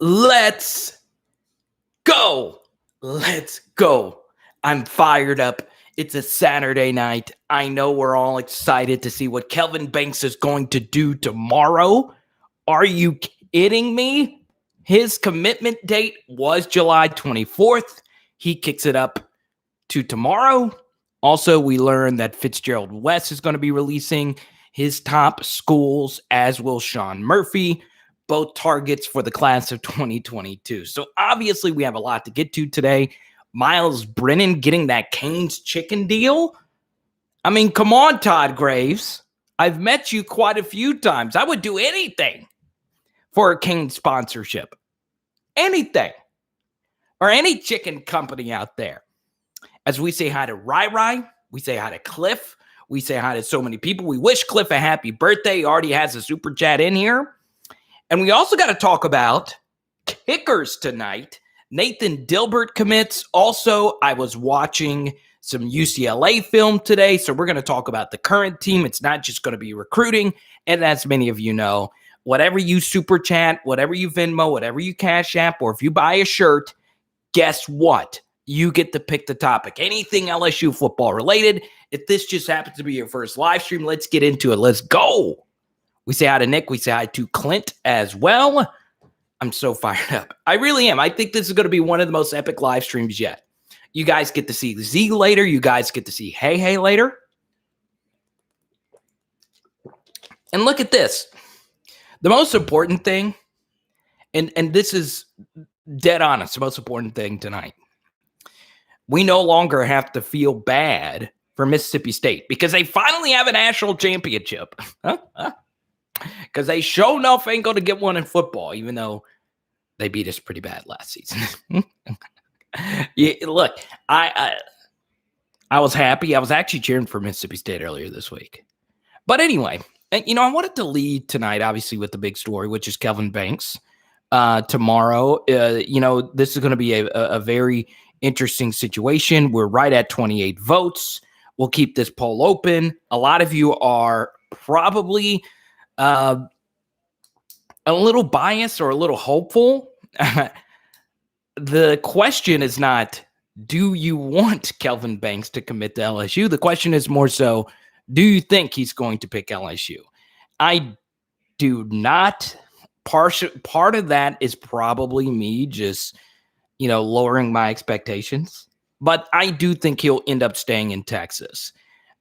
Let's go. Let's go. I'm fired up. It's a Saturday night. I know we're all excited to see what Kelvin Banks is going to do tomorrow. Are you kidding me? His commitment date was July 24th. He kicks it up to tomorrow. Also, we learned that Fitzgerald West is going to be releasing his top schools, as will Sean Murphy, both targets for the class of 2022. So obviously we have a lot to get to today. MYLES Brennan getting that Cane's chicken deal. I mean, come on, Todd Graves. I've met you quite a few times. I would do anything for a Cane sponsorship. Anything. Or any chicken company out there. As we say hi to Rai, we say hi to Cliff. We say hi to so many people. We wish Cliff a happy birthday. He already has a super chat in here. And we also got to talk about kickers tonight. Nathan DILBERT commits. Also, I was watching some UCLA film today, so we're going to talk about the current team. It's not just going to be recruiting. And as many of you know, whatever you super chat, whatever you Venmo, whatever you Cash App, or if you buy a shirt, guess what? You get to pick the topic. Anything LSU football related. If this just happens to be your first live stream, let's get into it. Let's go. We say hi to Nick. We say hi to Clint as well. I'm so fired up. I really am. I think this is going to be one of the most epic live streams yet. You guys get to see Z later. You guys get to see Hey later. And look at this. The most important thing, and this is dead honest, the most important thing tonight. We no longer have to feel bad for Mississippi State because they finally have a national championship. Because they sure enough ain't going to get one in football, even though they beat us pretty bad last season. Yeah, look, I was happy. I was actually cheering for Mississippi State earlier this week. But anyway, I wanted to lead tonight, obviously, with the big story, which is Kelvin Banks. Tomorrow, this is going to be a very interesting situation. We're right at 28 votes. We'll keep this poll open. A lot of you are probably a little biased or a little hopeful. The question is not, do you want Kelvin Banks to commit to LSU? The question is more so, do you think he's going to pick LSU? I do not. Part of that is probably me just, lowering my expectations. But I do think he'll end up staying in Texas.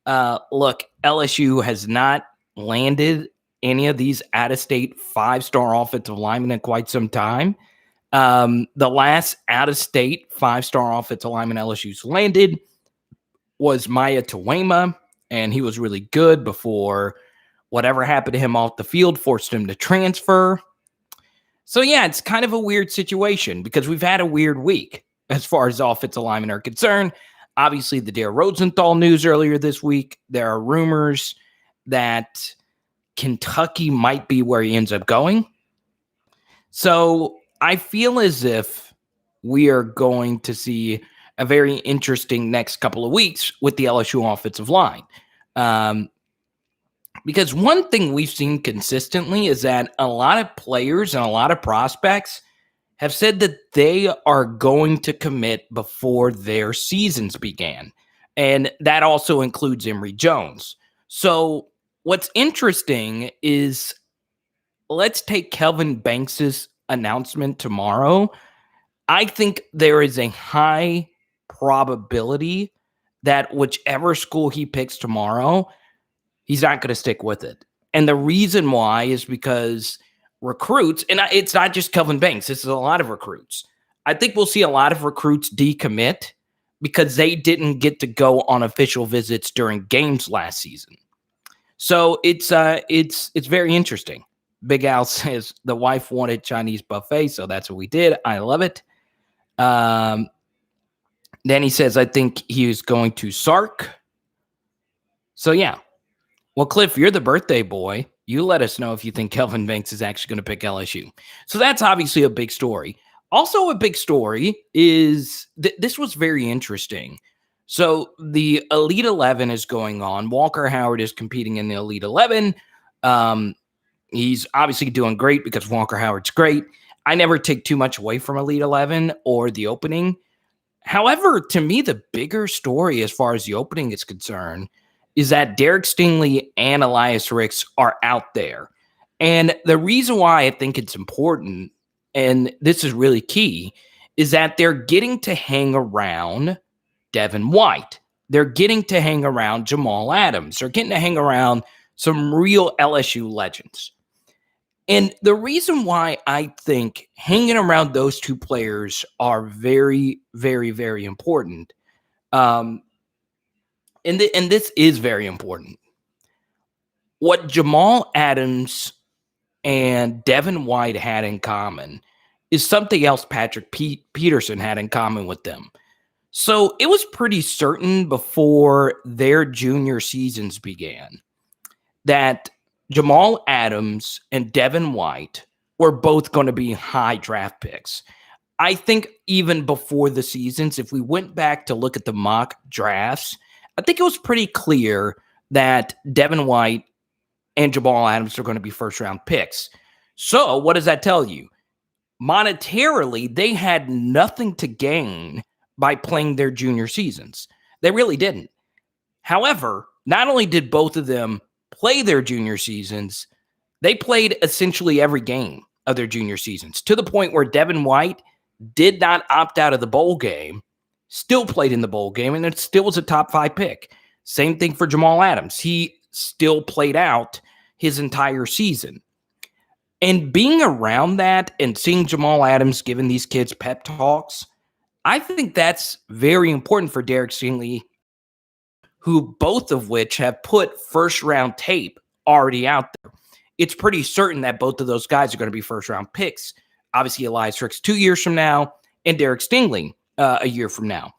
Look, LSU has not landed any of these out-of-state five-star offensive linemen in quite some time. The last out-of-state five-star offensive lineman LSU's landed was Maya Tuwema, and he was really good before whatever happened to him off the field forced him to transfer. So, yeah, it's kind of a weird situation because we've had a weird week as far as offensive linemen are concerned. Obviously, the Dare Rosenthal news earlier this week. There are rumors that Kentucky might be where he ends up going. So I feel as if we are going to see a very interesting next couple of weeks with the LSU offensive line. Because one thing we've seen consistently is that a lot of players and a lot of prospects have said that they are going to commit before their seasons began. And that also includes Emory Jones. So what's interesting is, let's take Kelvin Banks's announcement tomorrow. I think there is a high probability that whichever school he picks tomorrow, he's not going to stick with it. And the reason why is because recruits, and it's not just Kelvin Banks, this is a lot of recruits. I think we'll see a lot of recruits decommit because they didn't get to go on official visits during games last season. So it's very interesting. Big Al says the wife wanted Chinese buffet, so that's what we did. I love it. Then he says, I think he was going to Sark. So, yeah. Well, Cliff, you're the birthday boy. You let us know if you think Kelvin Banks is actually going to pick LSU. So that's obviously a big story. Also a big story is this was very interesting. So the Elite 11 is going on. Walker Howard is competing in the Elite 11. He's obviously doing great because Walker Howard's great. I never take too much away from Elite 11 or the opening. However, to me, the bigger story as far as the opening is concerned is that Derek Stingley and Elias Ricks are out there. And the reason why I think it's important, and this is really key, is that they're getting to hang around Devin White. They're getting to hang around Jamal Adams. They're getting to hang around some real LSU legends. And the reason why I think hanging around those two players are very, very, very important, and this is very important. What Jamal Adams and Devin White had in common is something else Patrick Peterson had in common with them. So it was pretty certain before their junior seasons began that Jamal Adams and Devin White were both going to be high draft picks. I think even before the seasons, if we went back to look at the mock drafts, I think it was pretty clear that Devin White and Jamal Adams are going to be first-round picks. So what does that tell you? Monetarily, they had nothing to gain by playing their junior seasons. They really didn't. However, not only did both of them play their junior seasons, they played essentially every game of their junior seasons, to the point where Devin White did not opt out of the bowl game, still played in the bowl game, and it still was a top 5 pick. Same thing for Jamal Adams. He still played out his entire season. And being around that and seeing Jamal Adams giving these kids pep talks, I think that's very important for Derek Stingley, who both of which have put first-round tape already out there. It's pretty certain that both of those guys are going to be first-round picks. Obviously, Elias Ricks 2 years from now and Derek Stingley a year from now.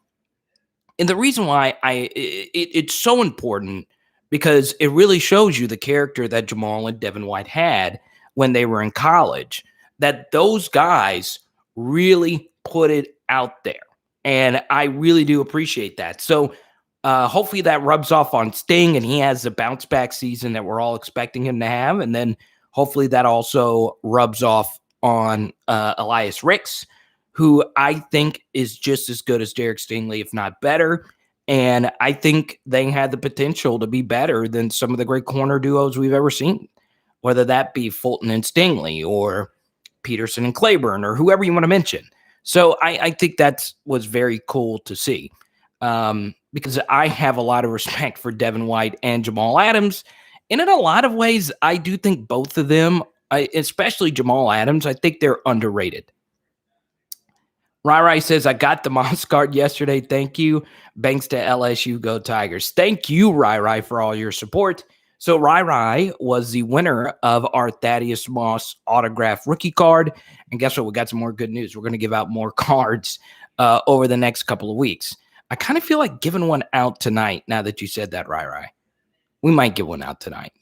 And the reason why it's so important, because it really shows you the character that Jamal and Devin White had when they were in college, that those guys really put it out there. And I really do appreciate that. So hopefully that rubs off on Sting and he has the bounce back season that we're all expecting him to have. And then hopefully that also rubs off on Elias Ricks, who I think is just as good as Derek Stingley, if not better. And I think they had the potential to be better than some of the great corner duos we've ever seen, whether that be Fulton and Stingley or Peterson and Claiborne or whoever you want to mention. So I think that was very cool to see, because I have a lot of respect for Devin White and Jamal Adams. And in a lot of ways, I do think both of them, especially Jamal Adams, I think they're underrated. Rai says, I got the Moss card yesterday. Thank you. Banks to LSU. Go Tigers. Thank you, Rai, for all your support. So Rai was the winner of our Thaddeus Moss autograph rookie card. And guess what? We got some more good news. We're going to give out more cards over the next couple of weeks. I kind of feel like giving one out tonight now that you said that, Rai. We might give one out tonight.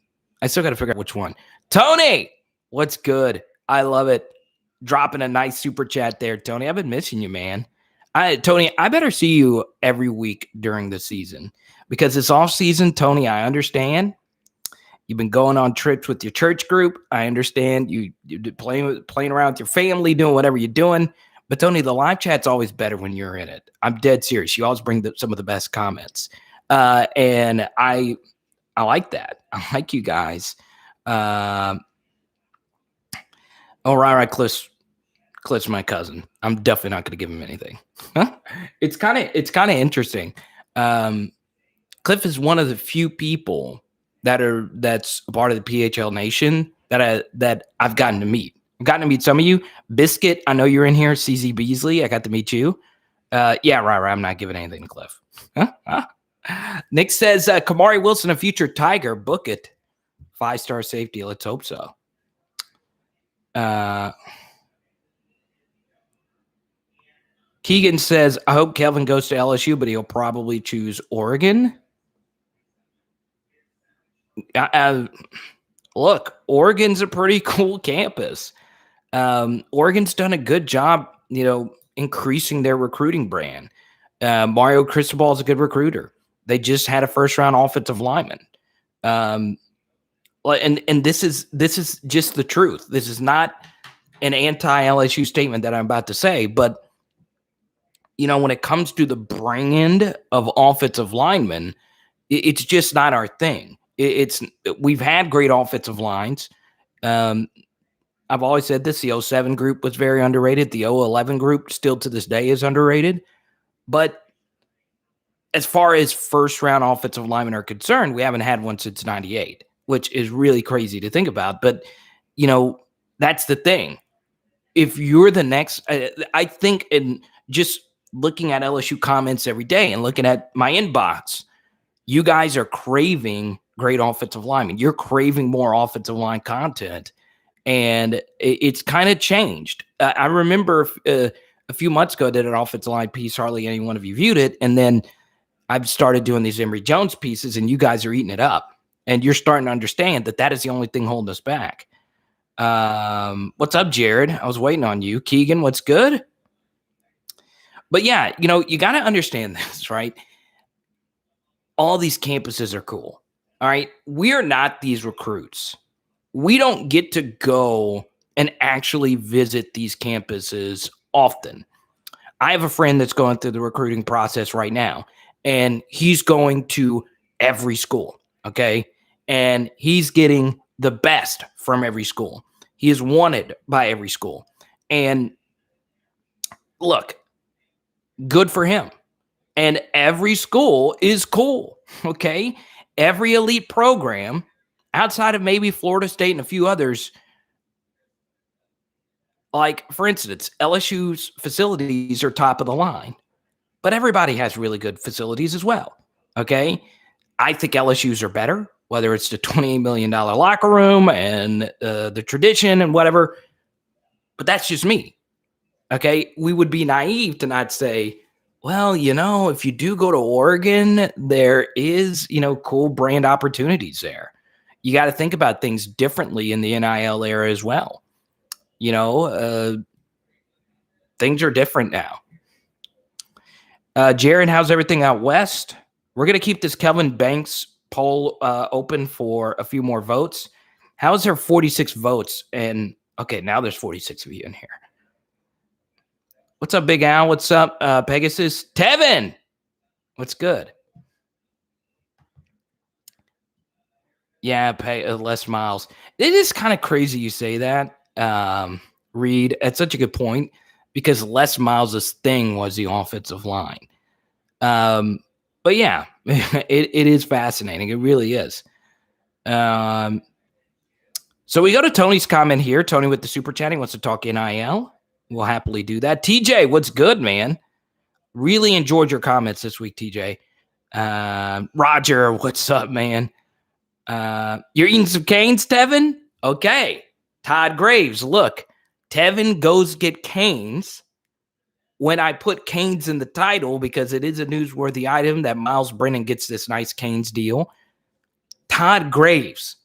I still got to figure out which one. Tony, what's good? I love it. Dropping a nice super chat there, Tony. I've been missing you, man. Tony, I better see you every week during the season, because it's off season. Tony, I understand. You've been going on trips with your church group. I understand you're playing around with your family, doing whatever you're doing. But Tony, the live chat's always better when you're in it. I'm dead serious. You always bring some of the best comments, and I like that. I like you guys. All right, Cliff's my cousin. I'm definitely not going to give him anything. It's kind of interesting. Cliff is one of the few people that's a part of the PHL Nation that I've gotten to meet. I've gotten to meet some of you. Biscuit, I know you're in here. CZ Beasley, I got to meet you. Yeah, right. I'm not giving anything to Cliff. Nick says, Kamari Wilson, a future Tiger. Book it. 5-star safety. Let's hope so. Keegan says, I hope Kelvin goes to LSU, but he'll probably choose Oregon. Look, Oregon's a pretty cool campus. Oregon's done a good job, increasing their recruiting brand. Mario Cristobal is a good recruiter. They just had a first-round offensive lineman. And this is just the truth. This is not an anti-LSU statement that I'm about to say, but when it comes to the bring-in of offensive linemen, it's just not our thing. We've had great offensive lines. I've always said this: the 07 group was very underrated. The 011 group still to this day is underrated. But as far as first-round offensive linemen are concerned, we haven't had one since '98, which is really crazy to think about. But that's the thing. If you're the next, I think, in just looking at LSU comments every day and looking at my inbox, you guys are craving great offensive linemen. You're craving more offensive line content, and it's kind of changed. I remember a few months ago I did an offensive line piece. Hardly any one of you viewed it, and then I've started doing these Emory Jones pieces, and you guys are eating it up, and you're starting to understand that is the only thing holding us back. What's up, Jared? I was waiting on you. Keegan, what's good? But yeah, you got to understand this, right? All these campuses are cool. All right. We are not these recruits. We don't get to go and actually visit these campuses often. I have a friend that's going through the recruiting process right now, and he's going to every school. Okay. And he's getting the best from every school. He is wanted by every school. And look, good for him. And every school is cool, okay? Every elite program, outside of maybe Florida State and a few others, like, for instance, LSU's facilities are top of the line, but everybody has really good facilities as well, okay? I think LSU's are better, whether it's the $28 million locker room and the tradition and whatever, but that's just me, okay? We would be naive to not say, well, if you do go to Oregon, there is, cool brand opportunities there. You got to think about things differently in the NIL era as well. Things are different now. Jared, how's everything out west? We're going to keep this Kelvin Banks poll open for a few more votes. How's there 46 votes? And okay, now there's 46 of you in here. What's up, Big Al? What's up, Pegasus? Tevin, what's good? Yeah, pay Les Miles. It is kind of crazy you say that, Reed. That's such a good point because Les Miles' thing was the offensive line. But yeah, it is fascinating. It really is. So we go to Tony's comment here. Tony with the super chatting wants to talk NIL. We'll happily do that. TJ, what's good, man? Really enjoyed your comments this week, TJ. Roger, what's up, man? You're eating some Canes, Tevin? Okay. Todd Graves, look, Tevin goes get Canes when I put Canes in the title because it is a newsworthy item that MYLES BRENNAN gets this nice Canes deal. Todd Graves,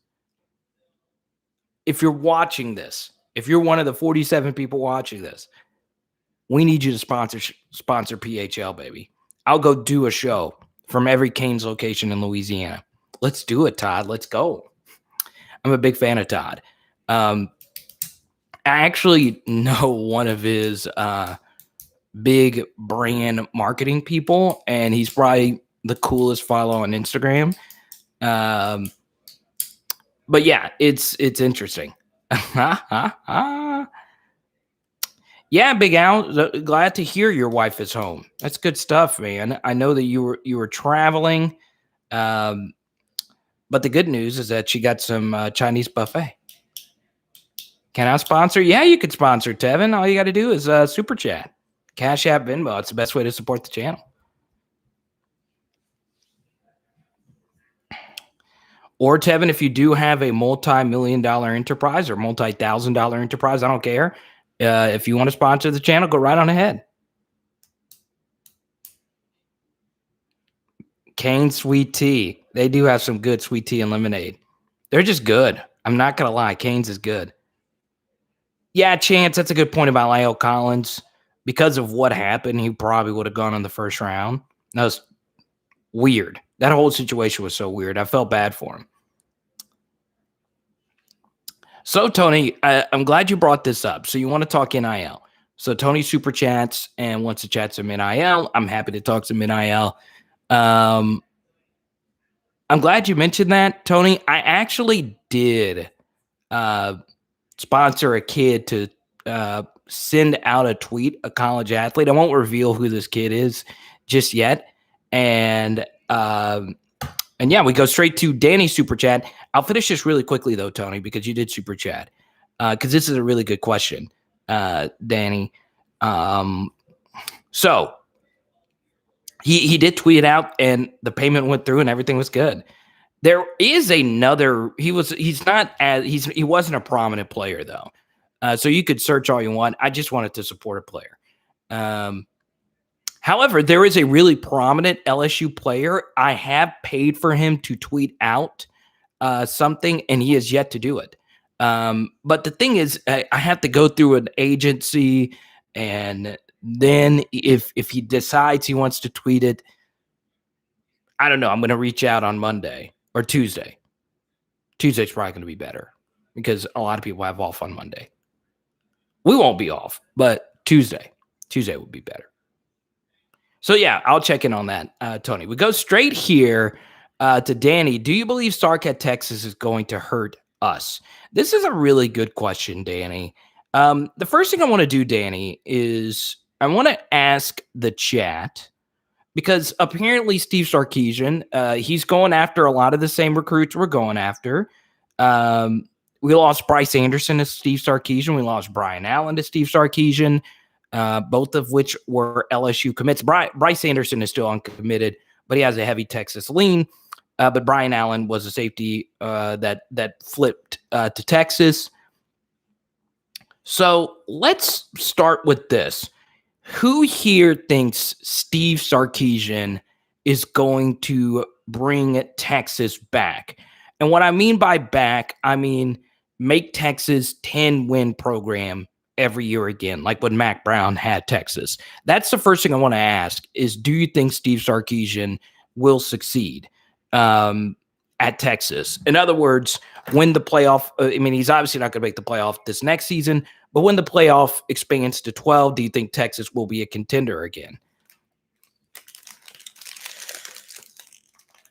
if you're watching this, if you're one of the 47 people watching this, we need you to sponsor PHL, baby. I'll go do a show from every Canes location in Louisiana. Let's do it, Todd. Let's go. I'm a big fan of Todd. I actually know one of his big brand marketing people, and he's probably the coolest follow on Instagram. But yeah, it's interesting. Yeah, Big Al, glad to hear your wife is home. That's good stuff, man. I know that you were traveling, but the good news is that she got some Chinese buffet. Can I sponsor? Yeah, you could sponsor, Tevin. All you got to do is super chat, Cash App, Venmo. It's the best way to support the channel. Or Tevin, if you do have a multi-million-dollar enterprise or multi-thousand-dollar enterprise, I don't care. If you want to sponsor the channel, go right on ahead. Cane sweet tea. They do have some good sweet tea and lemonade. They're just good. I'm not going to lie. Cane's is good. Yeah, Chance, that's a good point about Lyle Collins. Because of what happened, he probably would have gone in the first round. That was weird. That whole situation was so weird. I felt bad for him. So, Tony, I'm glad you brought this up. So, you want to talk NIL. So, Tony super chats and wants to chat some NIL. I'm happy to talk some NIL. I'm glad you mentioned that, Tony. I actually did sponsor a kid to send out a tweet, a college athlete. I won't reveal who this kid is just yet. And yeah, we go straight to Danny's super chat. I'll finish this really quickly though, Tony, because you did super chat. Because this is a really good question, Danny. So he did tweet it out, and the payment went through, and everything was good. There is another. He wasn't a prominent player though, so you could search all you want. I just wanted to support a player. However, there is a really prominent LSU player. I have paid for him to tweet out something, and he has yet to do it. But the thing is, I have to go through an agency, and then if he decides he wants to tweet it, I don't know. I'm going to reach out on Monday or Tuesday. Tuesday's probably going to be better because a lot of people have off on Monday. We won't be off, but Tuesday would be better. So, yeah, I'll check in on that, Tony. We go straight here to Danny. Do you believe Sark at Texas is going to hurt us? This is a really good question, Danny. The first thing I want to do, Danny, is I want to ask the chat, because apparently Steve Sarkisian, he's going after a lot of the same recruits we're going after. We lost Bryce Anderson to Steve Sarkisian. We lost Brian Allen to Steve Sarkisian. Both of which were LSU commits. Bryce Anderson is still uncommitted, but he has a heavy Texas lean. But Brian Allen was a safety that flipped to Texas. So let's start with this. Who here thinks Steve Sarkisian is going to bring Texas back? And what I mean by back, I mean make Texas 10-win program every year again, like when Mac Brown had Texas. That's the first thing I want to ask is, do you think Steve Sarkisian will succeed at Texas? In other words, when the playoff, he's obviously not going to make the playoff this next season, but when the playoff expands to 12, do you think Texas will be a contender again?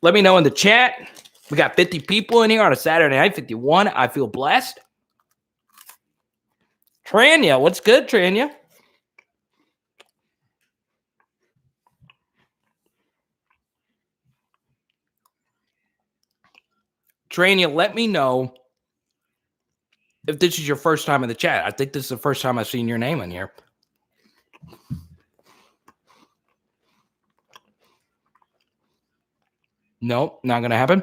Let me know in the chat. We got 50 people in here on a Saturday night, 51. I feel blessed. Tranya, what's good, Tranya? Tranya, let me know if this is your first time in the chat. I think this is the first time I've seen your name in here. Nope, not going to happen.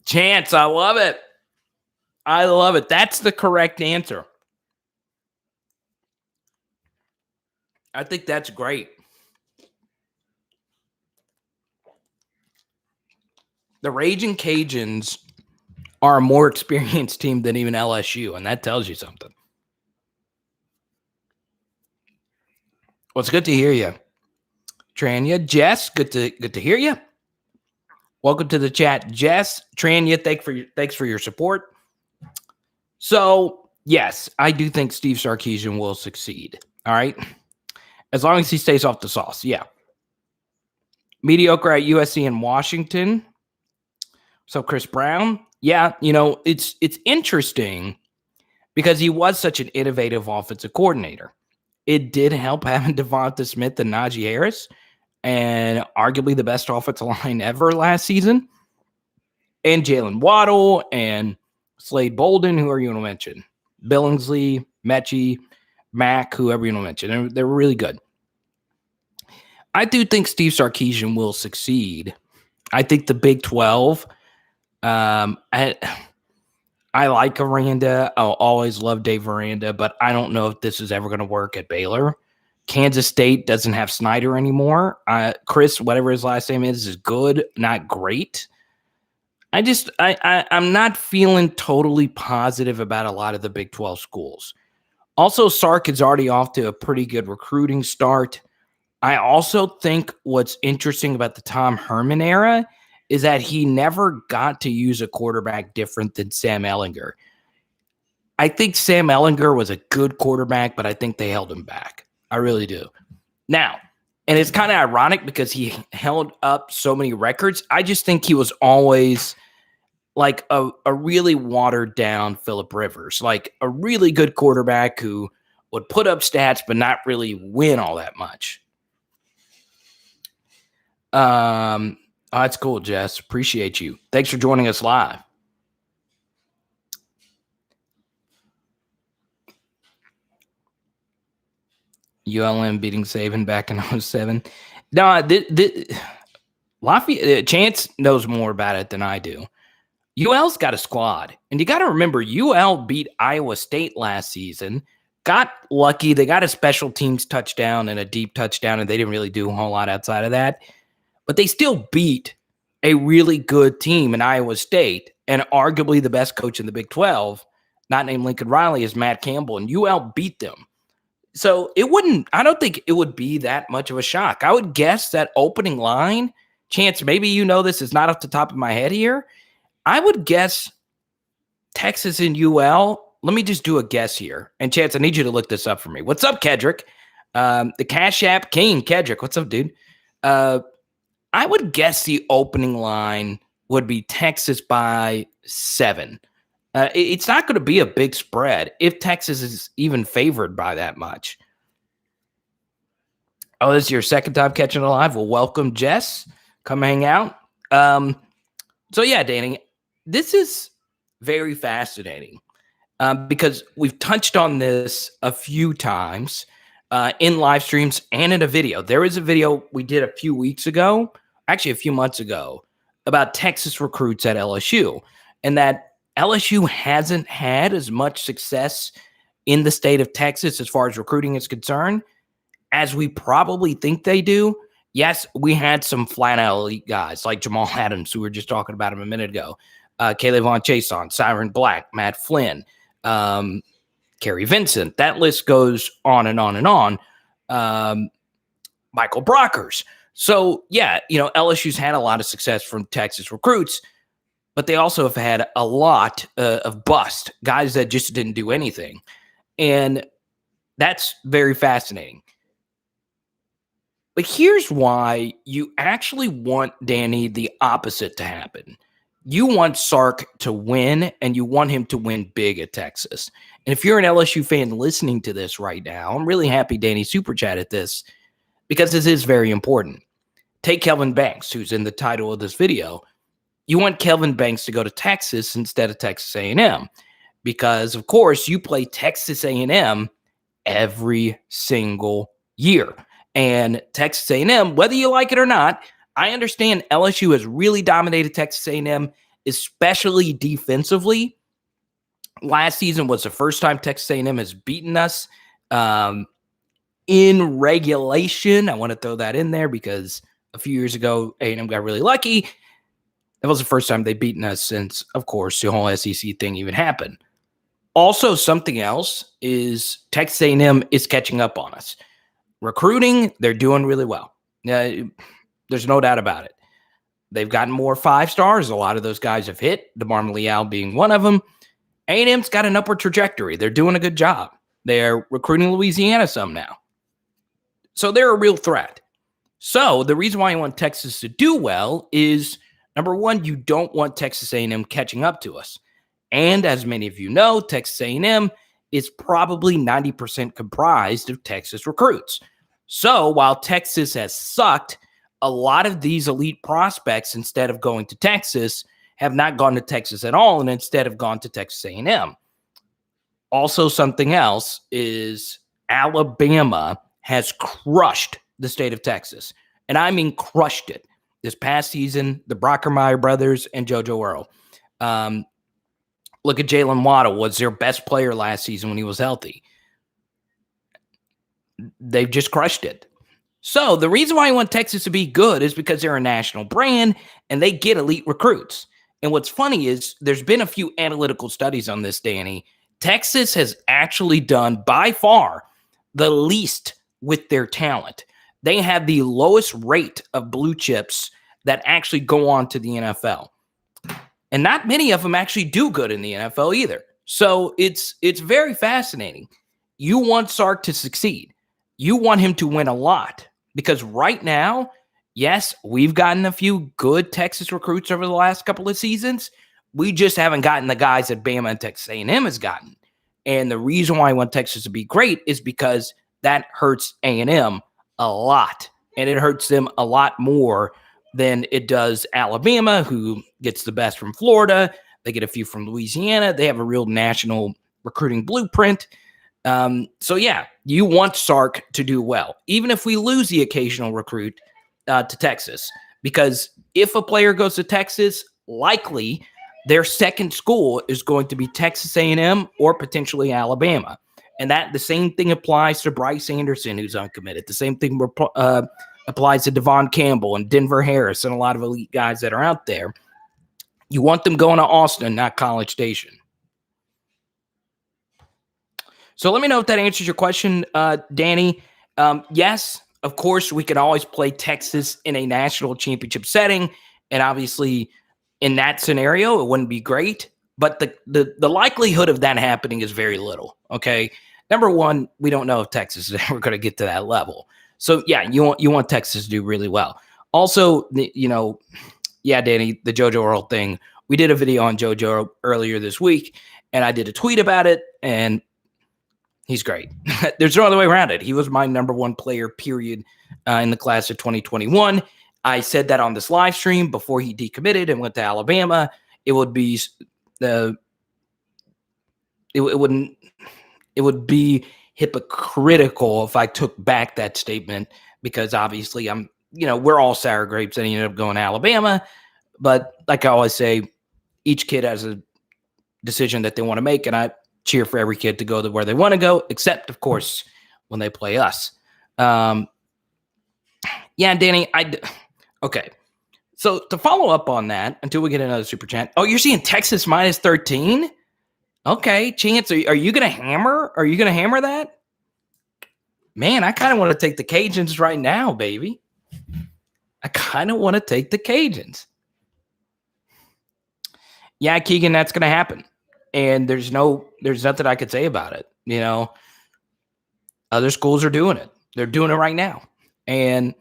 Chance, I love it. I love it. That's the correct answer. I think that's great. The Raging Cajuns are a more experienced team than even LSU, and that tells you something. Well, it's good to hear you, Tranya. Jess, good to hear you. Welcome to the chat, Jess. Tranya, thanks for your support. So, yes, I do think Steve Sarkisian will succeed. All right. As long as he stays off the sauce. Yeah. Mediocre at USC and Washington. So Chris Brown. Yeah, it's interesting because he was such an innovative offensive coordinator. It did help having Devonta Smith and Najee Harris, and arguably the best offensive line ever last season. And Jalen Waddle and Slade Bolden, who are you going to mention? Billingsley, Mechie, Mack, whoever you want to mention. They're really good. I do think Steve Sarkisian will succeed. I think the Big 12, I like Aranda. I'll always love Dave Aranda, but I don't know if this is ever going to work at Baylor. Kansas State doesn't have Snyder anymore. Chris, whatever his last name is good, not great. I'm not feeling totally positive about a lot of the Big 12 schools. Also, Sark is already off to a pretty good recruiting start. I also think what's interesting about the Tom Herman era is that he never got to use a quarterback different than Sam Ehlinger. I think Sam Ehlinger was a good quarterback, but I think they held him back. I really do. Now, and it's kind of ironic because he held up so many records. I just think he was always like a really watered down Phillip Rivers, like a really good quarterback who would put up stats but not really win all that much. Oh, that's cool, Jess. Appreciate you. Thanks for joining us live. ULM beating Saban back in 07. No, Lafayette, Chance knows more about it than I do. UL's got a squad, and you got to remember, UL beat Iowa State last season, got lucky. They got a special teams touchdown and a deep touchdown, and they didn't really do a whole lot outside of that. But they still beat a really good team in Iowa State, and arguably the best coach in the Big 12, not named Lincoln Riley, is Matt Campbell, and UL beat them. So I don't think it would be that much of a shock. I would guess that opening line, Chance, maybe you know this is not off the top of my head here. I would guess Texas and UL. Let me just do a guess here. And Chance, I need you to look this up for me. What's up, Kedrick? The Cash App King, Kedrick. What's up, dude? I would guess the opening line would be Texas by 7. It's not going to be a big spread if Texas is even favored by that much. Oh, this is your second time catching it live. Well, welcome, Jess. Come hang out. So, yeah, Danny, this is very fascinating because we've touched on this a few times in live streams and in a video. There is a video we did a few weeks ago, actually a few months ago, about Texas recruits at LSU, and that LSU hasn't had as much success in the state of Texas as far as recruiting is concerned as we probably think they do. Yes, we had some flat-out elite guys like Jamal Adams, who we were just talking about him a minute ago, KELVIN Chason, Siren Black, Matt Flynn, Kerry Vincent. That list goes on and on and on. Michael Brockers. So, yeah, LSU's had a lot of success from Texas recruits, but they also have had a lot of bust, guys that just didn't do anything. And that's very fascinating. But here's why you actually want, Danny, the opposite to happen. You want Sark to win, and you want him to win big at Texas. And if you're an LSU fan listening to this right now, I'm really happy Danny super chatted this because this is very important. Take Kelvin Banks, who's in the title of this video. You want Kelvin Banks to go to Texas instead of Texas A&M because, of course, you play Texas A&M every single year. And Texas A&M, whether you like it or not, I understand LSU has really dominated Texas A&M, especially defensively. Last season was the first time Texas A&M has beaten us in regulation. I want to throw that in there because a few years ago, A&M got really lucky. That was the first time they've beaten us since, of course, the whole SEC thing even happened. Also, something else is Texas A&M is catching up on us. Recruiting, they're doing really well. There's no doubt about it. They've gotten more 5 stars. A lot of those guys have hit, DeMar Leal being one of them. A&M's got an upward trajectory. They're doing a good job. They're recruiting Louisiana some now. So they're a real threat. So the reason why you want Texas to do well is, number one, you don't want Texas A&M catching up to us. And as many of you know, Texas A&M is probably 90% comprised of Texas recruits. So while Texas has sucked, a lot of these elite prospects, instead of going to Texas, have not gone to Texas at all and instead have gone to Texas A&M. Also, something else is Alabama has crushed the state of Texas. And I mean crushed it. This past season, the Brockermeyer brothers and JoJo Earl. Look at Jalen Waddle, was their best player last season when he was healthy. They've just crushed it. So the reason why I want Texas to be good is because they're a national brand and they get elite recruits. And what's funny is there's been a few analytical studies on this, Danny. Texas has actually done by far the least with their talent. they have the lowest rate of blue chips that actually go on to the NFL. And not many of them actually do good in the NFL either. So it's very fascinating. You want Sark to succeed. You want him to win a lot because right now, yes, we've gotten a few good Texas recruits over the last couple of seasons. We just haven't gotten the guys that Bama and Texas A&M has gotten. And the reason why I want Texas to be great is because that hurts A&M a lot. And it hurts them a lot more than it does Alabama, who gets the best from Florida. They get a few from Louisiana. They have a real national recruiting blueprint. So, yeah, you want Sark to do well, even if we lose the occasional recruit to Texas. Because if a player goes to Texas, likely their second school is going to be Texas A&M or potentially Alabama. And that the same thing applies to Bryce Anderson, who's uncommitted. The same thing applies to Devon Campbell and Denver Harris and a lot of elite guys that are out there. You want them going to Austin, not College Station. So let me know if that answers your question, Danny. Yes, of course, we can always play Texas in a national championship setting. And obviously, in that scenario, it wouldn't be great. But the likelihood of that happening is very little, okay? Number one, we don't know if Texas is ever going to get to that level. So, yeah, you want Texas to do really well. Also, yeah, Danny, the JoJo Earl thing. We did a video on JoJo earlier this week, and I did a tweet about it, and he's great. There's no other way around it. He was my number one player, period, in the class of 2021. I said that on this live stream before he decommitted and went to Alabama. It would be it would be hypocritical if I took back that statement, because obviously we're all sour grapes and he ended up going to Alabama. But like I always say, each kid has a decision that they want to make, and I cheer for every kid to go to where they want to go, except, of course, when they play us. Yeah, Danny, okay. So to follow up on that, until we get another super chat. Oh, you're seeing Texas minus 13? Okay, Chance, are you going to hammer? Are you going to hammer that? Man, I kind of want to take the Cajuns right now, baby. I kind of want to take the Cajuns. Yeah, Keegan, that's going to happen. And there's nothing I could say about it. Other schools are doing it. They're doing it right now. And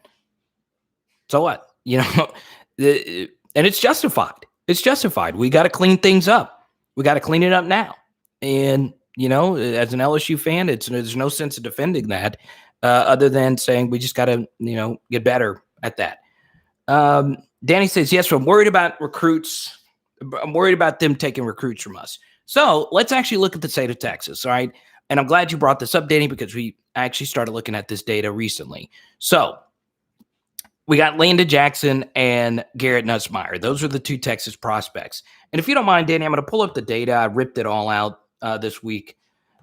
so what? And it's justified. It's justified. We got to clean things up. We got to clean it up now. And, as an LSU fan, there's no sense of defending that other than saying we just got to, get better at that. Danny says, yes, I'm worried about recruits. I'm worried about them taking recruits from us. So let's actually look at the state of Texas, all right? And I'm glad you brought this up, Danny, because we actually started looking at this data recently. So we got Landon Jackson and Garrett Nussmeier. Those are the two Texas prospects. And if you don't mind, Danny, I'm going to pull up the data. I ripped it all out this week.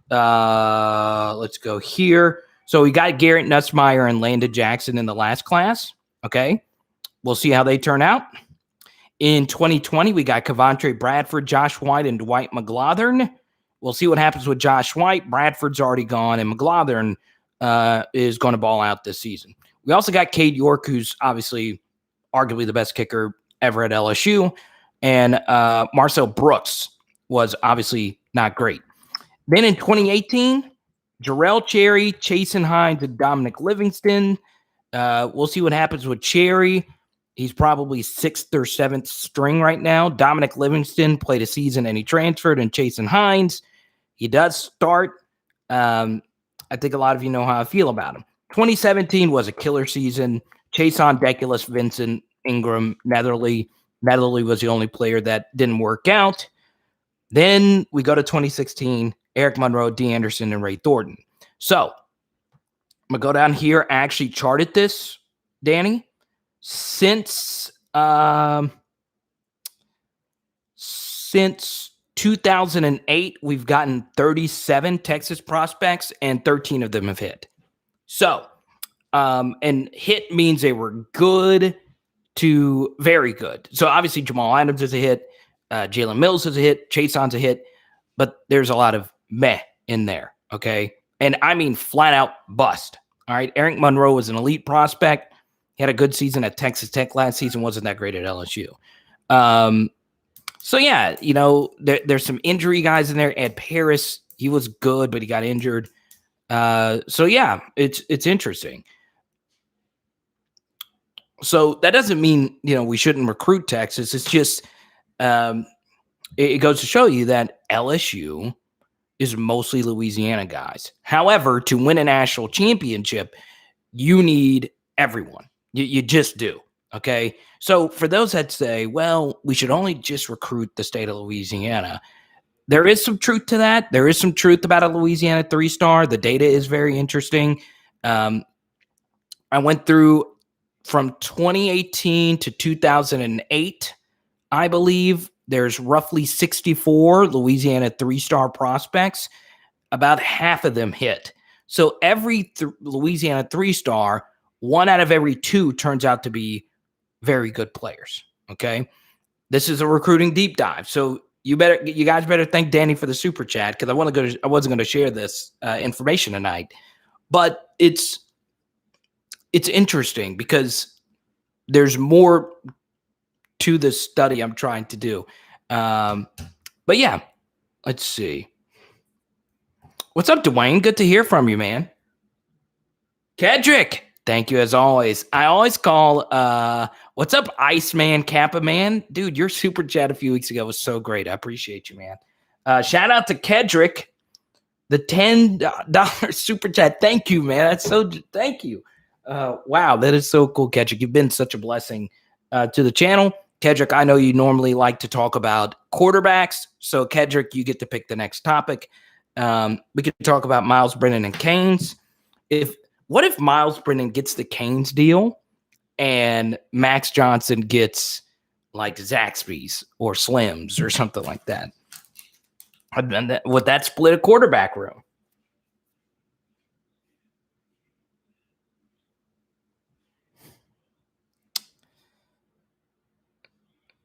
Let's go here. So we got Garrett Nussmeier and Landon Jackson in the last class, okay? We'll see how they turn out. In 2020, we got Kevontre Bradford, Josh White, and Dwight McGlothern. We'll see what happens with Josh White. Bradford's already gone, and McGlothern is going to ball out this season. We also got Cade York, who's obviously arguably the best kicker ever at LSU. And Marcel Brooks was obviously not great. Then in 2018, Jarrell Cherry, Chasen Hines, and Dominic Livingston. We'll see what happens with Cherry. He's probably 6th or 7th string right now. Dominic Livingston played a season and he transferred. And Chasen Hines, he does start. I think a lot of you know how I feel about him. 2017 was a killer season. Chason, Deculus, Vincent, Ingram, Netherly. Netherly was the only player that didn't work out. Then we go to 2016, Eric Monroe, D. Anderson, and Ray Thornton. So I'm going to go down here. I actually charted this, Danny. Since 2008, we've gotten 37 Texas prospects, and 13 of them have hit. So, and hit means they were good to very good. So obviously Jamal Adams is a hit, Jalen Mills is a hit, Chason's a hit, but there's a lot of meh in there, okay? And I mean flat out bust. All right. Eric Monroe was an elite prospect. He had a good season at Texas Tech last season, wasn't that great at LSU. So, yeah, there's some injury guys in there. Ed Paris, he was good, but he got injured. So, yeah, it's interesting. So that doesn't mean, we shouldn't recruit Texas. It's just it goes to show you that LSU is mostly Louisiana guys. However, to win a national championship, you need everyone. You just do. Okay. So for those that say, well, we should only just recruit the state of Louisiana, there is some truth to that. There is some truth about a Louisiana 3-star. The data is very interesting. I went through from 2018 to 2008, I believe. There's roughly 64 Louisiana 3-star prospects. About half of them hit. So every Louisiana 3-star, 1 out of every 2 turns out to be very good players. Okay. This is a recruiting deep dive. So you guys better thank Danny for the super chat, because I wasn't going to share this information tonight, but it's interesting because there's more to this study I'm trying to do. But yeah, let's see. What's up, Dwayne? Good to hear from you, man. Kedrick, thank you as always. I always call, what's up, Iceman, Kappa Man? Dude, your super chat a few weeks ago was so great. I appreciate you, man. Shout out to Kedrick, the $10 super chat. Thank you, man. Thank you. Wow, that is so cool, Kedrick. You've been such a blessing to the channel. Kedrick, I know you normally like to talk about quarterbacks. So, Kedrick, you get to pick the next topic. We could talk about Myles Brennan and Canes. What if Myles Brennan gets the Canes deal and Max Johnson gets like Zaxby's or Slim's or something like that? Would that split a quarterback room?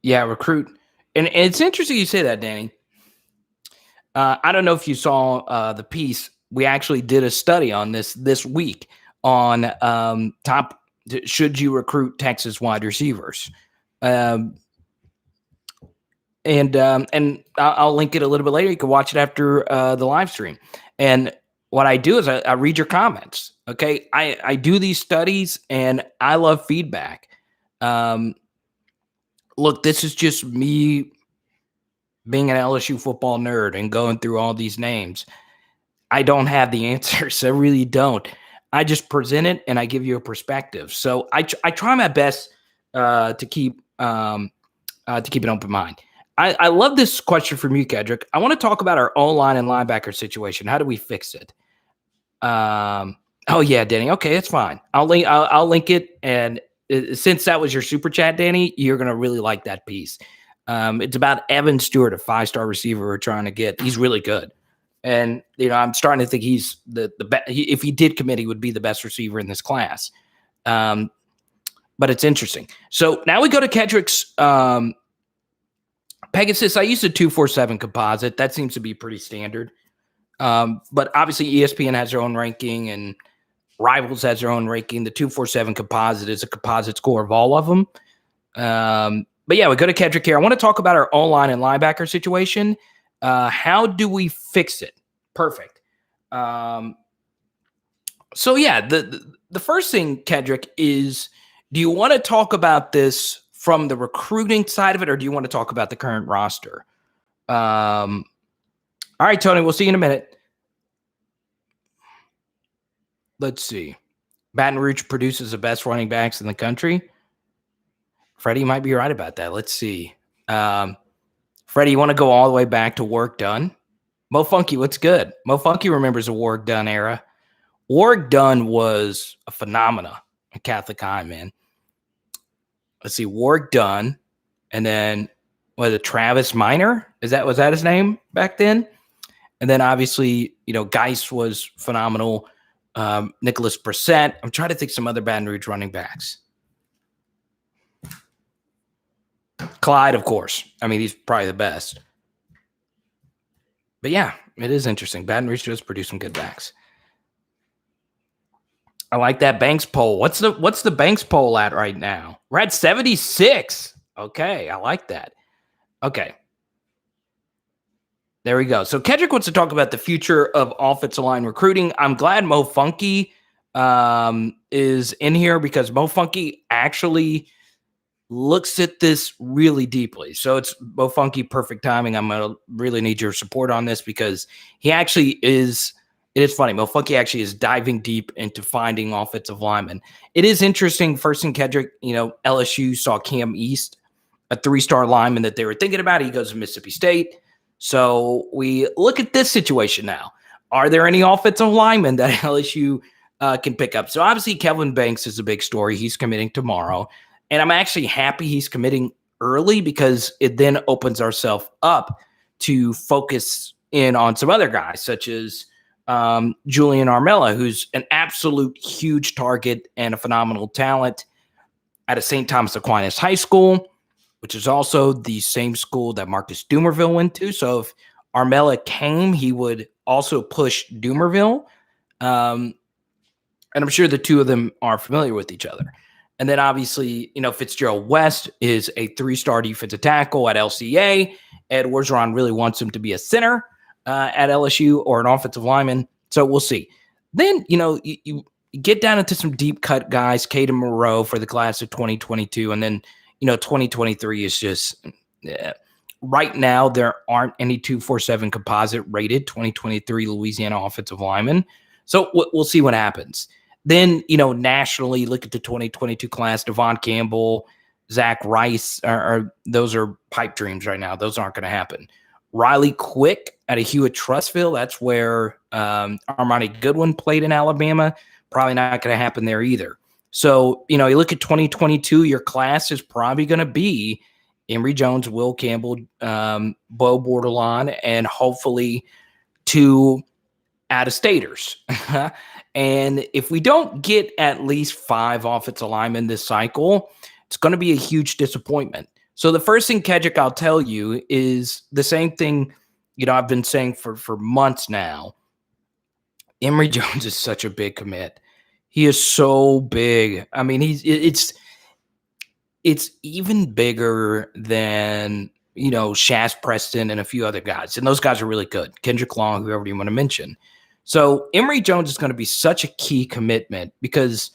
Yeah, recruit. And it's interesting you say that, Danny. I don't know if you saw the piece. We actually did a study on this week on should you recruit Texas wide receivers, and I'll link it a little bit later. You can watch it after the live stream. And what I do is I read your comments. Okay, I do these studies and I love feedback. Look, this is just me being an LSU football nerd and going through all these names. I don't have the answers. I really don't. I just present it and I give you a perspective. So I try my best to keep an open mind. I love this question from you, Kedrick. I want to talk about our O-line and linebacker situation. How do we fix it? Oh yeah, Danny. Okay, that's fine. I'll link it. And since that was your super chat, Danny, you're gonna really like that piece. It's about Evan Stewart, a 5-star receiver we're trying to get. He's really good. And, I'm starting to think he's the best. If he did commit, he would be the best receiver in this class. But it's interesting. So now we go to Kedrick's Pegasus. I use a 247 composite. That seems to be pretty standard. But obviously ESPN has their own ranking and Rivals has their own ranking. The 247 composite is a composite score of all of them. But yeah, we go to Kedrick here. I want to talk about our O-line and linebacker situation. How do we fix it? Perfect. So yeah, the first thing, Kedrick, is do you want to talk about this from the recruiting side of it, or do you want to talk about the current roster? All right, Tony, we'll see you in a minute. Let's see. Baton Rouge produces the best running backs in the country. Freddie might be right about that. Let's see. Freddie, you want to go all the way back to Warrick Dunn? Mo Funky, what's good? Mo Funky remembers the Warrick Dunn era. Warrick Dunn was a phenomena in Catholic High, man. Let's see, Warrick Dunn, and then was it Travis Minor? Was that his name back then? And then obviously, Geis was phenomenal. Nicholas Brissett. I'm trying to think some other Baton Rouge running backs. Clyde, of course. I mean, he's probably the best. But yeah, it is interesting. Baton Rouge does produce some good backs. I like that Banks poll. What's the Banks poll at right now? We're at 76. Okay, I like that. Okay. There we go. So Kedrick wants to talk about the future of offensive line recruiting. I'm glad Mo Funky is in here because Mo Funky actually looks at this really deeply. So it's Mo Funky, perfect timing. I'm going to really need your support on this because he actually is. It is funny. Mo Funky actually is diving deep into finding offensive linemen. It is interesting. First in Kedrick, LSU saw Cam East, a 3-star lineman that they were thinking about. He goes to Mississippi State. So we look at this situation now. Are there any offensive linemen that LSU can pick up? So obviously Kelvin Banks is a big story. He's committing tomorrow. And I'm actually happy he's committing early because it then opens ourselves up to focus in on some other guys, such as Julian Armella, who's an absolute huge target and a phenomenal talent at a St. Thomas Aquinas High School, which is also the same school that Marcus Dumerville went to. So if Armella came, he would also push Dumerville. And I'm sure the two of them are familiar with each other. And then obviously, Fitzgerald West is a 3-star defensive tackle at LCA. Ed Orgeron really wants him to be a center at LSU or an offensive lineman. So we'll see. Then, you get down into some deep cut guys, Caden Moreau for the class of 2022. And then, 2023 is just right now, there aren't any 247 composite rated 2023 Louisiana offensive linemen. So we'll see what happens. Then, nationally, look at the 2022 class, Devon Campbell, Zach Rice, those are pipe dreams right now. Those aren't going to happen. Riley Quick at a Hewitt Trustville. That's where Armani Goodwin played in Alabama. Probably not going to happen there either. So, you look at 2022, your class is probably going to be Emory Jones, Will Campbell, Bo Bordelon, and hopefully 2 out-of-staters. And if we don't get at least 5 offensive linemen this cycle, it's going to be a huge disappointment. So the first thing, Kedrick, I'll tell you is the same thing, I've been saying for months now. Emory Jones is such a big commit. He is so big. I mean, it's even bigger than, Shaz Preston and a few other guys. And those guys are really good. Kendrick Long, whoever you want to mention. So Emory Jones is going to be such a key commitment because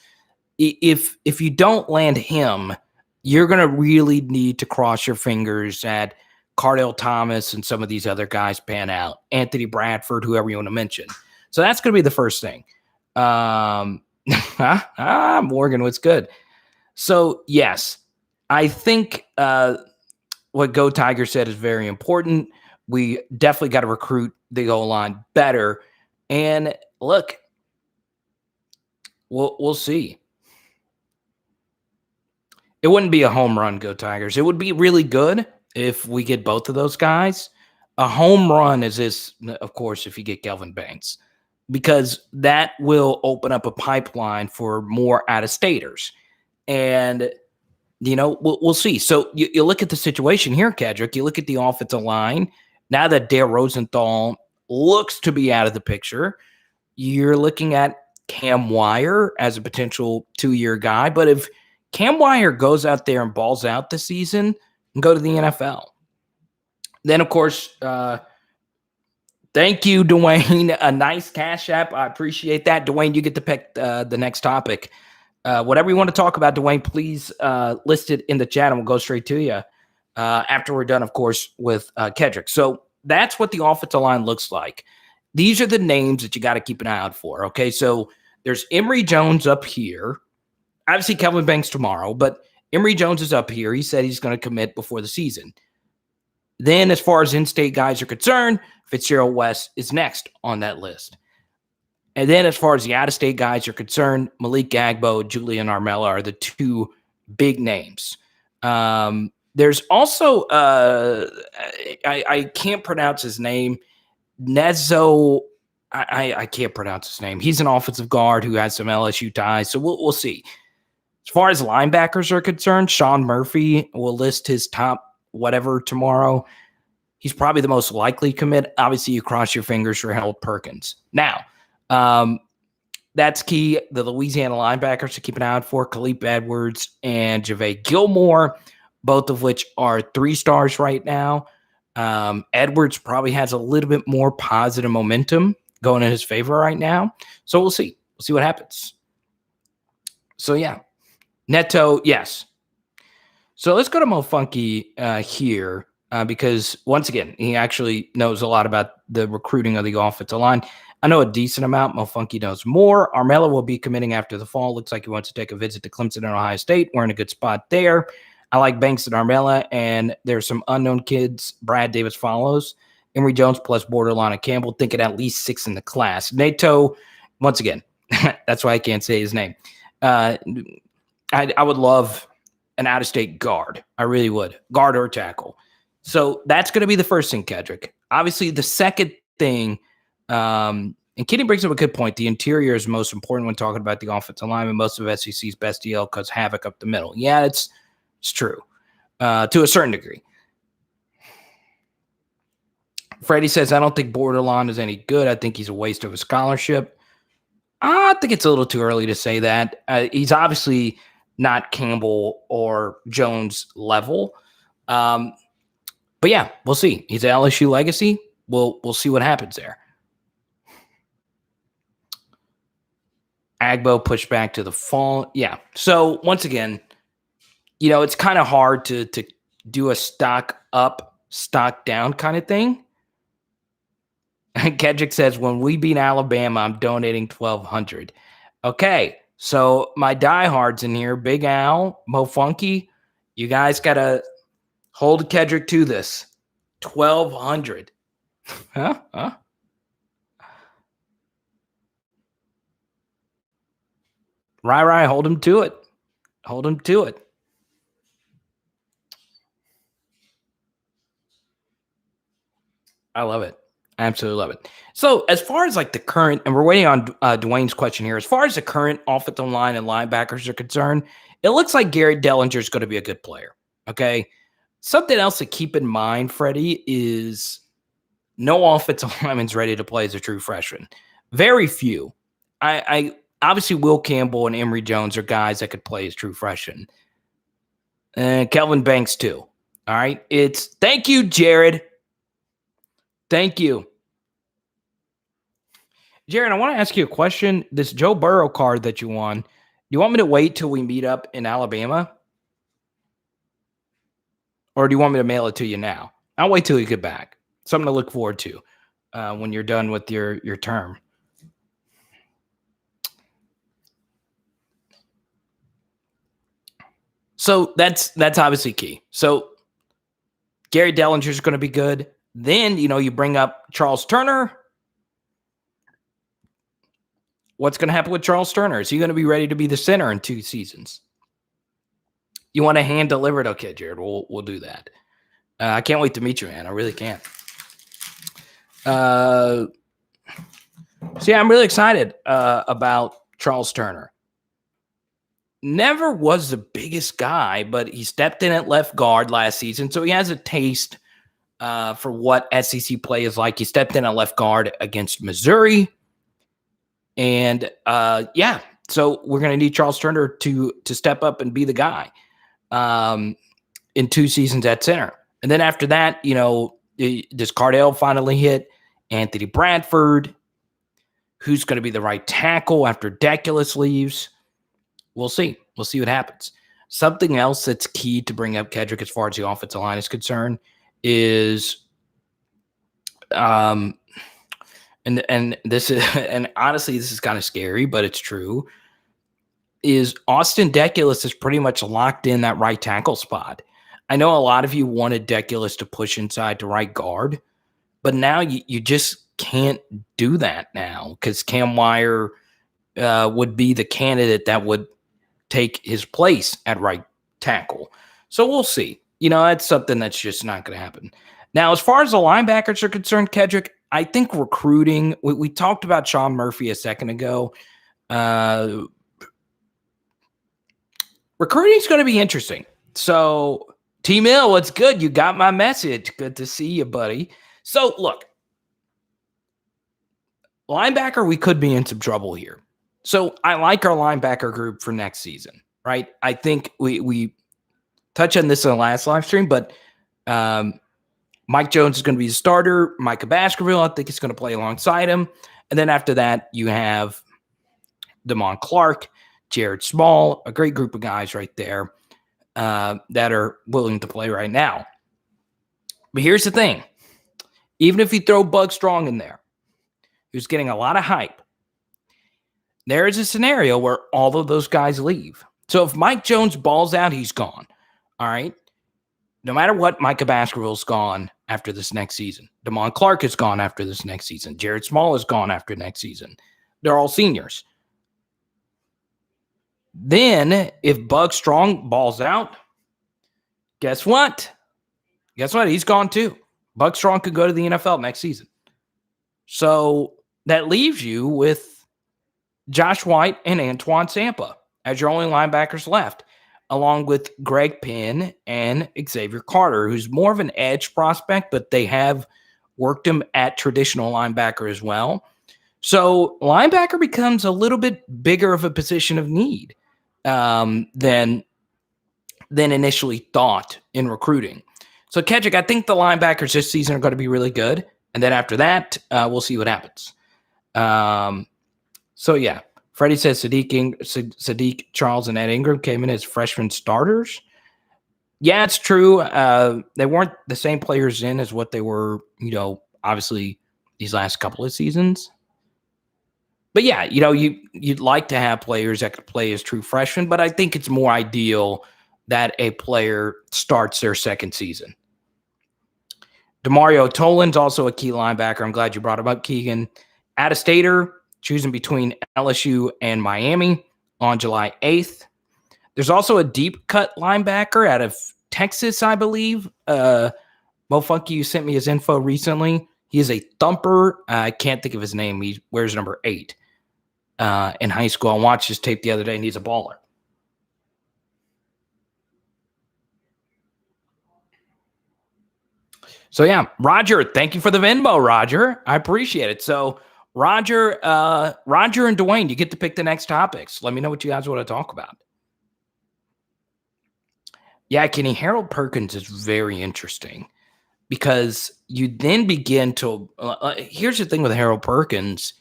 if you don't land him, you're going to really need to cross your fingers at Cardell Thomas and some of these other guys pan out. Anthony Bradford, whoever you want to mention. So that's going to be the first thing. Morgan, what's good? So, yes, I think what Go Tiger said is very important. We definitely got to recruit the goal line better. And look, we'll see. It wouldn't be a home run, Go Tigers. It would be really good if we get both of those guys. A home run is this, of course, if you get Kelvin Banks, because that will open up a pipeline for more out-of-staters. And, we'll see. So you look at the situation here, Kedrick. You look at the offensive line. Now that Dale Rosenthal looks to be out of the picture, you're looking at Cam Wire as a potential 2-year guy. But if Cam Wire goes out there and balls out this season and go to the NFL, then, of course, thank you, Dwayne. A nice cash app. I appreciate that. Dwayne, you get to pick the next topic. Whatever you want to talk about, Dwayne, please list it in the chat and we'll go straight to you after we're done, of course, with Kedrick. So that's what the offensive line looks like. These are the names that you got to keep an eye out for, okay? So there's Emory Jones up here. Obviously, Kelvin Banks tomorrow, but Emory Jones is up here. He said he's going to commit before the season. Then, as far as in-state guys are concerned, Fitzgerald West is next on that list. And then, as far as the out-of-state guys are concerned, Malik Gagbo, Julian Armella are the 2 big names. There's also, I can't pronounce his name, Nezo. I can't pronounce his name. He's an offensive guard who has some LSU ties, so we'll see. As far as linebackers are concerned, Sean Murphy will list his top whatever tomorrow. He's probably the most likely commit. Obviously, you cross your fingers for Harold Perkins. Now, That's key. The Louisiana linebackers to keep an eye out for, Khalif Edwards and Javay Gilmore, both of which are 3 stars right now. Edwards probably has a little bit more positive momentum going in his favor right now. So we'll see. We'll see what happens. So, yeah. Neto, yes. So let's go to Mo Funky here because, once again, he actually knows a lot about the recruiting of the offensive line. I know a decent amount. Mo Funky knows more. Armella will be committing after the fall. Looks like he wants to take a visit to Clemson and Ohio State. We're in a good spot there. I like Banks and Armella, and there's some unknown kids. Brad Davis follows. Emory Jones plus Borderline and Campbell, thinking at least 6 in the class. Nato, once again, that's why I can't say his name. I would love an out-of-state guard. I really would. Guard or tackle. So that's going to be the first thing, Kedrick. Obviously, the second thing, and Kenny brings up a good point, the interior is most important when talking about the offensive line, and most of SEC's best DL cause havoc up the middle. Yeah, it's true to a certain degree. Freddie says, I don't think Bordelon is any good. I think he's a waste of a scholarship. I think it's a little too early to say that. He's obviously not Campbell or Jones level. But yeah, we'll see. He's an LSU legacy. We'll see what happens there. Agbo pushed back to the fall. Yeah. So once again, it's kind of hard to do a stock up, stock down kind of thing. Kedrick says, when we beat Alabama, I'm donating $1,200. Okay. So my diehards in here, Big Al, Mo Funky, you guys got to hold Kedrick to this. $1,200. Huh? Right, hold him to it. Hold him to it. I love it. I absolutely love it. So as far as like the current, and we're waiting on Dwayne's question here, as far as the current offensive line and linebackers are concerned, it looks like Garrett Dellinger is going to be a good player. Okay. Something else to keep in mind, Freddie, is no offensive lineman's ready to play as a true freshman. Very few. I obviously Will Campbell and Emory Jones are guys that could play as true freshmen. And Kelvin Banks too. All right. Thank you, Jared. Thank you. Jared, I want to ask you a question. This Joe Burrow card that you won, do you want me to wait till we meet up in Alabama? Or do you want me to mail it to you now? I'll wait till you get back. Something to look forward to when you're done with your term. So that's obviously key. So Gary Dellinger is going to be good. Then, you bring up Charles Turner. What's going to happen with Charles Turner? Is he going to be ready to be the center in 2 seasons? You want to hand deliver it? Okay, Jared, we'll do that. I can't wait to meet you, man. I really can't. So yeah, I'm really excited about Charles Turner. Never was the biggest guy, but he stepped in at left guard last season, so he has a taste for what SEC play is like. He stepped in at left guard against Missouri. And so we're going to need Charles Turner to step up and be the guy in 2 seasons at center. And then after that, does Cardell finally hit? Anthony Bradford, who's going to be the right tackle after Deculus leaves? We'll see. We'll see what happens. Something else that's key to bring up, Kedrick, as far as the offensive line is concerned, is and this is, and honestly, this is kind of scary, but it's true, is Austin Deculus is pretty much locked in that right tackle spot. I know a lot of you wanted Deculus to push inside to right guard, but now you just can't do that now because Cam Wire would be the candidate that would take his place at right tackle. So we'll see. That's something that's just not going to happen. Now, as far as the linebackers are concerned, Kedrick, I think recruiting, we talked about Sean Murphy a second ago. Recruiting is going to be interesting. So, T-Mill, what's good? You got my message. Good to see you, buddy. So, look, linebacker, we could be in some trouble here. So I like our linebacker group for next season, right? I think we touched on this in the last live stream, but Mike Jones is going to be the starter. Micah Baskerville, I think, is going to play alongside him. And then after that, you have Damon Clark, Jared Small, a great group of guys right there that are willing to play right now. But here's the thing. Even if you throw Bug Strong in there, who's getting a lot of hype, there is a scenario where all of those guys leave. So if Mike Jones balls out, he's gone. All right. No matter what, Micah Baskerville's gone after this next season. Damon Clark is gone after this next season. Jared Small is gone after next season. They're all seniors. Then if Bug Strong balls out, guess what? Guess what? He's gone too. Bug Strong could go to the NFL next season. So that leaves you with Josh White and Antoine Sampa as your only linebackers left, along with Greg Penn and Xavier Carter, who's more of an edge prospect, but they have worked him at traditional linebacker as well. So linebacker becomes a little bit bigger of a position of need than initially thought in recruiting. So, Kedrick, I think the linebackers this season are going to be really good. And then after that, we'll see what happens. So, yeah, Freddie says Sadiq Charles and Ed Ingram came in as freshman starters. Yeah, it's true. They weren't the same players in as what they were, obviously these last couple of seasons. But, yeah, you'd like to have players that could play as true freshmen, but I think it's more ideal that a player starts their second season. Demario Tolan's also a key linebacker. I'm glad you brought him up, Keegan. Addestater, choosing between LSU and Miami on July 8th. There's also a deep cut linebacker out of Texas, I believe. Mo Funky, you sent me his info recently. He is a thumper. I can't think of his name. He wears number 8 in high school. I watched his tape the other day, and he's a baller. So, yeah, Roger, thank you for the Venmo, Roger. I appreciate it. So, Roger and Dwayne, you get to pick the next topics. Let me know what you guys want to talk about. Yeah, Kenny, Harold Perkins is very interesting because you then begin to here's the thing with Harold Perkins.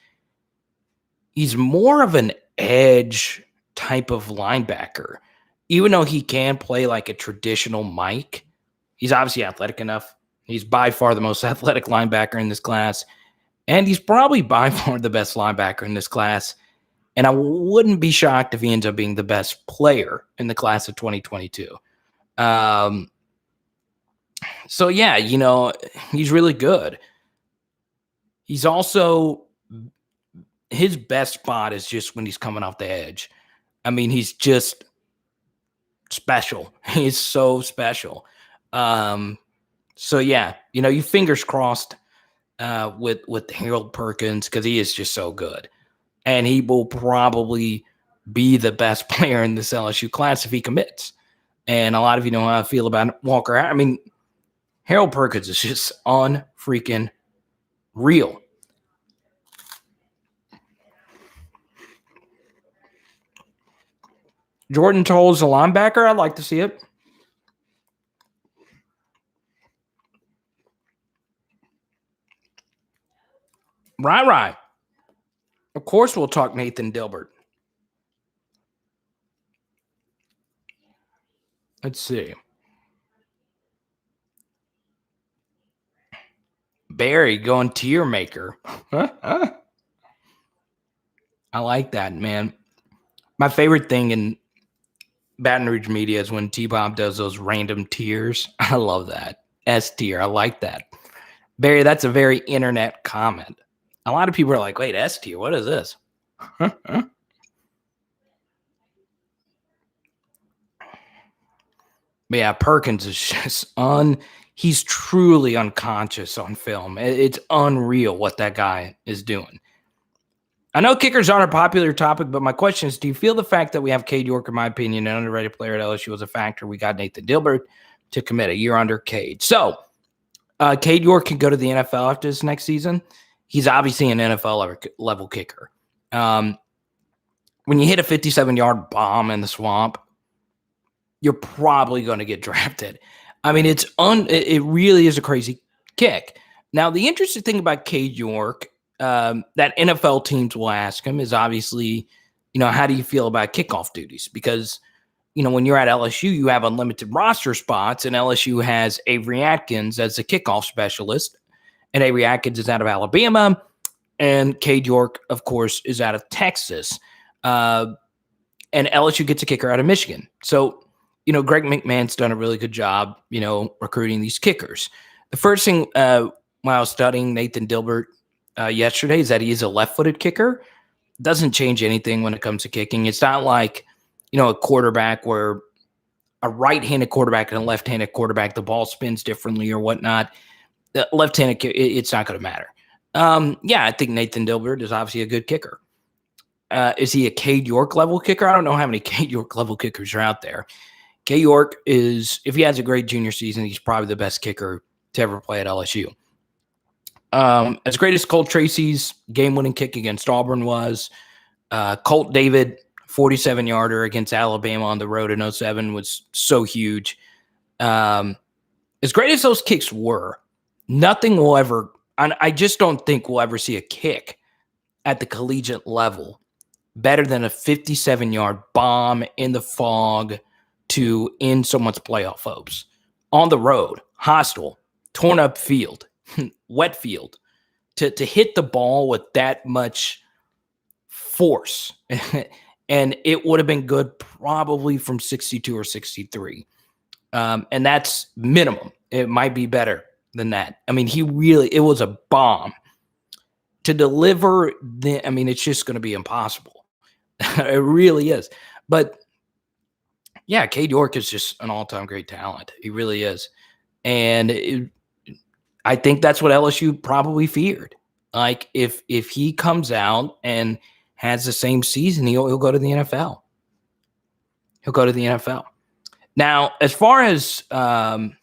He's more of an edge type of linebacker. Even though he can play like a traditional Mike, he's obviously athletic enough. He's by far the most athletic linebacker in this class. And he's probably by far the best linebacker in this class. And I wouldn't be shocked if he ends up being the best player in the class of 2022. So, yeah, he's really good. He's also, his best spot is just when he's coming off the edge. I mean, he's just special. He's so special. So, yeah, you fingers crossed with Harold Perkins because he is just so good. And he will probably be the best player in this LSU class if he commits. And a lot of you know how I feel about Walker. I mean, Harold Perkins is just unfreaking real. Jordan Toll's a linebacker. I'd like to see it. Right. Of course we'll talk Nathan Dilbert. Let's see. Barry going tier maker. I like that, man. My favorite thing in Baton Rouge media is when T-Bob does those random tiers. I love that. S tier. I like that. Barry, that's a very internet comment. A lot of people are like, wait, S tier, what is this? But yeah, Perkins is just he's truly unconscious on film. It's unreal what that guy is doing. I know kickers aren't a popular topic, but my question is, do you feel the fact that we have Cade York, in my opinion, an underrated player at LSU was a factor? We got Nathan Dilbert to commit a year under Cade. So Cade York can go to the NFL after this next season. He's obviously an NFL level kicker. when you hit a 57-yard bomb in the swamp, you're probably going to get drafted. I mean, it really is a crazy kick. Now, the interesting thing about Cade York, that NFL teams will ask him is obviously, how do you feel about kickoff duties? Because, when you're at LSU, you have unlimited roster spots, and LSU has Avery Atkins as the kickoff specialist, and Avery Atkins is out of Alabama, and Cade York, of course, is out of Texas. And LSU gets a kicker out of Michigan. So, Greg McMahon's done a really good job, recruiting these kickers. The first thing when I was studying Nathan DILBERT yesterday is that he is a left-footed kicker. Doesn't change anything when it comes to kicking. It's not like, a quarterback where a right-handed quarterback and a left-handed quarterback, the ball spins differently or whatnot. The left-handed, it's not going to matter. I think Nathan DILBERT is obviously a good kicker. Is he a Cade York level kicker? I don't know how many Cade York level kickers are out there. Cade York is, if he has a great junior season, he's probably the best kicker to ever play at LSU. As great as Colt Tracy's game-winning kick against Auburn was, Colt David, 47-yarder against Alabama on the road in 2007 was so huge. As great as those kicks were, nothing will ever, I just don't think we'll ever see a kick at the collegiate level better than a 57-yard bomb in the fog to end someone's playoff hopes. On the road, hostile, torn up field, wet field, to hit the ball with that much force. And it would have been good probably from 62 or 63. And that's minimum. It might be better than that. I mean, it was a bomb. To deliver, it's just going to be impossible. It really is. But, yeah, Cade York is just an all-time great talent. He really is. And I think that's what LSU probably feared. Like, if he comes out and has the same season, he'll go to the NFL. He'll go to the NFL. Now, as far as, let's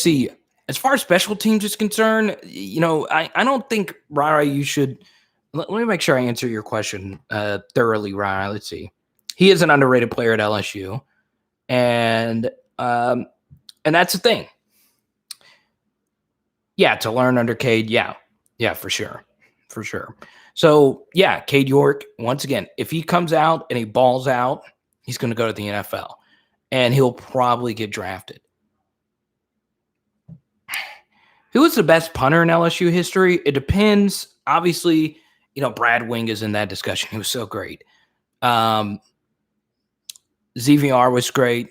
see. As far as special teams is concerned, I don't think, Rara, you should – let me make sure I answer your question thoroughly, Rara. Let's see. He is an underrated player at LSU, and that's the thing. Yeah, to learn under Cade, yeah, for sure. For sure. So, yeah, Cade York, once again, if he comes out and he balls out, he's going to go to the NFL, and he'll probably get drafted. Who was the best punter in LSU history? It depends. Obviously, Brad Wing is in that discussion. He was so great. ZVR was great.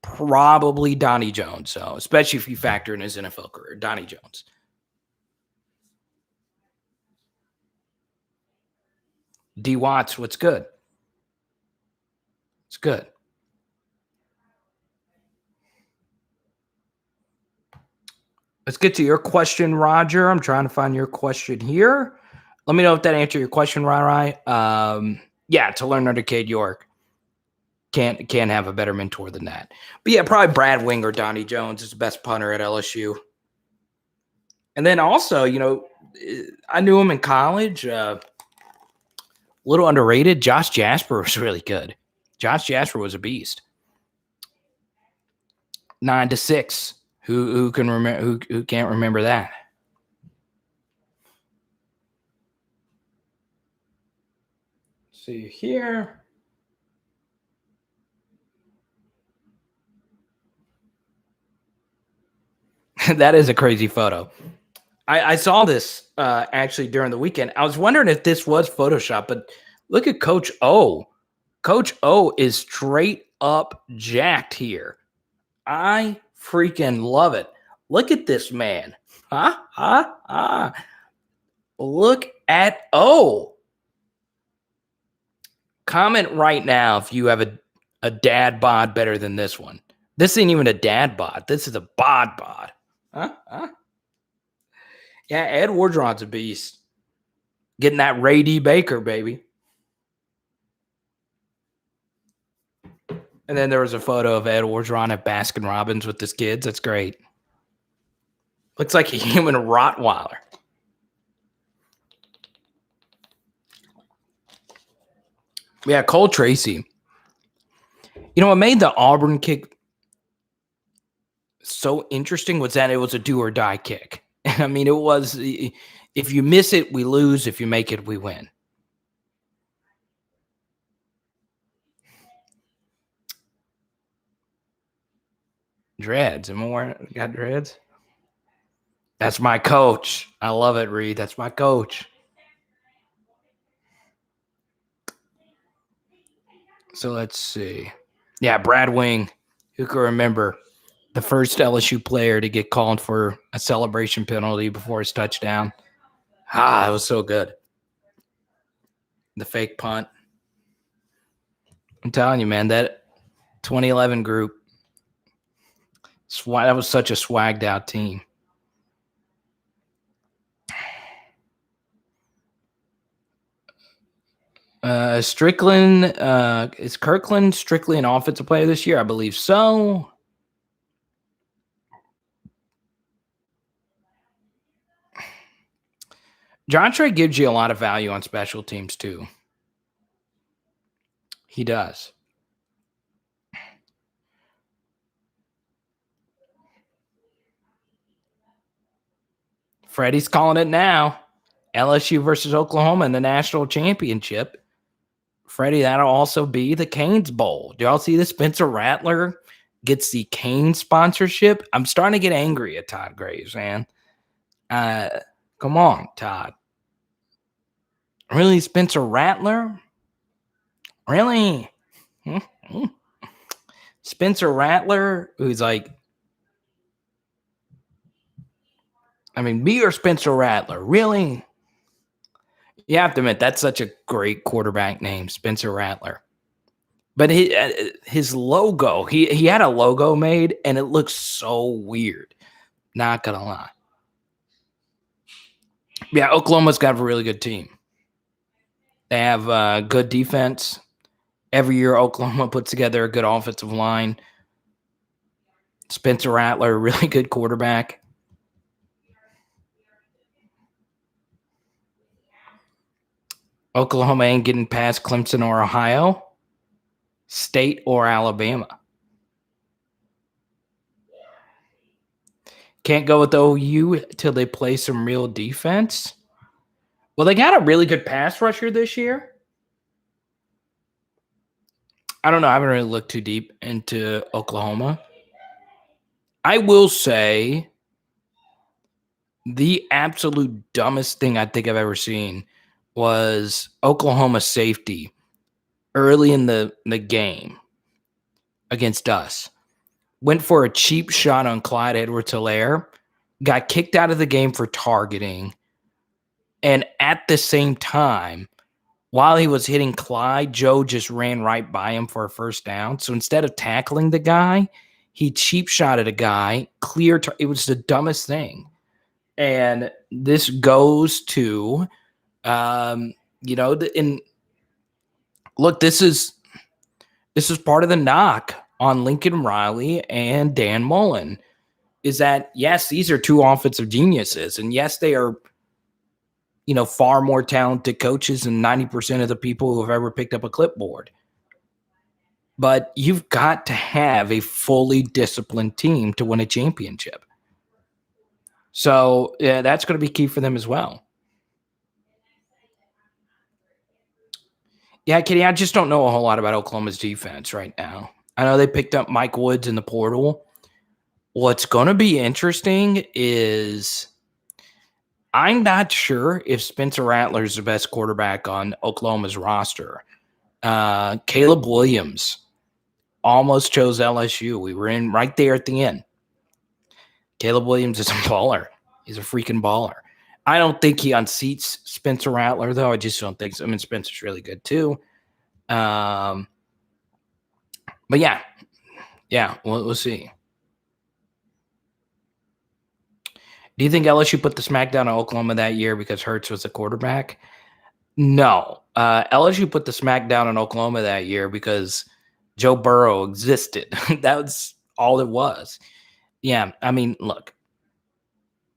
Probably Donnie Jones, so especially if you factor in his NFL career. Donnie Jones. D. Watts, what's good? It's good. Let's get to your question, Roger. I'm trying to find your question here. Let me know if that answered your question, Rai. To learn under Cade York. Can't have a better mentor than that. But yeah, probably Brad Wing or Donnie Jones is the best punter at LSU. And then also, I knew him in college. A little underrated. Josh Jasper was really good. Josh Jasper was a beast. 9-6. Who can remember? Who can't remember that? Let's see here. That is a crazy photo. I saw this actually during the weekend. I was wondering if this was Photoshop, but look at Coach O. Coach O is straight up jacked here. I freaking love it. Look at this man. Look at O. Comment right now if you have a dad bod better than this one. This ain't even a dad bod. This is a bod. Yeah, Ed Wardron's a beast. Getting that Ray D. Baker, baby. And then there was a photo of Ed Wardron at Baskin Robbins with his kids. That's great. Looks like a human Rottweiler. Yeah, Cole Tracy. You know what made the Auburn kick so interesting was that it was a do or die kick. I mean, it was, if you miss it, we lose. If you make it, we win. Dreads. Am I wearing, got dreads? That's my coach. I love it, Reed. That's my coach. So let's see. Yeah, Brad Wing. Who can remember the first LSU player to get called for a celebration penalty before his touchdown? That was so good. The fake punt. I'm telling you, man, that 2011 group, that was such a swagged out team. Strickland, is Kirkland strictly an offensive player this year? I believe so. John Trey gives you a lot of value on special teams too. He does. Freddie's calling it now. LSU versus Oklahoma in the national championship. Freddie, that'll also be the Canes Bowl. Do y'all see this? Spencer Rattler gets the Canes sponsorship. I'm starting to get angry at Todd Graves, man. Come on, Todd. Really, Spencer Rattler? Really? Spencer Rattler, who's like, I mean, me or Spencer Rattler? Really? You have to admit, that's such a great quarterback name, Spencer Rattler. But his logo, he had a logo made, and it looks so weird. Not going to lie. Yeah, Oklahoma's got a really good team. They have good defense. Every year, Oklahoma puts together a good offensive line. Spencer Rattler, really good quarterback. Oklahoma ain't getting past Clemson or Ohio State or Alabama. Can't go with OU till they play some real defense. Well, they got a really good pass rusher this year. I don't know. I haven't really looked too deep into Oklahoma. I will say the absolute dumbest thing I think I've ever seen was Oklahoma safety early in the game against us. Went for a cheap shot on Clyde Edwards-Helaire, got kicked out of the game for targeting, and at the same time, while he was hitting Clyde, Joe just ran right by him for a first down. So instead of tackling the guy, he cheap shotted a guy, it was the dumbest thing. And this goes to, look, this is part of the knock on Lincoln Riley and Dan Mullen, is that, yes, these are two offensive geniuses. And yes, they are, far more talented coaches than 90% of the people who have ever picked up a clipboard. But you've got to have a fully disciplined team to win a championship. So yeah, that's going to be key for them as well. Yeah, Kitty, I just don't know a whole lot about Oklahoma's defense right now. I know they picked up Mike Woods in the portal. What's going to be interesting is I'm not sure if Spencer Rattler is the best quarterback on Oklahoma's roster. Caleb Williams almost chose LSU. We were in right there at the end. Caleb Williams is a baller. He's a freaking baller. I don't think he unseats Spencer Rattler, though. I just don't think so. I mean, Spencer's really good, too. But, yeah, we'll see. Do you think LSU put the smackdown on Oklahoma that year because Hurts was the quarterback? No. LSU put the smackdown on Oklahoma that year because Joe Burrow existed. That was all it was. Yeah, I mean, look.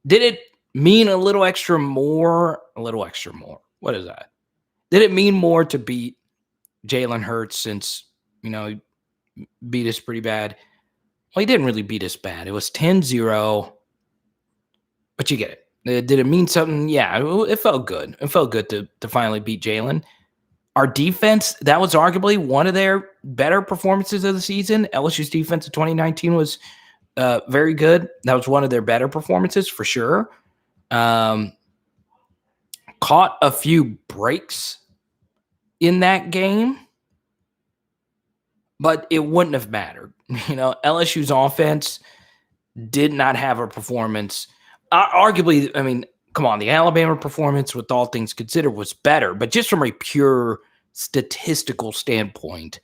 Did it mean a little extra more? A little extra more. What is that? Did it mean more to beat Jalen Hurts since, he beat us pretty bad. Well, he didn't really beat us bad. It was 10-0, but you get it. Did it mean something? Yeah, it felt good. It felt good to finally beat Jalen. Our defense, that was arguably one of their better performances of the season. LSU's defense in 2019 was very good. That was one of their better performances for sure. Caught a few breaks in that game, but it wouldn't have mattered. LSU's offense did not have a performance. Arguably, come on, the Alabama performance, with all things considered, was better, but just from a pure statistical standpoint,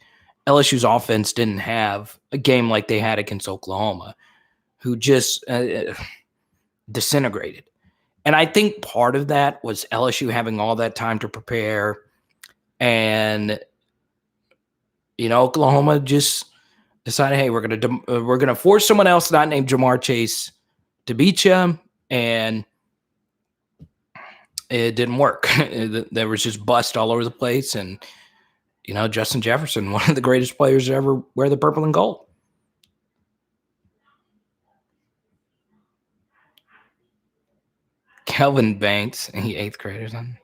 LSU's offense didn't have a game like they had against Oklahoma, who just disintegrated. And I think part of that was LSU having all that time to prepare, and Oklahoma just decided, hey, we're gonna force someone else not named Jamar Chase to beat you, and it didn't work. There was just bust all over the place, and Justin Jefferson, one of the greatest players to ever wear the purple and gold. Kelvin Banks, he 8th grade or something.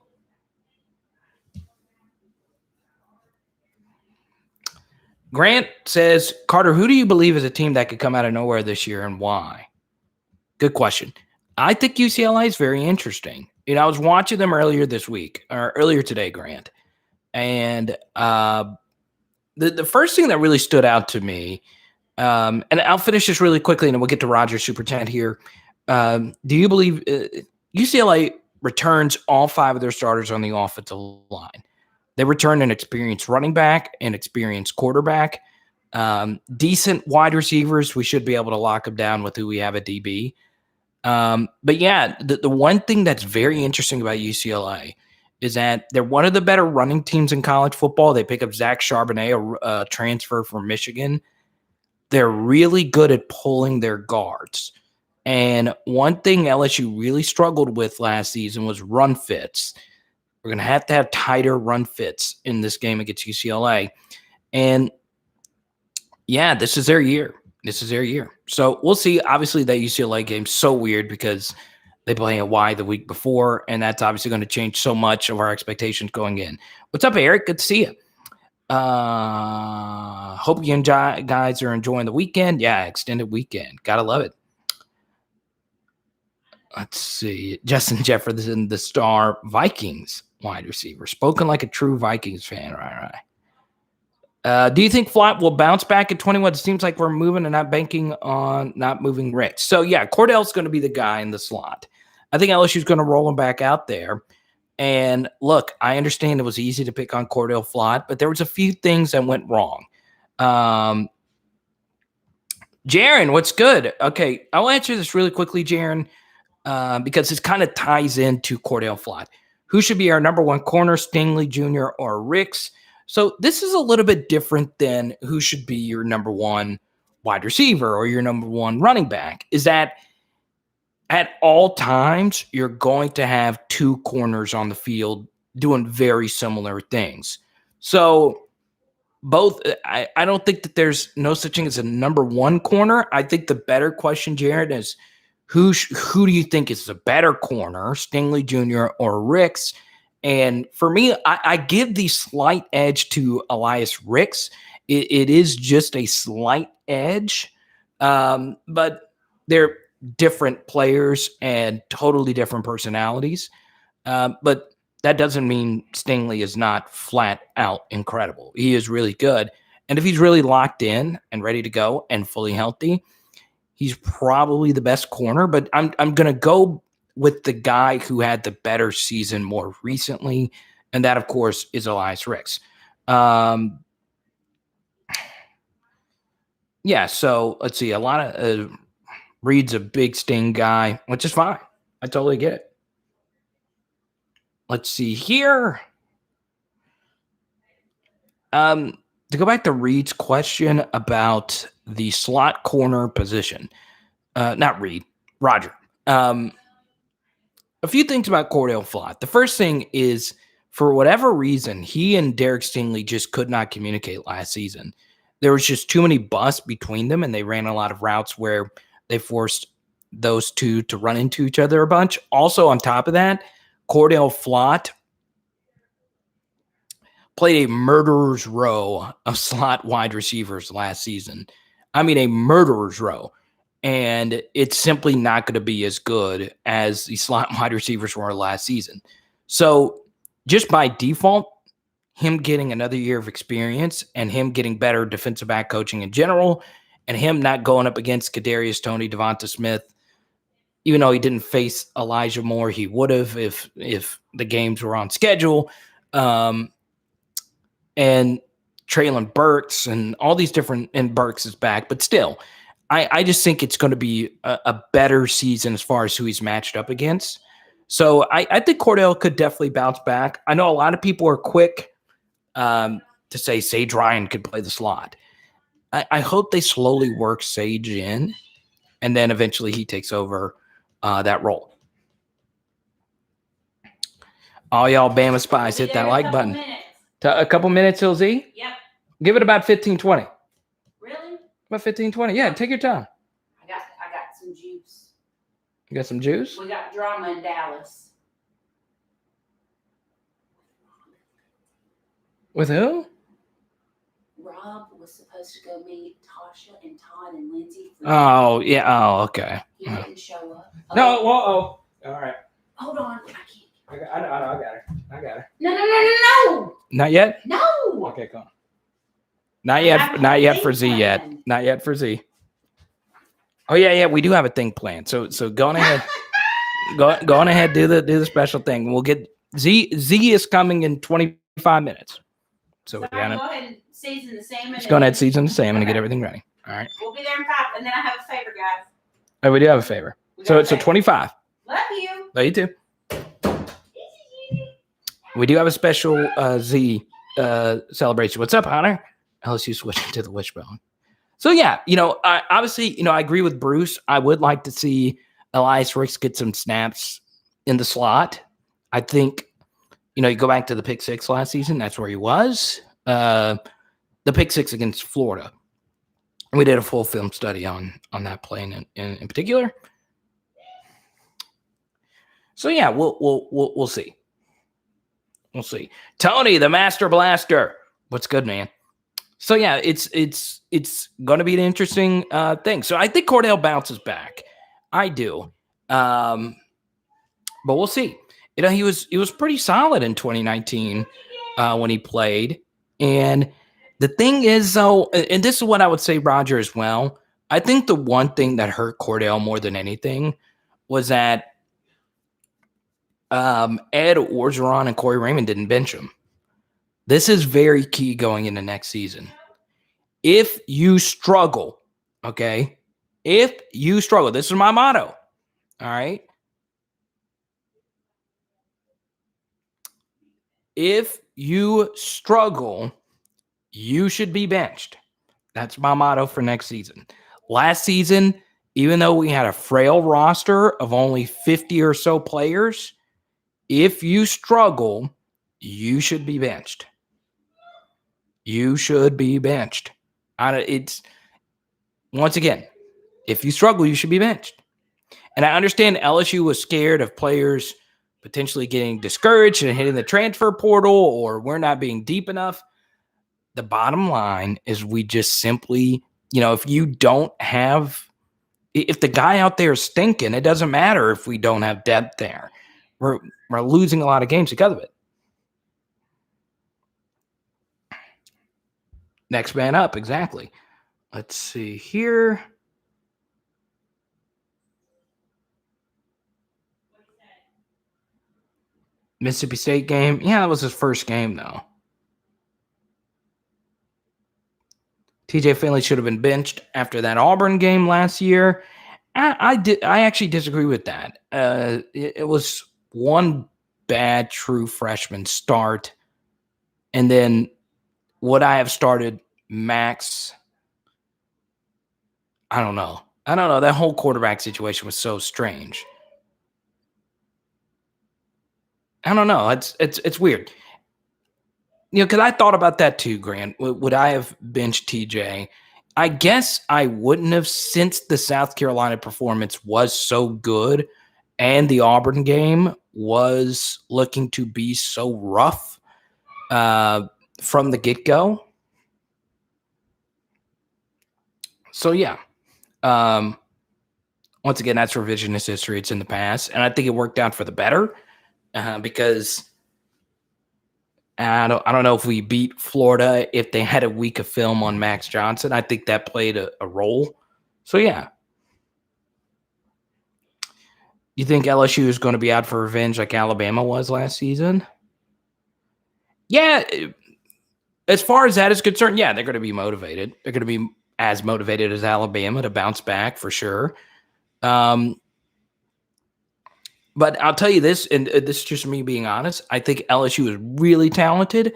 Grant says, Carter, who do you believe is a team that could come out of nowhere this year, and why? Good question. I think UCLA is very interesting. I was watching them earlier today, Grant. And the first thing that really stood out to me, and I'll finish this really quickly, and then we'll get to Roger's Super Chat here. Do you believe UCLA returns all 5 of their starters on the offensive line? They return an experienced running back, an experienced quarterback, decent wide receivers. We should be able to lock them down with who we have at DB. But yeah, the one thing that's very interesting about UCLA is that they're one of the better running teams in college football. They pick up Zach Charbonnet, a transfer from Michigan. They're really good at pulling their guards. And one thing LSU really struggled with last season was run fits. We're going to have tighter run fits in this game against UCLA. And yeah, this is their year. So we'll see. Obviously, that UCLA game's so weird because they play a Y the week before, and that's obviously going to change so much of our expectations going in. What's up, Eric? Good to see you. Hope you guys are enjoying the weekend. Yeah, extended weekend. Gotta love it. Let's see. Justin Jefferson, the star Vikings wide receiver. Spoken like a true Vikings fan. Right. Do you think Flott will bounce back at 21? It seems like we're moving and not banking on not moving Rich. So, yeah, Cordell's going to be the guy in the slot. I think LSU's going to roll him back out there. And, look, I understand it was easy to pick on Cordell Flott, but there was a few things that went wrong. Jaron, what's good? Okay, I'll answer this really quickly, Jaron, because this kind of ties into Cordell Flott. Who should be our number 1 corner, Stingley Jr. or Ricks? So this is a little bit different than who should be your number 1 wide receiver or your number 1 running back. Is that at all times, you're going to have 2 corners on the field doing very similar things. So both, I don't think that there's no such thing as a number 1 corner. I think the better question, Jared, is who do you think is the better corner, Stingley Jr. or Ricks? And for me, I give the slight edge to Elias Ricks. It is just a slight edge, but they're different players and totally different personalities. But that doesn't mean Stingley is not flat out incredible. He is really good. And if he's really locked in and ready to go and fully healthy, he's probably the best corner. But I'm going to go with the guy who had the better season more recently, and that, of course, is Elias Ricks. Yeah, so let's see. A lot of Reed's a big Sting guy, which is fine. I totally get it. Let's see here. To go back to Reed's question about the slot corner position. Not Reed, Roger. A few things about Cordell Flott. The first thing is, For whatever reason, he and Derek Stingley just could not communicate last season. There was just too many busts between them, and they ran a lot of routes where they forced those two to run into each other a bunch. Also, on top of that, Cordell Flott played a murderer's row of slot wide receivers last season. I mean, a murderer's row. And it's simply not going to be as good as the slot wide receivers were last season. So just by default, him getting another year of experience and him getting better defensive back coaching in general, and him not going up against Kadarius Toney, Devonta Smith, even though he didn't face Elijah Moore, he would have if the games were on schedule. And Traylon Burks and all these different, and Burks is back, but still, I just think it's going to be a better season as far as who he's matched up against. So I think Cordell could definitely bounce back. I know a lot of people are quick to say Sage Ryan could play the slot. I hope they slowly work Sage in, and then eventually he takes over that role. All y'all Bama spies, hit that like button. A couple minutes, LZ? Yep. Give it about 15, 20. Really? About 15, 20. Yeah, take your time. I got some juice. You got some juice? We got drama in Dallas. With who? Rob was supposed to go meet Tasha and Todd and Lindsay. Oh, yeah. Oh, okay. He didn't show up. No, whoa. All right. Hold on. I can't. I got her. No. Not yet? No. Okay, come on. Not yet for Z yet. Not yet for Z. Oh, yeah. We do have a thing planned. So go on ahead. go on ahead, do the special thing. We'll get Z is coming in 25 minutes. So go ahead and season the salmon. Just go ahead, season the salmon and get everything ready. All right. We'll be there in 5, and then I have a favor, guys. Oh, we do have a favor. So 25. Love you. Love you too. We do have a special Z celebration. What's up, Hunter? LSU switching to the wishbone. So yeah, I agree with Bruce. I would like to see Elias Ricks get some snaps in the slot. I think, you go back to the pick six last season. That's where he was. The pick six against Florida. We did a full film study on that play in particular. So yeah, we'll see. We'll see. Tony, the Master Blaster. What's good, man? So yeah, it's going to be an interesting thing. So I think Cordell bounces back. I do. But we'll see. He was pretty solid in 2019 when he played. And the thing is, though, and this is what I would say, Roger, as well. I think the one thing that hurt Cordell more than anything was that Ed Orgeron and Corey Raymond didn't bench him. This is very key going into next season. If you struggle, okay? If you struggle, this is my motto, all right? If you struggle, you should be benched. That's my motto for next season. Last season, even though we had a frail roster of only 50 or so players, if you struggle, you should be benched. You should be benched. It's once again, if you struggle, you should be benched. And I understand LSU was scared of players potentially getting discouraged and hitting the transfer portal, or we're not being deep enough. The bottom line is we just simply, if you don't have, if the guy out there is stinking, it doesn't matter if we don't have depth there. We're losing a lot of games because of it. Next man up, exactly. Let's see here. Mississippi State game. Yeah, that was his first game, though. TJ Finley should have been benched after that Auburn game last year. I actually disagree with that. It was one bad true freshman start, and then would I have started Max? I don't know. That whole quarterback situation was so strange. I don't know. It's weird. because I thought about that too, Grant. Would I have benched TJ? I guess I wouldn't have, since the South Carolina performance was so good and the Auburn game was looking to be so rough from the get-go. So, yeah. Once again, that's revisionist history. It's in the past. And I think it worked out for the better because I don't know if we beat Florida if they had a week of film on Max Johnson. I think that played a role. So, yeah. You think LSU is going to be out for revenge like Alabama was last season? Yeah. As far as that is concerned, yeah, they're going to be motivated. They're going to be as motivated as Alabama to bounce back for sure. But I'll tell you this, and this is just me being honest. I think LSU is really talented.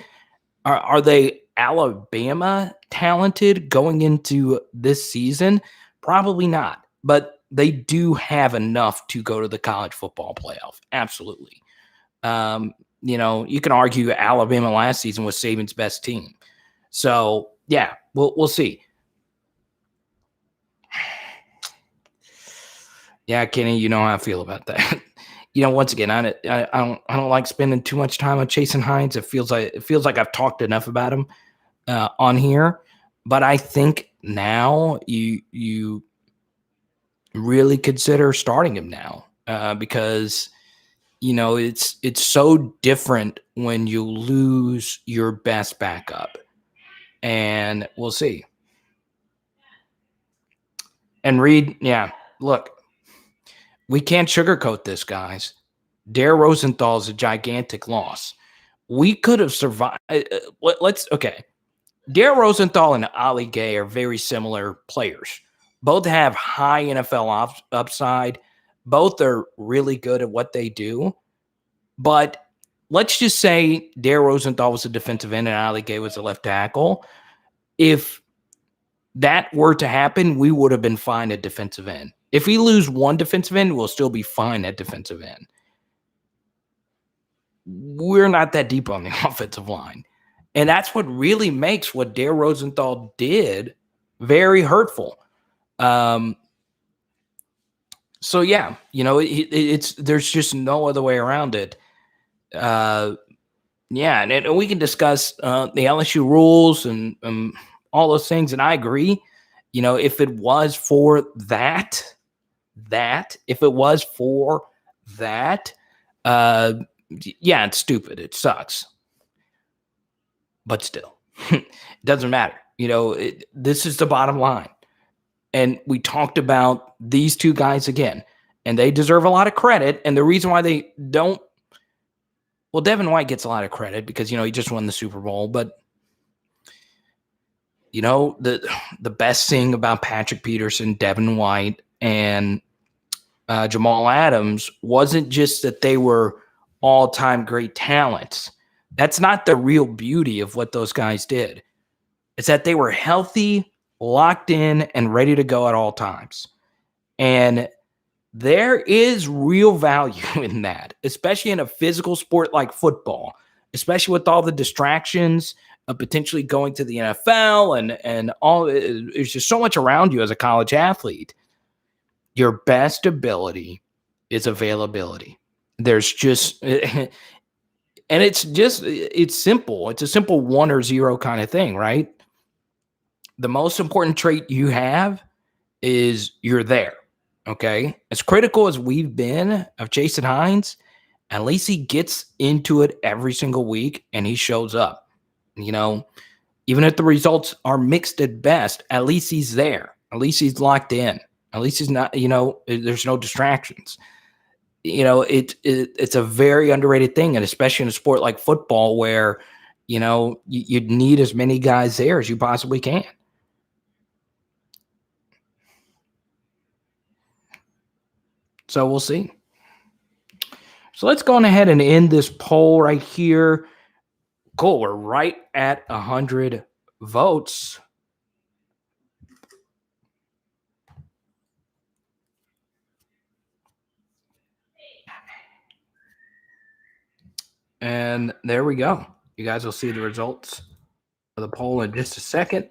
Are they Alabama talented going into this season? Probably not. But they do have enough to go to the college football playoff. Absolutely. You can argue Alabama last season was Saban's best team. So, yeah, we'll see. Yeah, Kenny, you know how I feel about that. Once again, I don't like spending too much time on Jason Hines. It feels like I've talked enough about him on here, but I think now you really consider starting him now because it's so different when you lose your best backup, and we'll see. And Reed, yeah, look. We can't sugarcoat this, guys. Dare Rosenthal is a gigantic loss. We could have survived. Okay. Dare Rosenthal and Ali Gay are very similar players. Both have high NFL upside. Both are really good at what they do. But let's just say Dare Rosenthal was a defensive end and Ali Gay was a left tackle. If that were to happen, we would have been fine at defensive end. If we lose one defensive end, we'll still be fine at defensive end. We're not that deep on the offensive line. And that's what really makes what Dare Rosenthal did very hurtful. So, yeah, there's just no other way around it. Yeah, and we can discuss the LSU rules and all those things, and I agree. If it was for that, yeah, it's stupid. It sucks. But still, it doesn't matter. This is the bottom line. And we talked about these two guys again, and they deserve a lot of credit. And the reason why they don't, well, Devin White gets a lot of credit because, he just won the Super Bowl. But, the best thing about Patrick Peterson, Devin White, and Jamal Adams wasn't just that they were all-time great talents. That's not the real beauty of what those guys did. It's that they were healthy, locked in, and ready to go at all times. And there is real value in that, especially in a physical sport like football, especially with all the distractions of potentially going to the NFL and all. There's just so much around you as a college athlete. Your best ability is availability. There's just, and it's simple. It's a simple 1 or 0 kind of thing, right? The most important trait you have is you're there. Okay. As critical as we've been of Jason Hines, at least he gets into it every single week and he shows up. Even if the results are mixed at best, at least he's there. At least he's locked in. At least he's not, there's no distractions. It's a very underrated thing, and especially in a sport like football where, you need as many guys there as you possibly can. So we'll see. So let's go on ahead and end this poll right here. Cool. We're right at 100 votes. And there we go. You guys will see the results of the poll in just a second.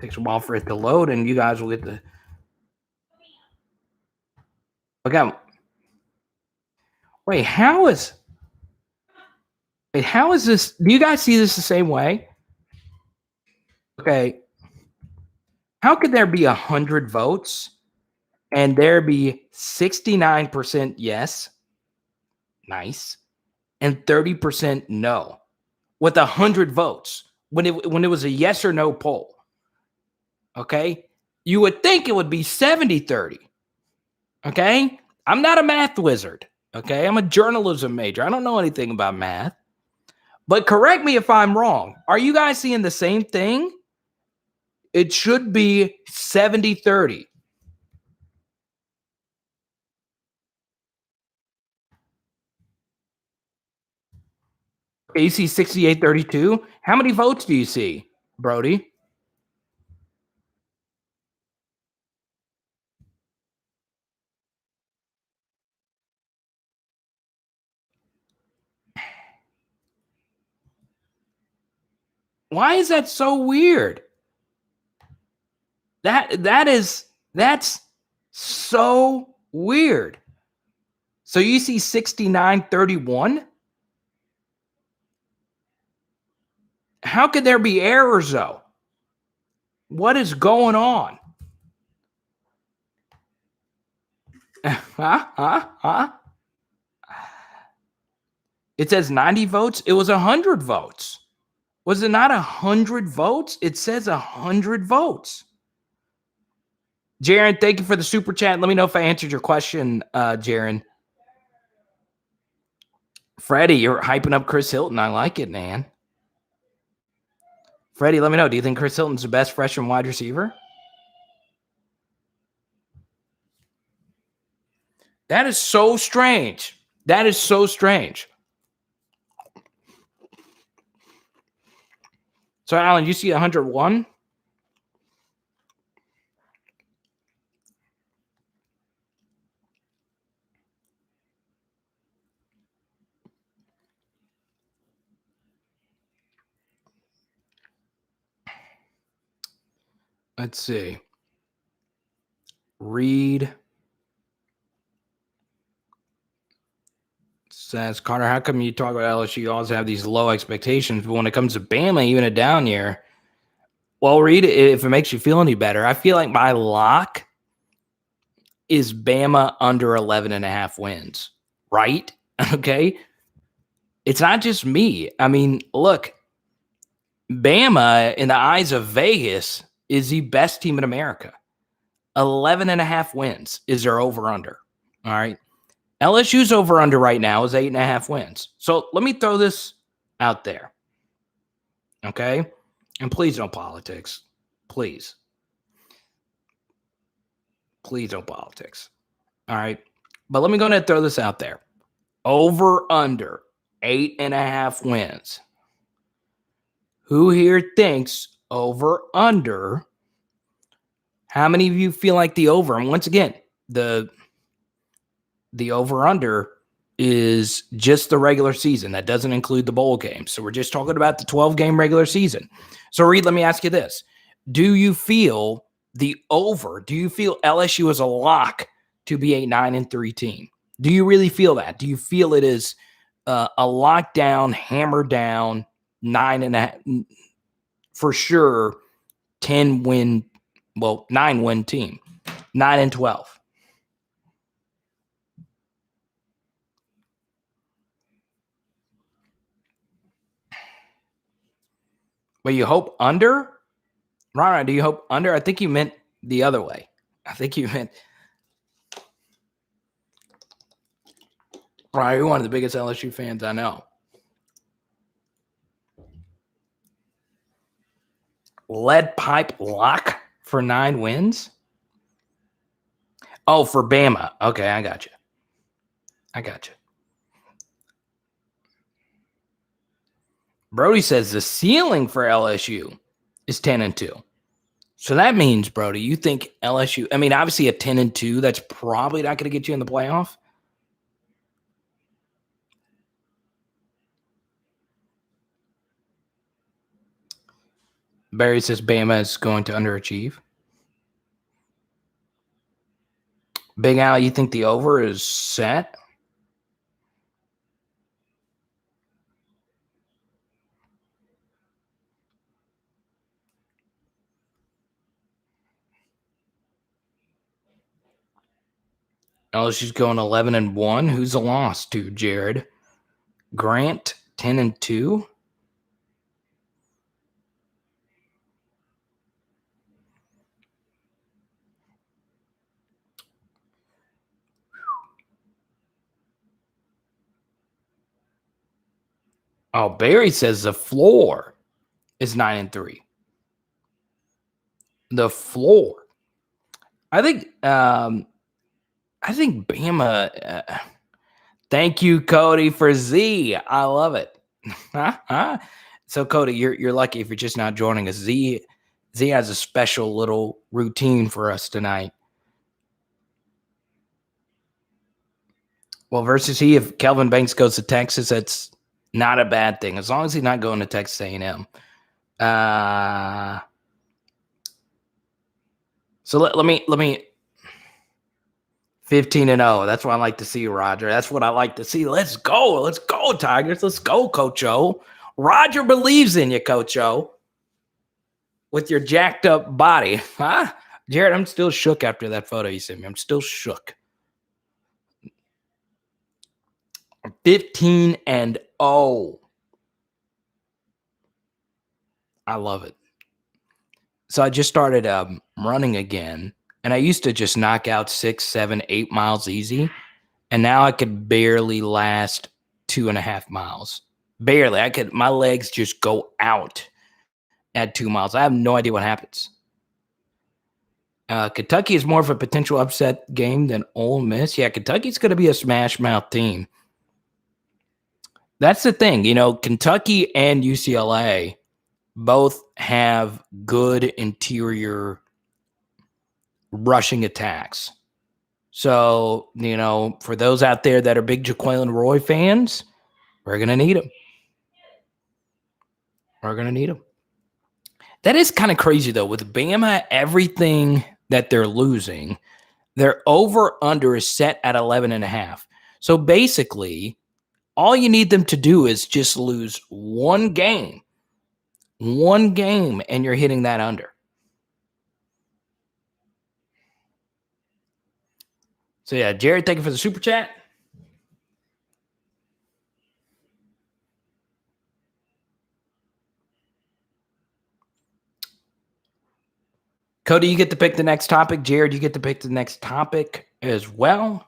Takes a while for it to load, and you guys will get the. Okay. Wait, how is this? Do you guys see this the same way? Okay. How could there be 100 votes and there be 69% yes, nice, and 30% no with 100 votes when it was a yes or no poll? Okay. You would think it would be 70-30. Okay. I'm not a math wizard. Okay. I'm a journalism major. I don't know anything about math. But correct me if I'm wrong. Are you guys seeing the same thing? It should be 70-30. Okay, you see 68-32. How many votes do you see, Brody? Why is that so weird? That's so weird. So you see 69-31? How could there be errors though? What is going on? It says 90 votes. It was 100 votes. Was it not 100 votes? It says 100 votes. Jaron, thank you for the super chat. Let me know if I answered your question, Jaron. Freddie, you're hyping up Chris Hilton. I like it, man. Freddie, let me know. Do you think Chris Hilton's the best freshman wide receiver? That is so strange. That is so strange. So, Alan, you see 101? Let's see. Reed says, Carter, how come you talk about LSU? You always have these low expectations, but when it comes to Bama, even a down year. Well, Reed, if it makes you feel any better, I feel like my lock is Bama under 11.5 wins, right? Okay. It's not just me. I mean, look, Bama, in the eyes of Vegas, is the best team in America. 11.5 wins is their over-under. All right. LSU's over-under right now is 8.5 wins. So let me throw this out there. Okay. And please no politics. Please. Please no politics. All right. But let me go ahead and throw this out there. Over-under 8.5 wins. Who here thinks over-under? How many of you feel like the over? And once again, the over-under is just the regular season. That doesn't include the bowl games. So we're just talking about the 12-game regular season. So, Reed, let me ask you this. Do you feel the over? Do you feel LSU is a lock to be a 9-3 team? Do you really feel that? Do you feel it is a lockdown, hammered down, 9.5, for sure, 9-win team, 9-12? But you hope under? Rana, do you hope under? I think you meant the other way. I think you meant. Rana, you're one of the biggest LSU fans I know. Lead pipe lock for 9 wins? Oh, for Bama. Okay, I got you. Brody says the ceiling for LSU is 10-2. So that means, Brody, you think LSU, I mean, obviously a 10-2, that's probably not going to get you in the playoff. Barry says Bama is going to underachieve. Big Al, you think the over is set? LSU's going 11-1. Who's the loss to, Jared? Grant, 10-2. Oh, Barry says the floor is 9-3. The floor. I think Bama. Thank you, Cody, for Z. I love it. So, Cody, you're lucky if you're just not joining us. Z has a special little routine for us tonight. Well, versus if Kelvin Banks goes to Texas, that's not a bad thing as long as he's not going to Texas A&M. So let me 15-0. That's what I like to see, Roger. That's what I like to see. Let's go, Tigers. Let's go, Coach O. Roger believes in you, Coach O. With your jacked up body, huh? Jared, I'm still shook after that photo you sent me. I'm still shook. 15-0. I love it. So I just started running again, and I used to just knock out 6, 7, 8 miles easy, and now I could barely last 2.5 miles. Barely. My legs just go out at 2 miles. I have no idea what happens. Kentucky is more of a potential upset game than Ole Miss. Yeah, Kentucky's going to be a smash mouth team. That's the thing. Kentucky and UCLA both have good interior rushing attacks. So, for those out there that are big Jaquelin Roy fans, we're going to need them. That is kind of crazy, though. With Bama, everything that they're losing, their over-under is set at 11.5. So, basically, all you need them to do is just lose one game, and you're hitting that under. So, yeah, Jared, thank you for the super chat. Cody, you get to pick the next topic. Jared, you get to pick the next topic as well.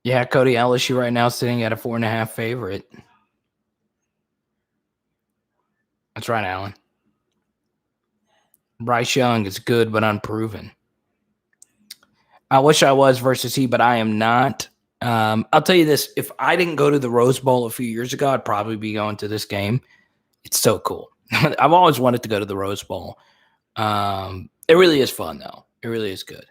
Yeah, Cody, LSU right now sitting at a 4.5 favorite. That's right, Alan. Bryce Young is good but unproven. I wish I was versus he, but I am not. I'll tell you this. If I didn't go to the Rose Bowl a few years ago, I'd probably be going to this game. It's so cool. I've always wanted to go to the Rose Bowl. It really is fun, though. It really is good.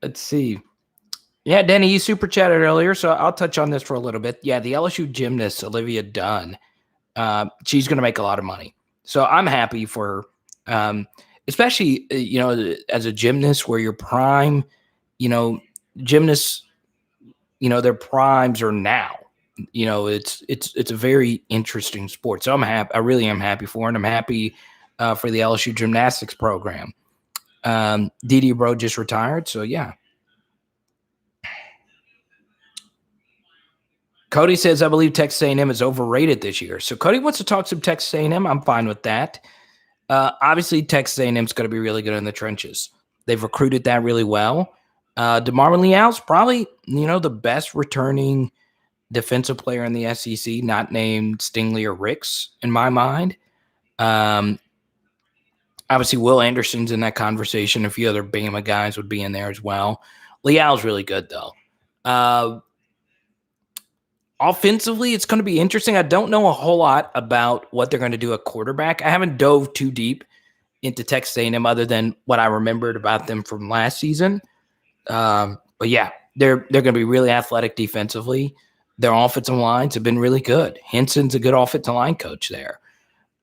Let's see. Yeah, Denny, you super chatted earlier, so I'll touch on this for a little bit. Yeah, the LSU gymnast, Olivia Dunn, she's going to make a lot of money. So I'm happy for her, especially, as a gymnast where your prime, gymnasts, their primes are now. It's a very interesting sport. So I'm happy. I really am happy for it. And I'm happy for the LSU gymnastics program. Didi Bro just retired, so yeah. Cody says, I believe Texas A&M is overrated this year. So Cody wants to talk some Texas A&M. I'm fine with that. Obviously, Texas A&M is going to be really good in the trenches. They've recruited that really well. DeMarvin Leal's probably, the best returning defensive player in the SEC, not named Stingley or Ricks, in my mind. Obviously, Will Anderson's in that conversation. A few other Bama guys would be in there as well. Leal's really good, though. Offensively, it's going to be interesting. I don't know a whole lot about what they're going to do at quarterback. I haven't dove too deep into Texas A&M other than what I remembered about them from last season. But yeah, they're going to be really athletic defensively. Their offensive lines have been really good. Henson's a good offensive line coach there.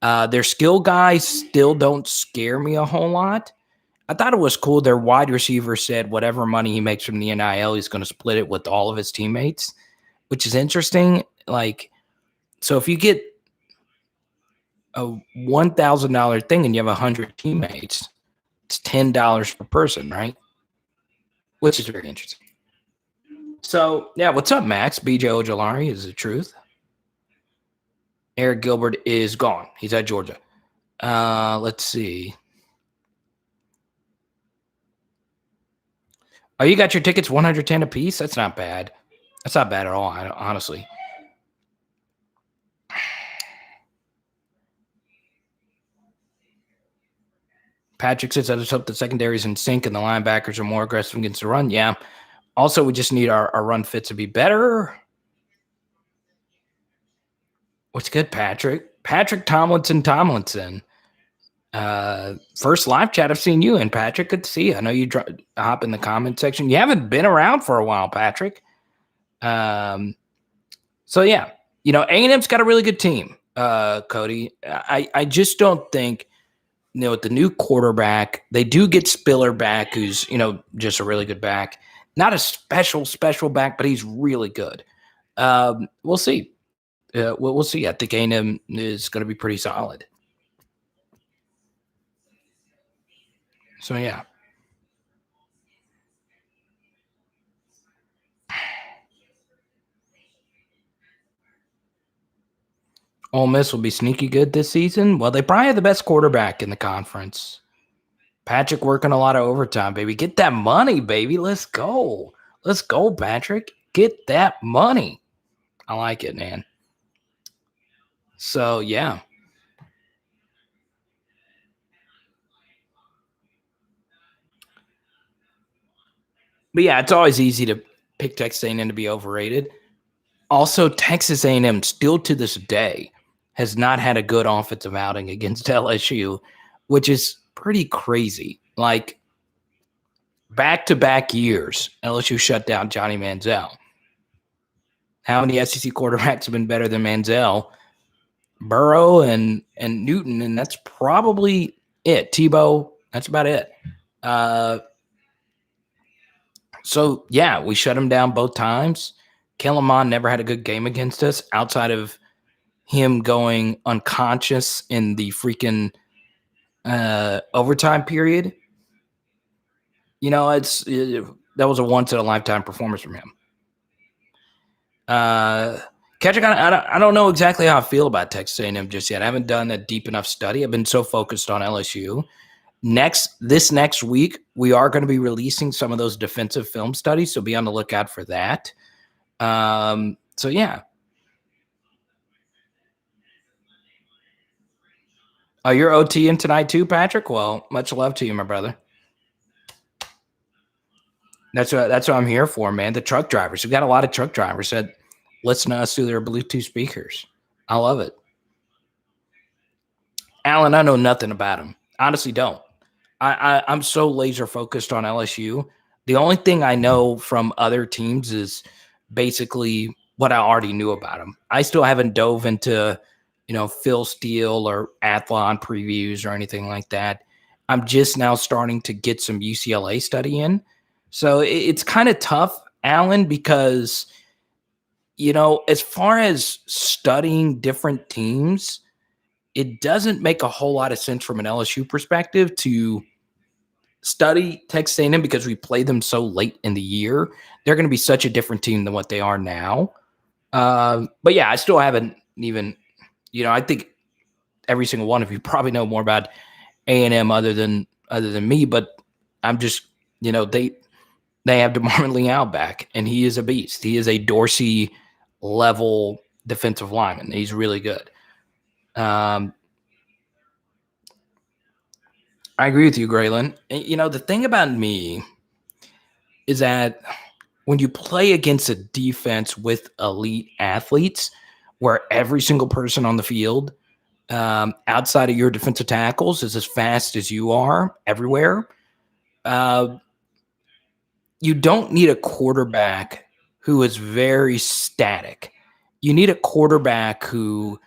Their skill guys still don't scare me a whole lot. I thought it was cool. Their wide receiver said whatever money he makes from the NIL, he's going to split it with all of his teammates, which is interesting. Like, so if you get a $1,000 thing and you have 100 teammates, it's $10 per person, right? Which is very interesting. So, yeah, what's up, Max? BJ Ojolari is the truth. Eric Gilbert is gone. He's at Georgia. Let's see. Oh, you got your tickets 110 apiece? That's not bad. That's not bad at all, honestly. Patrick says, I just hope the secondary is in sync and the linebackers are more aggressive against the run. Yeah. Also, we just need our run fits to be better. What's good, Patrick? Patrick Tomlinson. First live chat I've seen you in, Patrick. Good to see you. I know you hop in the comment section. You haven't been around for a while, Patrick. So yeah, A&M's got a really good team, Cody. I just don't think, with the new quarterback, they do get Spiller back, who's, just a really good back. Not a special back, but he's really good. We'll see. We'll see. I think A&M is going to be pretty solid. So, yeah. Ole Miss will be sneaky good this season. Well, they probably have the best quarterback in the conference. Patrick working a lot of overtime, baby. Get that money, baby. Let's go. Let's go, Patrick. Get that money. I like it, man. So, yeah. But, yeah, it's always easy to pick Texas A&M to be overrated. Also, Texas A&M still to this day has not had a good offensive outing against LSU, which is pretty crazy. Like, back-to-back years, LSU shut down Johnny Manziel. How many SEC quarterbacks have been better than Manziel? Burrow and Newton, and that's probably it. Tebow, that's about it. So, yeah, we shut him down both times. Kellen Mond never had a good game against us outside of him going unconscious in the freaking overtime period. That was a once-in-a-lifetime performance from him. Kendrick, I don't know exactly how I feel about Texas A&M just yet. I haven't done a deep enough study. I've been so focused on LSU. This next week, we are going to be releasing some of those defensive film studies, so be on the lookout for that. So, yeah. Oh, you're OTing tonight too, Patrick? Well, much love to you, my brother. That's what I'm here for, man. The truck drivers. We've got a lot of truck drivers that listen to us through their Bluetooth speakers. I love it. Alan, I know nothing about him. Honestly, don't. I'm so laser focused on LSU. The only thing I know from other teams is basically what I already knew about them. I still haven't dove into, Phil Steele or Athlon previews or anything like that. I'm just now starting to get some UCLA study in. So it's kind of tough, Alan, because, as far as studying different teams, it doesn't make a whole lot of sense from an LSU perspective to study Texas A&M because we play them so late in the year. They're going to be such a different team than what they are now. But yeah, I still haven't even, I think every single one of you probably know more about A&M other than me, but I'm just, they have DeMar Leal back, and he is a beast. He is a Dorsey level defensive lineman. He's really good. I agree with you, Graylin. You know, the thing about me is that when you play against a defense with elite athletes, where every single person on the field outside of your defensive tackles is as fast as you are everywhere, you don't need a quarterback who is very static. You need a quarterback who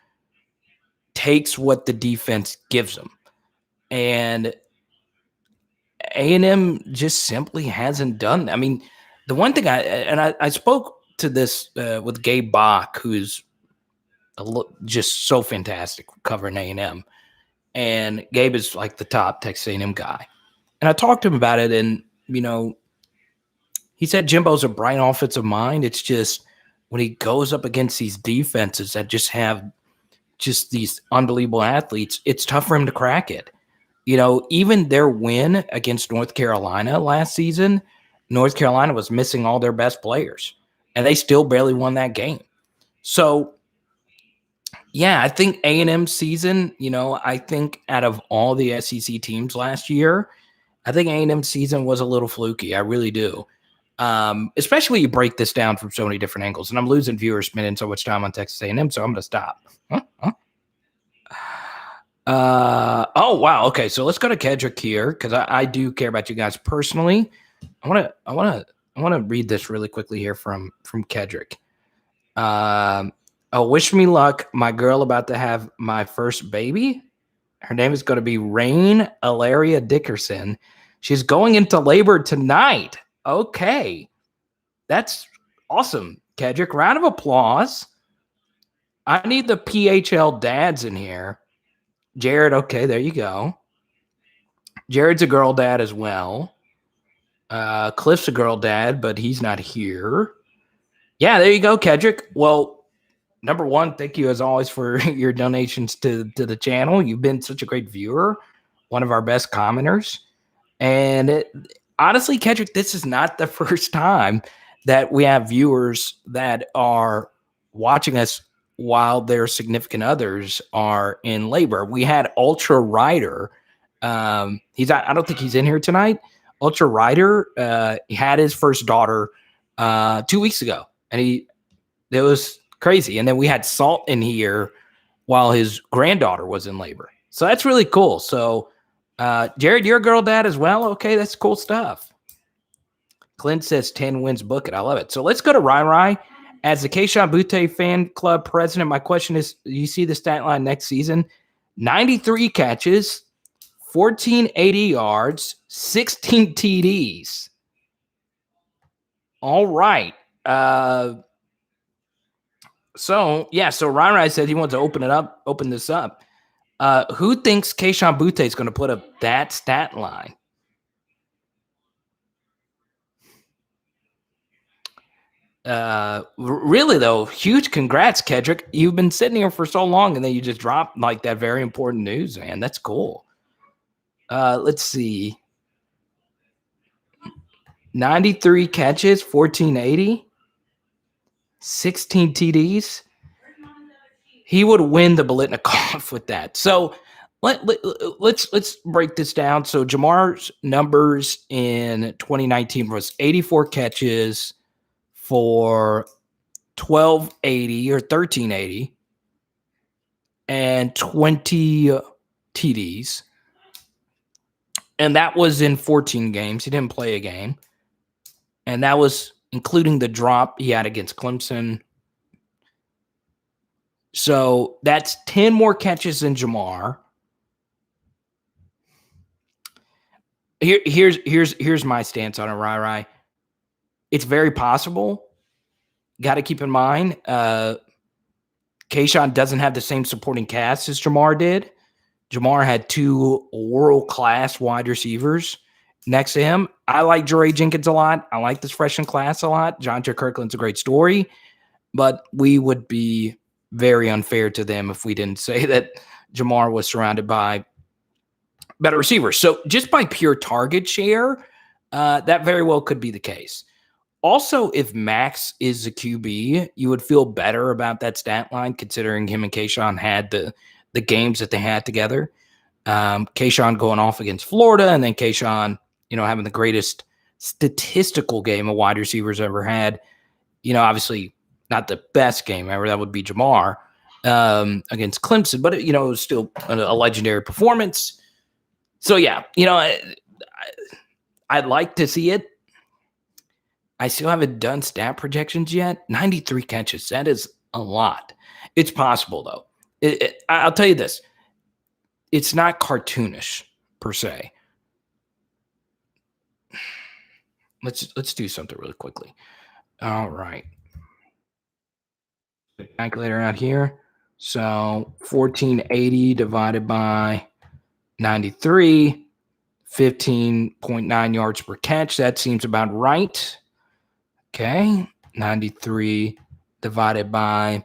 takes what the defense gives them. And A&M just simply hasn't done that. I mean, the one thing I spoke to this with Gabe Bach, who's just so fantastic covering A&M. And Gabe is like the top Texas A&M guy. And I talked to him about it, and, you know, he said Jimbo's a bright offensive mind. It's just when he goes up against these defenses that just have just these unbelievable athletes, it's tough for him to crack it. You know, even their win against North Carolina last season, North Carolina was missing all their best players, and they still barely won that game. So, yeah, I think A&M season, you know, I think out of all the SEC teams last year, I think A&M season was a little fluky. I really do. Especially you break this down from so many different angles, and I'm losing viewers spending so much time on Texas A&M, so I'm going to stop. Oh wow. Okay, so let's go to Kedrick here because I do care about you guys personally. I want to read this really quickly here from Kedrick. Oh, wish me luck. My girl about to have my first baby. Her name is going to be Rain Alaria Dickerson. She's going into labor tonight. Okay. That's awesome, Kedrick. Round of applause. I need the PHL dads in here. Jared, okay, there you go. Jared's a girl dad as well. Cliff's a girl dad, but he's not here. Yeah, there you go, Kedrick. Well, number one, thank you as always for your donations to the channel. You've been such a great viewer, one of our best commenters. And honestly, Kedrick, this is not the first time that we have viewers that are watching us while their significant others are in labor. We had Ultra Rider. I don't think he's in here tonight. Ultra Rider he had his first daughter 2 weeks ago, and it was crazy. And then we had Salt in here while his granddaughter was in labor. So that's really cool. So Jared, you're a girl dad as well. Okay, that's cool stuff. Clint says 10 wins, book it. I love it. So let's go to Rai. As the Keishawn Butte fan club president, my question is, you see the stat line next season? 93 catches, 1480 yards, 16 TDs. All right. So Rai said he wants to open this up. Who thinks Keishawn Butte is going to put up that stat line? Really though, huge congrats, Kedrick. You've been sitting here for so long, and then you just dropped like that very important news, man. That's cool. Let's see. 93 catches, 1480, 16 TDs. He would win the Biletnikoff with that. So let's break this down. So Jamar's numbers in 2019 was 84 catches for 1280 or 1380 and 20 TDs. And that was in 14 games. He didn't play a game. And that was including the drop he had against Clemson. So that's 10 more catches than Jamar. Here's my stance on it, Rai. It's very possible. Got to keep in mind, Keishawn doesn't have the same supporting cast as Jamar did. Jamar had 2 world-class wide receivers next to him. I like Jeray Jenkins a lot. I like this freshman class a lot. John J. Kirkland's a great story, but we would be very unfair to them if we didn't say that Jamar was surrounded by better receivers. So just by pure target share, that very well could be the case. Also, if Max is a QB, you would feel better about that stat line considering him and Kayshawn had the games that they had together. Kayshawn going off against Florida, and then Kayshawn, having the greatest statistical game a wide receiver's ever had. Obviously not the best game ever. That would be Jamar against Clemson, but it was still a legendary performance. So yeah, I'd like to see it. I still haven't done stat projections yet. 93 catches. That is a lot. It's possible, though. I'll tell you this. It's not cartoonish, per se. Let's do something really quickly. All right. The calculator out here. So 1480 divided by 93, 15.9 yards per catch. That seems about right. Okay, 93 divided by,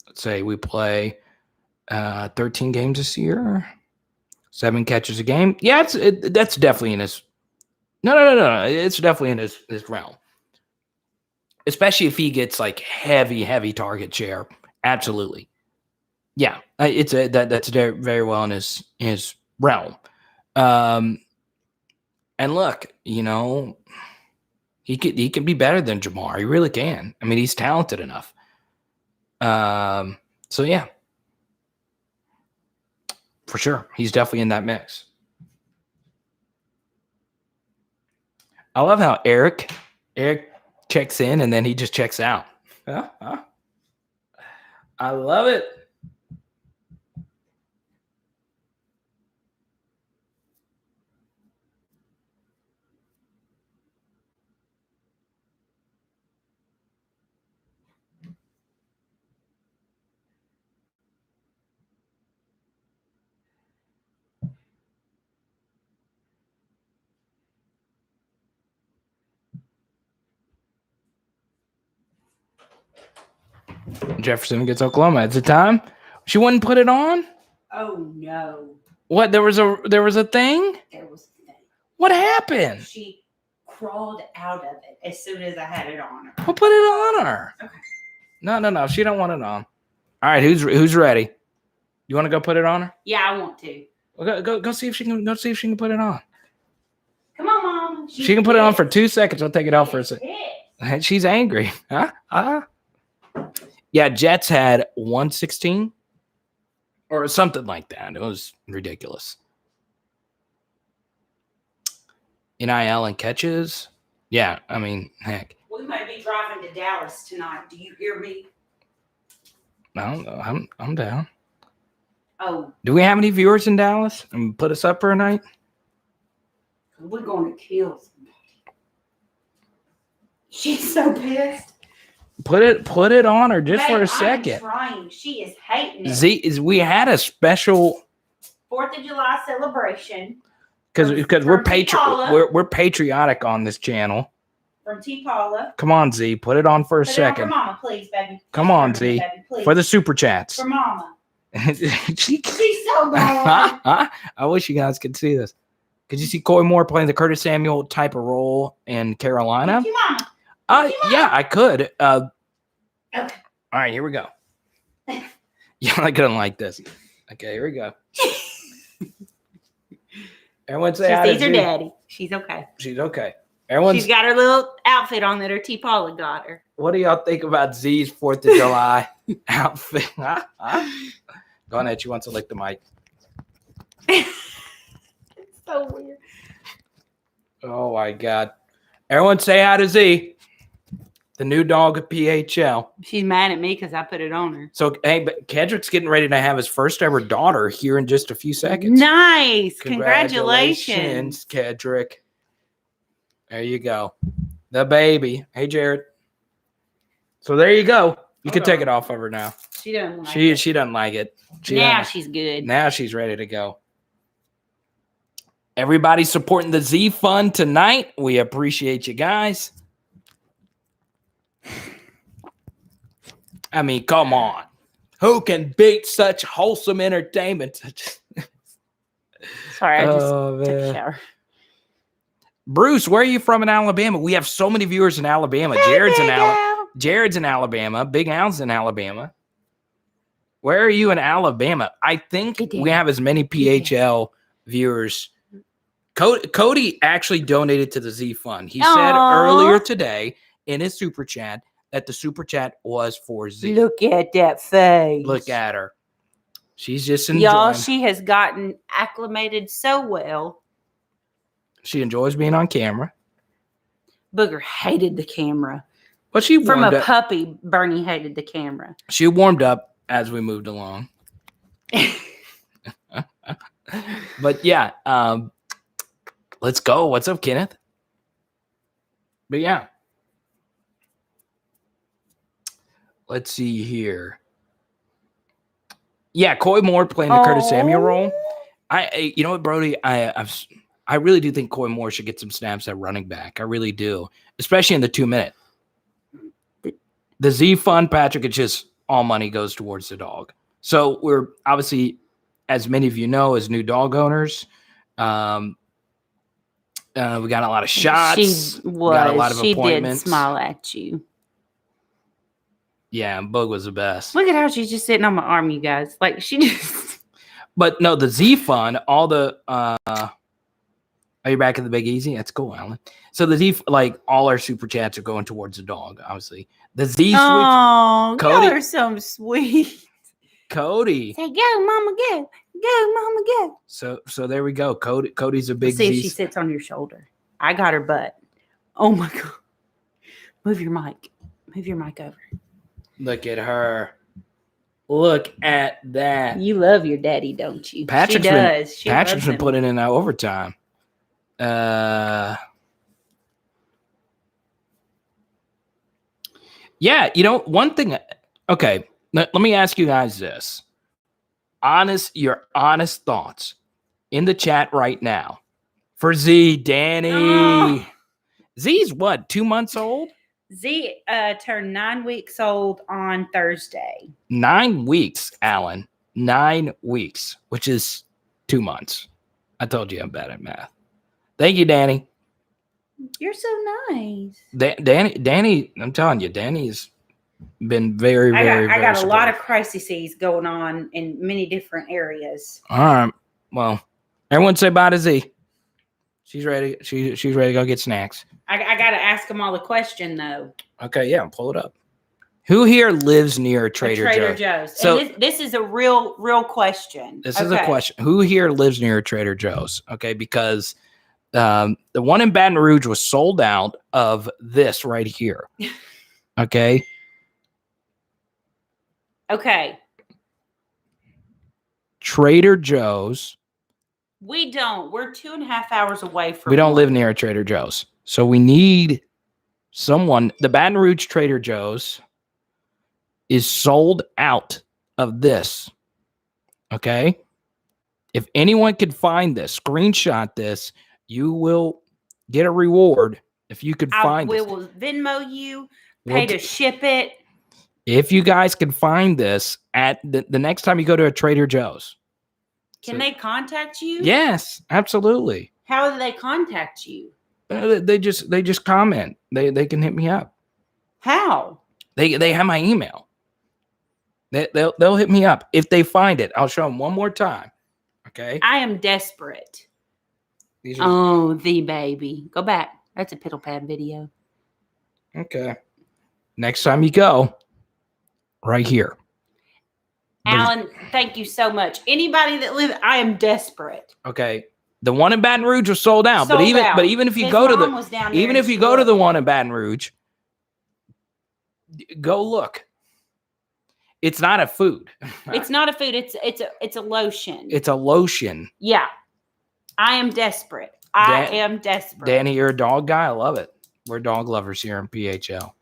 let's say we play 13 games this year, 7 catches a game. Yeah, that's definitely in his. No. It's definitely in his realm, especially if he gets like heavy target share. Absolutely, yeah. That's very, very well in his realm. And look, He could be better than Jamar. He really can. I mean, he's talented enough. So yeah, for sure, he's definitely in that mix. I love how Eric checks in and then he just checks out. I love it. Jefferson gets Oklahoma. It's a time. She wouldn't put it on? Oh no. What? There was a thing? There was a thing. What happened? She crawled out of it as soon as I had it on her. Well, put it on her. Okay. No. She don't want it on. All right, who's ready? You want to go put it on her? Yeah, I want to. Well, go see if she can. Go see if she can put it on. Come on, Mom. She can put it on for 2 seconds. I'll take it off for a second. She's angry. Huh? Yeah, Jets had 116 or something like that. It was ridiculous. NIL and catches. Yeah, I mean, heck. We may be driving to Dallas tonight. Do you hear me? No, I'm down. Oh. Do we have any viewers in Dallas and put us up for a night? We're going to kill somebody. She's so pissed. Put it on her just for a I'm second. trying. She is hating it. We had a special 4th of July celebration. Because we're patriotic on this channel. From T. Paula. Come on, Z, put it on for a second. For Mama, please, baby. Come on, Z, baby, for the super chats. For Mama. She's so bad. I wish you guys could see this. Could you see Coy Moore playing the Curtis Samuel type of role in Carolina? Thank you, Mama. Yeah, I could. Okay. All right, here we go. You're not gonna like this. Okay, here we go. Everyone say hi to her daddy. She's okay. She's okay. She's got her little outfit on that her T. Paula got her. What do y'all think about Z's 4th of July outfit? Go ahead. She wants to lick the mic. It's so weird. Oh, my God. Everyone say hi to Z. The new dog at PHL. She's mad at me because I put it on her. So, hey, but Kendrick's getting ready to have his first ever daughter here in just a few seconds. Nice. Congratulations, Kendrick. There you go. The baby. Hey, Jared. So there you go. You can take it off of her now. She doesn't like it. She doesn't like it. She's good. Now she's ready to go. Everybody supporting the Z Fund tonight. We appreciate you guys. I mean, come on. Who can beat such wholesome entertainment? Sorry, I just took a shower. Bruce, where are you from in Alabama? We have so many viewers in Alabama. Hey, Jared's in Big Al. Jared's in Alabama. Big Al's in Alabama. Where are you in Alabama? I think He did. we have as many PHL viewers. Cody actually donated to the Z Fund. He said Aw. earlier today in his super chat that the super chat was for Z. Look at that face. Look at her. She's just enjoying. Y'all, she has gotten acclimated so well. She enjoys being on camera. Booger hated the camera. But she From warmed a up. puppy, Bernie hated the camera. She warmed up as we moved along. But yeah, let's go. What's up, Kenneth? But yeah. Let's see here. Yeah, Coy Moore playing the Curtis Samuel role. You know what, Brody? I really do think Coy Moore should get some snaps at running back. I really do, especially in the 2-minute. The Z Fund, Patrick, it's just all money goes towards the dog. So we're obviously, as many of you know, as new dog owners, we got a lot of shots. She was. Got a lot of she appointments. did smile at you. Yeah, Bug was the best. Look at how she's just sitting on my arm, you guys. Like she just. But no, the Z Fund, all the are you back at the Big Easy? That's cool, Alan. So the Z, like all our super chats are going towards the dog, obviously. The Z switch. Oh, Cody- y'all are so sweet. Cody. Say go, mama, go. Go, mama, go. So there we go. Cody's a big Let's see if Z. she sits on your shoulder. I got her butt. Oh my god. Move your mic. Move your mic over. Look at her. Look at that. You love your daddy, don't you? Patrick's she does. She Patrick's loves been him. putting in that overtime. Yeah, you know, one thing. Okay, let me ask you guys this. Your honest thoughts in the chat right now. For Z, Danny. Oh. Z's what, 2 months old? Z turned 9 weeks old on Thursday. 9 weeks, Alan. 9 weeks, which is 2 months. I told you I'm bad at math. Thank you, Danny. You're so nice. Danny, I'm telling you, Danny's been very, very, I got very a lot of supportive. crises going on in many different areas. All right. Well, everyone say bye to Z. She's ready. She's ready to go get snacks. I got to ask them all the question though. Okay, yeah, pull it up. Who here lives near Trader Joe's. So- and this is a real question. This is a question. Who here lives near Trader Joe's? Okay, because the one in Baton Rouge was sold out of this right here. Okay. Okay. Trader Joe's. We don't. We're 2.5 hours away from. We don't live near a Trader Joe's. So we need someone. The Baton Rouge Trader Joe's is sold out of this. Okay. If anyone could find this, screenshot this, you will get a reward if you could find We this. will Venmo you, We'll pay d- to ship it. If you guys can find this at the next time you go to a Trader Joe's. Can So- they contact you? Yes, absolutely. How do they contact you? They just comment. They can hit me up. How? They have my email. They'll hit me up if they find it. I'll show them one more time. Okay. I am desperate. These are, Oh, the baby. Go back. That's a piddle pad video. okay. Next time you go, right here. Alan, thank you so much. Anybody that lives, I am desperate. Okay. The one in Baton Rouge was sold out, Sold out. but even if you His go to mom the was down there even and if you she go to looked. the one in Baton Rouge, go look. It's not a food. It's not a food. It's a lotion. It's a lotion. Yeah. I am desperate. I Dan- am desperate. Danny, you're a dog guy. I love it. We're dog lovers here in PHL.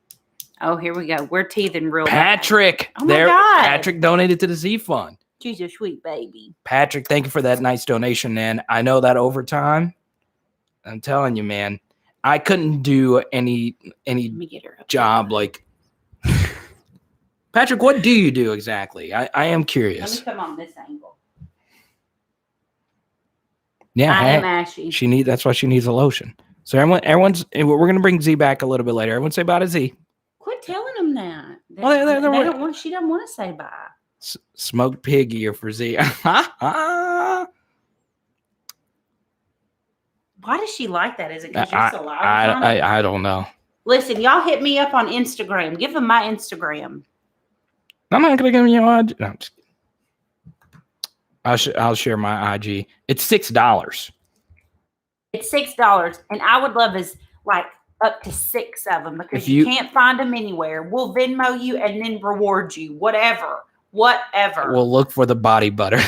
Oh, here we go. We're teething real bad. Patrick. Oh my God. Patrick donated to the Z Fund. She's a sweet baby. Patrick, thank you for that nice donation, man. I know that overtime. I'm telling you, man. I couldn't do any Let me get her up. job like Patrick, what do you do exactly? I am Let curious. me come on this angle. Yeah, I hey, am ashy. that's why she needs a lotion. So everyone's. We're going to bring Z back a little bit later. Everyone say bye to Z. Quit telling them that. Well, they're- They don't want. She doesn't want to say bye. Smoked pig ear for Z. Why does she like that? Is it because you're so loud? I don't know. Listen, y'all hit me up on Instagram. Give them my Instagram. I'm not going to give you your IG. No, I'm just kidding. I'll share my IG. It's $6. It's $6, and I would love is like up to 6 of them because If you you- can't find them anywhere. We'll Venmo you and then reward you. Whatever. We'll look for the body butter.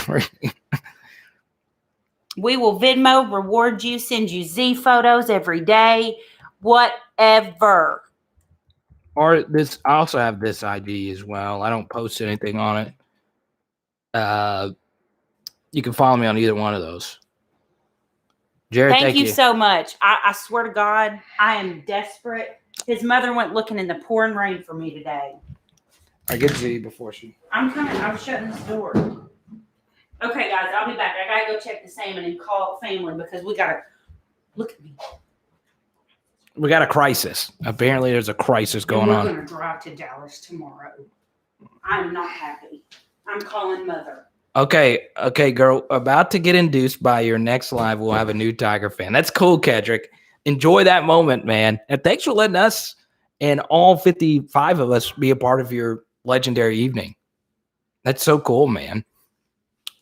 We will Venmo, reward you, send you Z photos every day. Whatever. Or this. I also have this ID as well. I don't post anything on it. You can follow me on either one of those. Jared, Thank you so much. I swear to God, I am desperate. His mother went looking in the pouring rain for me today. I get Z before she. I'm coming. I'm shutting this door. Okay, guys, I'll be back. I gotta go check the salmon and call family because we gotta look at me. We got a crisis. Apparently, there's a crisis going on. We're gonna drive to Dallas tomorrow. I'm not happy. I'm calling mother. Okay, girl. About to get induced by your next live. We'll have a new Tiger fan. That's cool, Kedrick. Enjoy that moment, man. And thanks for letting us and all 55 of us be a part of your legendary evening. That's so cool, man.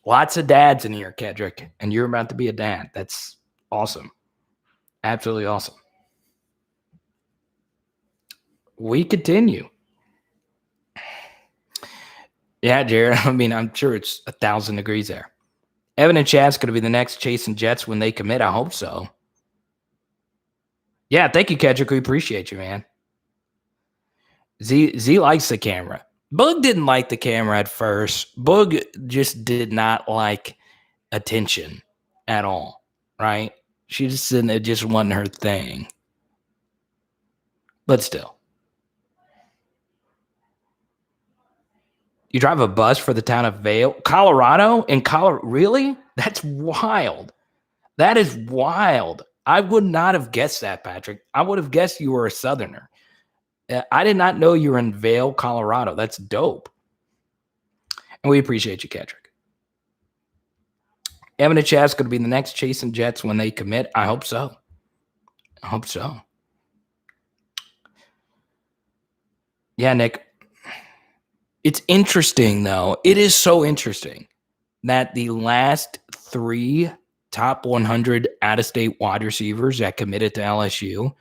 Lots of dads in here, Kedrick, and you're about to be a dad. That's awesome. Absolutely awesome. We continue. Yeah, Jared. I mean, I'm sure it's 1,000 degrees there. Evan and Chad's going to be the next chasing Jets when they commit. I hope so. Yeah, thank you, Kedrick. We appreciate you, man. Z likes the camera. Boog didn't like the camera at first. Boog just did not like attention at all, right? She just said it just wasn't her thing. But still. You drive a bus for the town of Vail, Colorado? In Colorado? Really? That's wild. That is wild. I would not have guessed that, Patrick. I would have guessed you were a Southerner. I did not know you were in Vail, Colorado. That's dope. And we appreciate you, Kedrick. Evan and Chad's going to be the next chasing Jets when they commit. I hope so. I hope so. Yeah, Nick. It's interesting, though. It is so interesting that the last 3 top 100 out-of-state wide receivers that committed to LSU,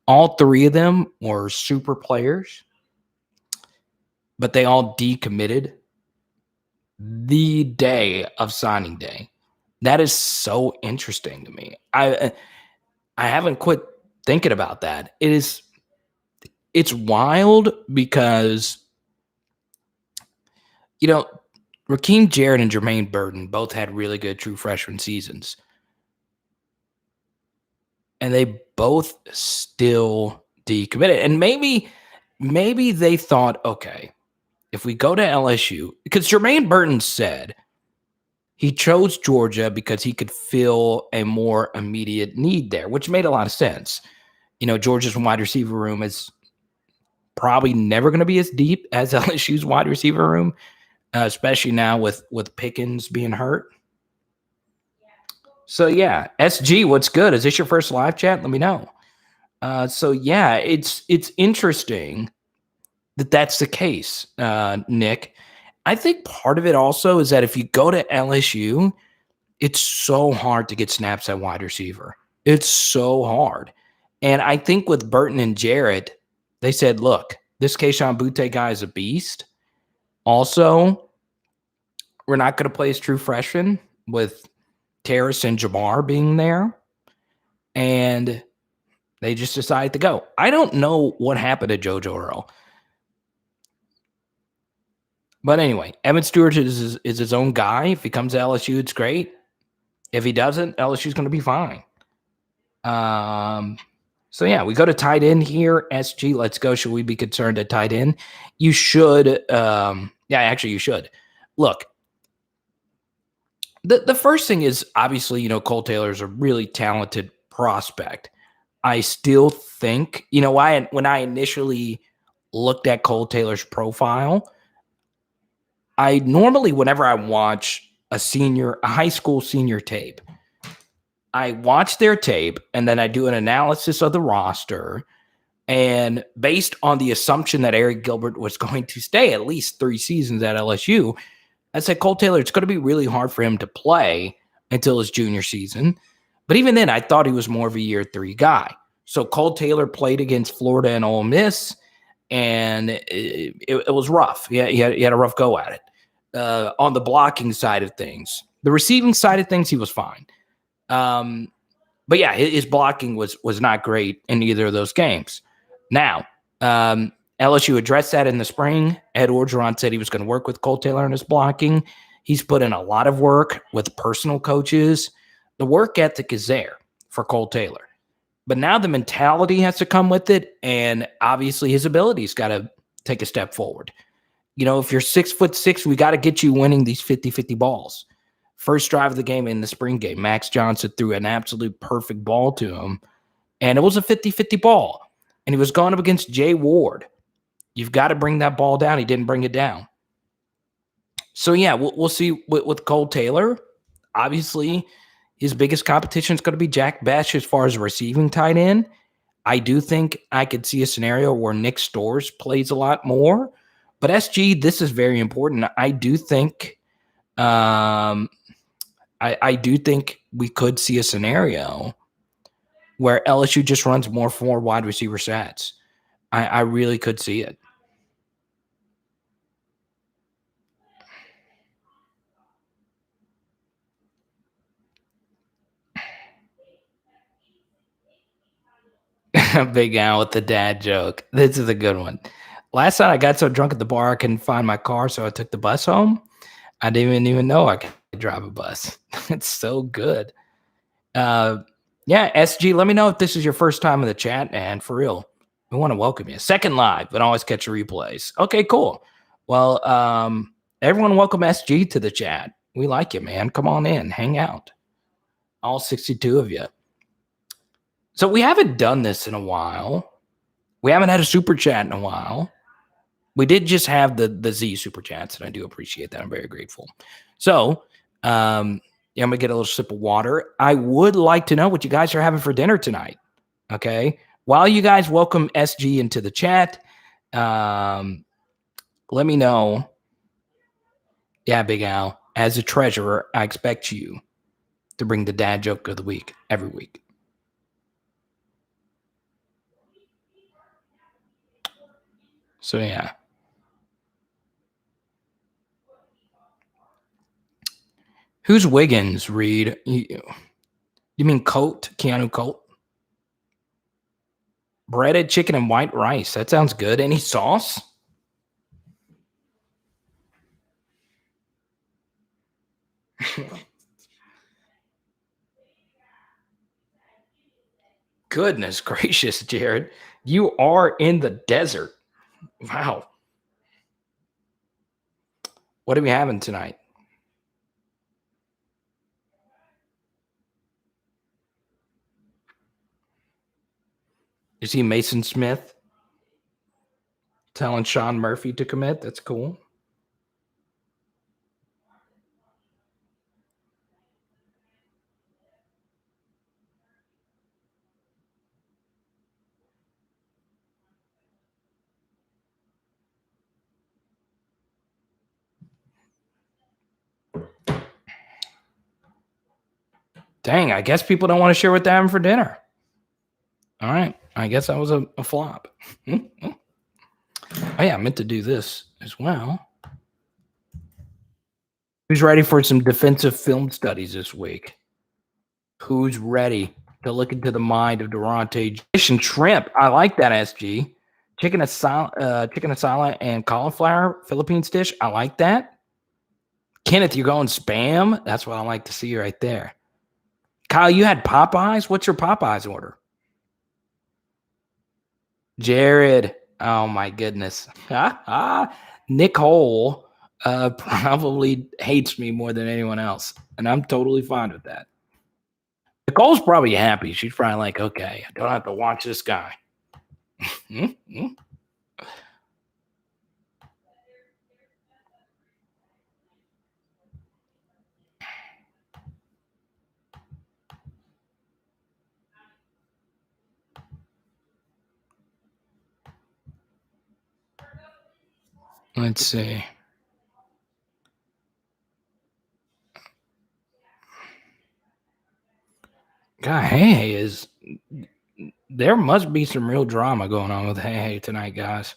all 3 of them were super players, but they all decommitted the day of signing day. That is so interesting to me. I haven't quit thinking about that. It's wild because, you know, Rakeem Jarrett and Jermaine Burton both had really good true freshman seasons. And they both still decommitted. And maybe they thought, okay, if we go to LSU, because Jermaine Burton said he chose Georgia because he could fill a more immediate need there, which made a lot of sense. You know, Georgia's wide receiver room is probably never going to be as deep as LSU's wide receiver room, especially now with Perkins being hurt. So, yeah, SG, what's good? Is this your first live chat? Let me know. So, yeah, it's interesting that that's the case, Nick. I think part of it also is that if you go to LSU, it's so hard to get snaps at wide receiver. It's so hard. And I think with Burton and Jarrett, they said, look, this Keyshawn Butte guy is a beast. Also, we're not going to play as true freshman with Terrace and Jamar being there. And they just decided to go. I don't know what happened to JoJo Earl. But anyway, Evan Stewart is his own guy. If he comes to LSU, it's great. If he doesn't, LSU's going to be fine. So, yeah, we go to tight end here. SG, let's go. Should we be concerned at tight end? You should. Yeah, actually, you should. Look, the first thing is, obviously, you know, Cole Taylor is a really talented prospect. I still think, when I initially looked at Cole Taylor's profile, I normally, whenever I watch a high school senior tape, I watch their tape and then I do an analysis of the roster. And based on the assumption that Eric Gilbert was going to stay at least 3 seasons at LSU, I said, Cole Taylor, it's going to be really hard for him to play until his junior season. But even then, I thought he was more of a year 3 guy. So Cole Taylor played against Florida and Ole Miss, and it was rough. He had a rough go at it. On the blocking side of things, the receiving side of things, he was fine. But yeah, his blocking was not great in either of those games. Now, LSU addressed that in the spring. Ed Orgeron said he was going to work with Cole Taylor on his blocking. He's put in a lot of work with personal coaches. The work ethic is there for Cole Taylor. But now the mentality has to come with it, and obviously his ability's got to take a step forward. If you're 6'6", we got to get you winning these 50-50 balls. First drive of the game in the spring game, Max Johnson threw an absolute perfect ball to him, and it was a 50-50 ball. And he was going up against Jay Ward. You've got to bring that ball down. He didn't bring it down. So, yeah, we'll see with Cole Taylor. Obviously, his biggest competition is going to be Jack Bech as far as receiving tight end. I do think I could see a scenario where Nick Storrs plays a lot more. But SG, this is very important. I do think I do think we could see a scenario where LSU just runs more 4 wide receiver sets. I really could see it. Big Al with the dad joke. This is a good one. Last night I got so drunk at the bar I couldn't find my car, so I took the bus home. I didn't even know I could drive a bus. It's so good. Yeah, SG, let me know if this is your first time in the chat, and for real, we want to welcome you. Second live, but always catch the replays. Okay, cool. Well, everyone welcome SG to the chat. We like you, man. Come on in, hang out. All 62 of you. So we haven't done this in a while. We haven't had a super chat in a while. We did just have the Z super chats, and I do appreciate that. I'm very grateful. So, I'm going to get a little sip of water. I would like to know what you guys are having for dinner tonight. Okay. While you guys welcome SG into the chat, let me know. Yeah, Big Al, as a treasurer, I expect you to bring the dad joke of the week every week. So, yeah. Who's Wiggins, Reed? You mean Colt? Keanu Colt? Breaded chicken and white rice. That sounds good. Any sauce? Goodness gracious, Jared. You are in the desert. Wow. What are we having tonight? You see Mason Smith telling Sean Murphy to commit? That's cool. Dang, I guess people don't want to share what they're having for dinner. All right. I guess that was a flop. Oh, yeah, I meant to do this as well. Who's ready for some defensive film studies this week? Who's ready to look into the mind of Durante? Fish and shrimp. I like that, SG. Chicken asala and cauliflower Philippines dish. I like that. Kenneth, you're going spam? That's what I like to see right there. Kyle, you had Popeyes? What's your Popeyes order? Jared. Oh, my goodness. Nicole probably hates me more than anyone else, and I'm totally fine with that. Nicole's probably happy. She's probably like, okay, I don't have to watch this guy. Let's see. God, Hey is. There must be some real drama going on with Hey tonight, guys.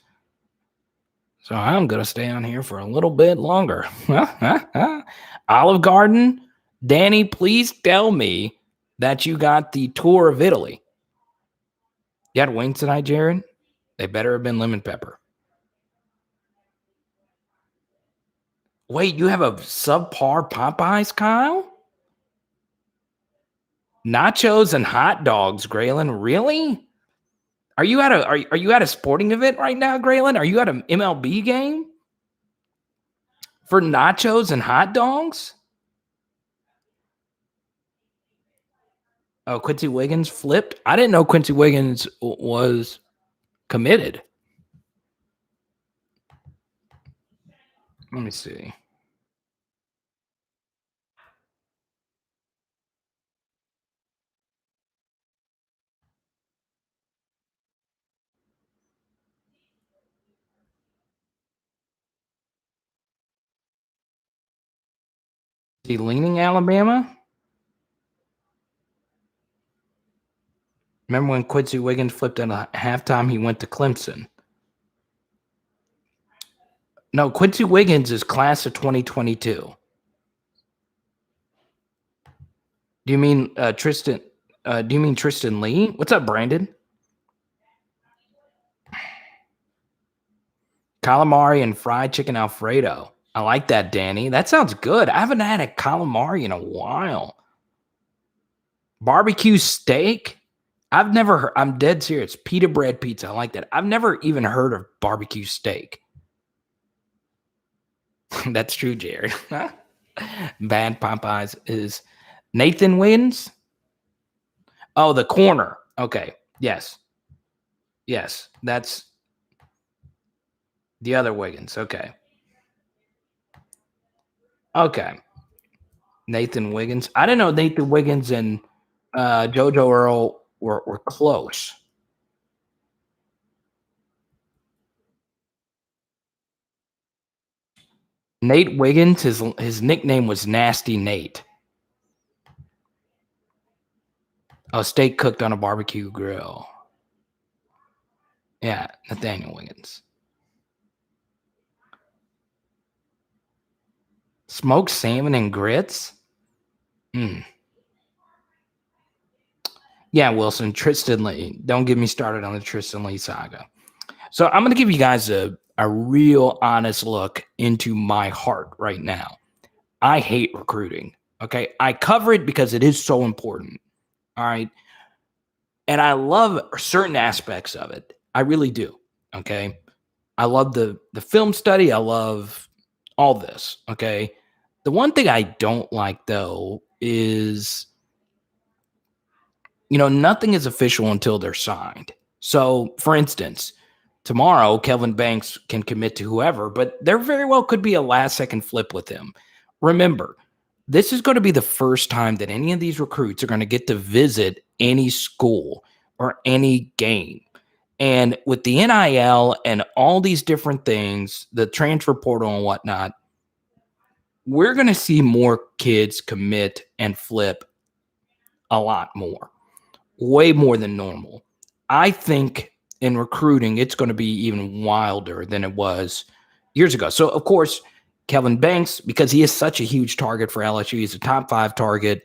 So I'm going to stay on here for a little bit longer. Olive Garden, Danny, please tell me that you got the tour of Italy. You had wings tonight, Jared? They better have been lemon pepper. Wait, you have a subpar Popeyes, Kyle? Nachos and hot dogs, Graylin. Really? Are you at a sporting event right now, Graylin? Are you at an MLB game? For nachos and hot dogs? Oh, Quincy Wiggins flipped? I didn't know Quincy Wiggins was committed. Let me see. Is he leaning Alabama? Remember when Quincy Wiggins flipped at halftime? He went to Clemson. No, Quincy Wiggins is class of 2022. Do you mean Tristan? Do you mean Tristan Lee? What's up, Brandon? Calamari and fried chicken Alfredo. I like that, Danny. That sounds good. I haven't had a calamari in a while. Barbecue steak? I've never heard. I'm dead serious. Pita bread pizza. I like that. I've never even heard of barbecue steak. That's true, Jerry. Bad Popeyes is Nathan wins. Oh, the corner. Okay. Yes. Yes. That's the other Wiggins. Okay. Okay. Nathan Wiggins. I didn't know Nathan Wiggins and JoJo Earl were close. Nate Wiggins, his nickname was Nasty Nate. Oh, steak cooked on a barbecue grill. Yeah, Nathaniel Wiggins. Smoked salmon and grits? Yeah, Wilson, Tristan Lee. Don't get me started on the Tristan Lee saga. So I'm going to give you guys a real honest look into my heart right now. I hate recruiting. Okay. I cover it because it is so important. All right. And I love certain aspects of it. I really do. Okay. I love the film study. I love all this. Okay. The one thing I don't like, though, is, nothing is official until they're signed. So, for instance, tomorrow, Kelvin Banks can commit to whoever, but there very well could be a last-second flip with him. Remember, this is going to be the first time that any of these recruits are going to get to visit any school or any game. And with the NIL and all these different things, the transfer portal and whatnot, we're going to see more kids commit and flip a lot more, way more than normal. I think in recruiting, it's going to be even wilder than it was years ago. So, of course, Kelvin Banks, because he is such a huge target for LSU, he's a top 5 target,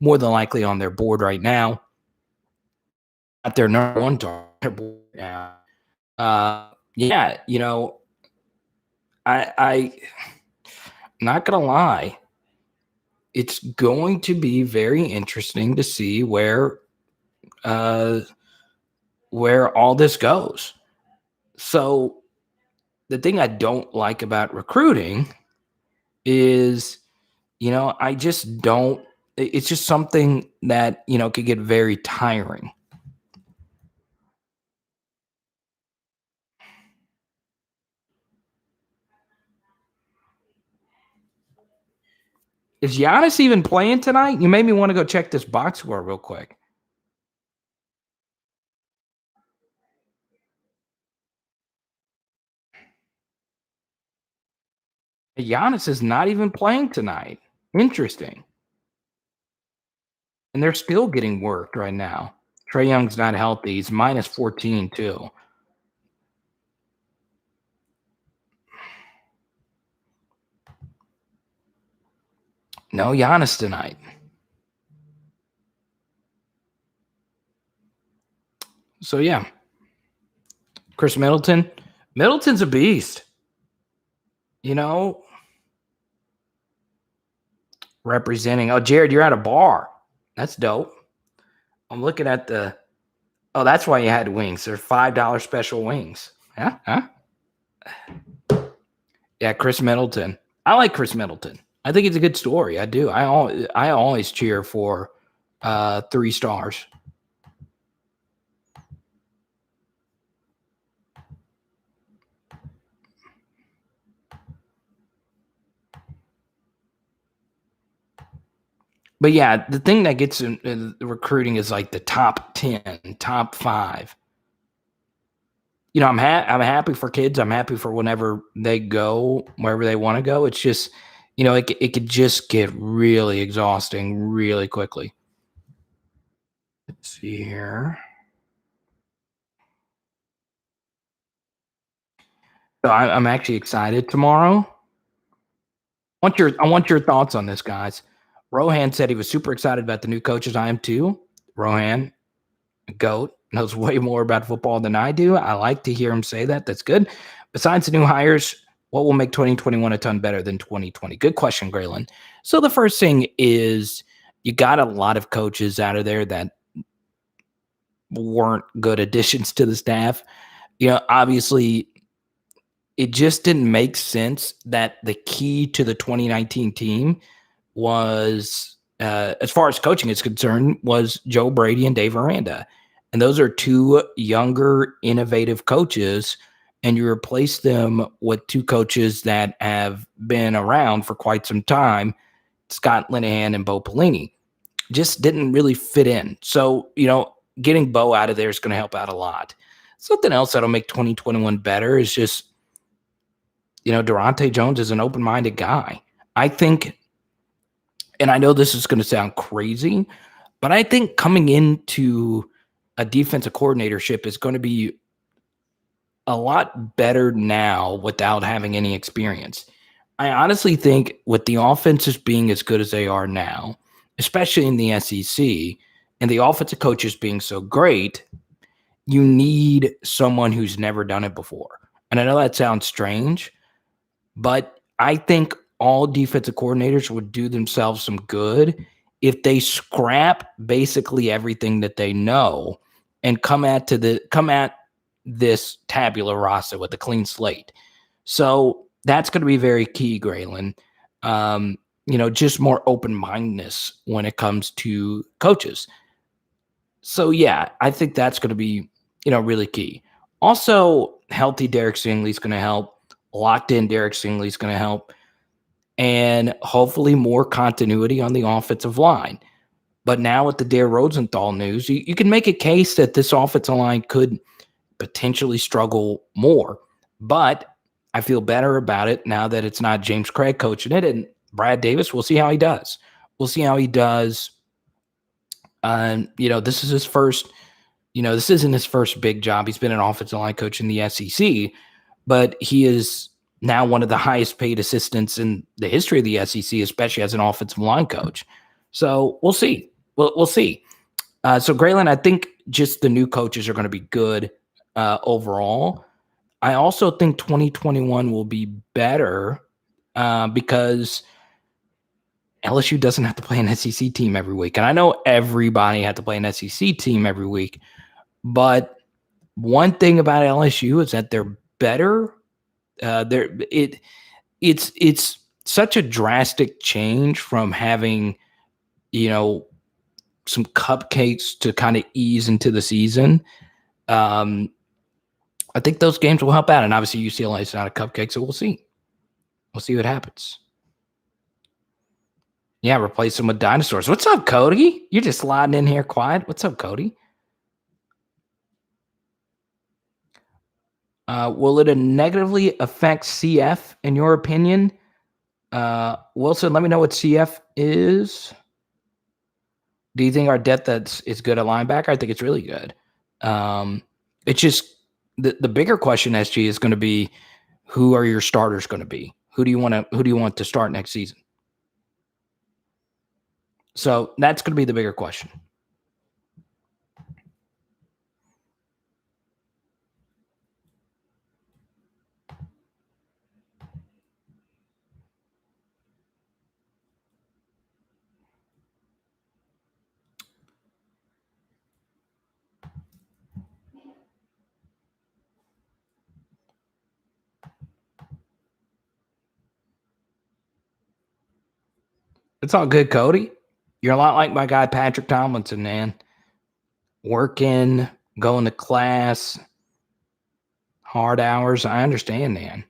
more than likely on their board right now. Not their number 1 target now. Yeah, I not going to lie. It's going to be very interesting to see where all this goes. So the thing I don't like about recruiting is, I just don't It's just something that, could get very tiring. Is Giannis even playing tonight? You made me want to go check this box score real quick. Giannis is not even playing tonight. Interesting. And they're still getting worked right now. Trae Young's not healthy. He's minus 14 too. No Giannis tonight. So, yeah. Chris Middleton. Middleton's a beast. Representing. Oh, Jared, you're at a bar. That's dope. I'm looking at the. Oh, that's why you had wings. They're $5 special wings. Huh? Yeah, Chris Middleton. I like Chris Middleton. I think it's a good story. I do. I always cheer for 3 stars. But yeah, the thing that gets in recruiting is like the top 10, top 5. I'm happy for kids. I'm happy for whenever they go, wherever they want to go. It's just, it could just get really exhausting really quickly. Let's see here. So I'm actually excited tomorrow. I want your thoughts on this, guys. Rohan said he was super excited about the new coaches. I am too. Rohan, GOAT, knows way more about football than I do. I like to hear him say that. That's good. Besides the new hires, what will make 2021 a ton better than 2020? Good question, Graylin. So the first thing is you got a lot of coaches out of there that weren't good additions to the staff. Obviously, it just didn't make sense that the key to the 2019 team was, as far as coaching is concerned, was Joe Brady and Dave Aranda. And those are 2 younger, innovative coaches, and you replace them with 2 coaches that have been around for quite some time, Scott Linehan and Bo Pelini. Just didn't really fit in. So, getting Bo out of there is going to help out a lot. Something else that'll make 2021 better is just, Durante Jones is an open-minded guy. I think, and I know this is going to sound crazy, but I think coming into a defensive coordinatorship is going to be a lot better now without having any experience. I honestly think with the offenses being as good as they are now, especially in the SEC, and the offensive coaches being so great, you need someone who's never done it before. And I know that sounds strange, but I think all defensive coordinators would do themselves some good if they scrap basically everything that they know and come at this tabula rasa with a clean slate. So that's going to be very key, Graylin. Just more open-mindedness when it comes to coaches. So yeah, I think that's going to be, really key. Also, healthy Derek Stingley is going to help. Locked in Derek Stingley is going to help. And hopefully more continuity on the offensive line. But now with the Dare Rosenthal news, you can make a case that this offensive line could potentially struggle more. But I feel better about it now that it's not James Craig coaching it. And Brad Davis, we'll see how he does. This is his first, this isn't his first big job. He's been an offensive line coach in the SEC, but he is now one of the highest paid assistants in the history of the SEC, especially as an offensive line coach. So we'll see. We'll see. So Graylin, I think just the new coaches are going to be good overall. I also think 2021 will be better because LSU doesn't have to play an SEC team every week. And I know everybody had to play an SEC team every week, but one thing about LSU is that they're better. It's such a drastic change from having some cupcakes to kind of ease into the season. I think those games will help out. And obviously UCLA is not a cupcake, so we'll see. We'll see what happens. Yeah, replace them with dinosaurs. What's up, Cody? You're just sliding in here quiet. What's up, Cody? Will it negatively affect CF, in your opinion? Wilson, let me know what CF is. Do you think our depth is good at linebacker? I think it's really good. It's just the bigger question, SG, is going to be, who are your starters going to be? Who do you want to start next season? So that's going to be the bigger question. It's all good, Cody. You're a lot like my guy, Patrick Tomlinson, man. Working, going to class, hard hours. I understand, man.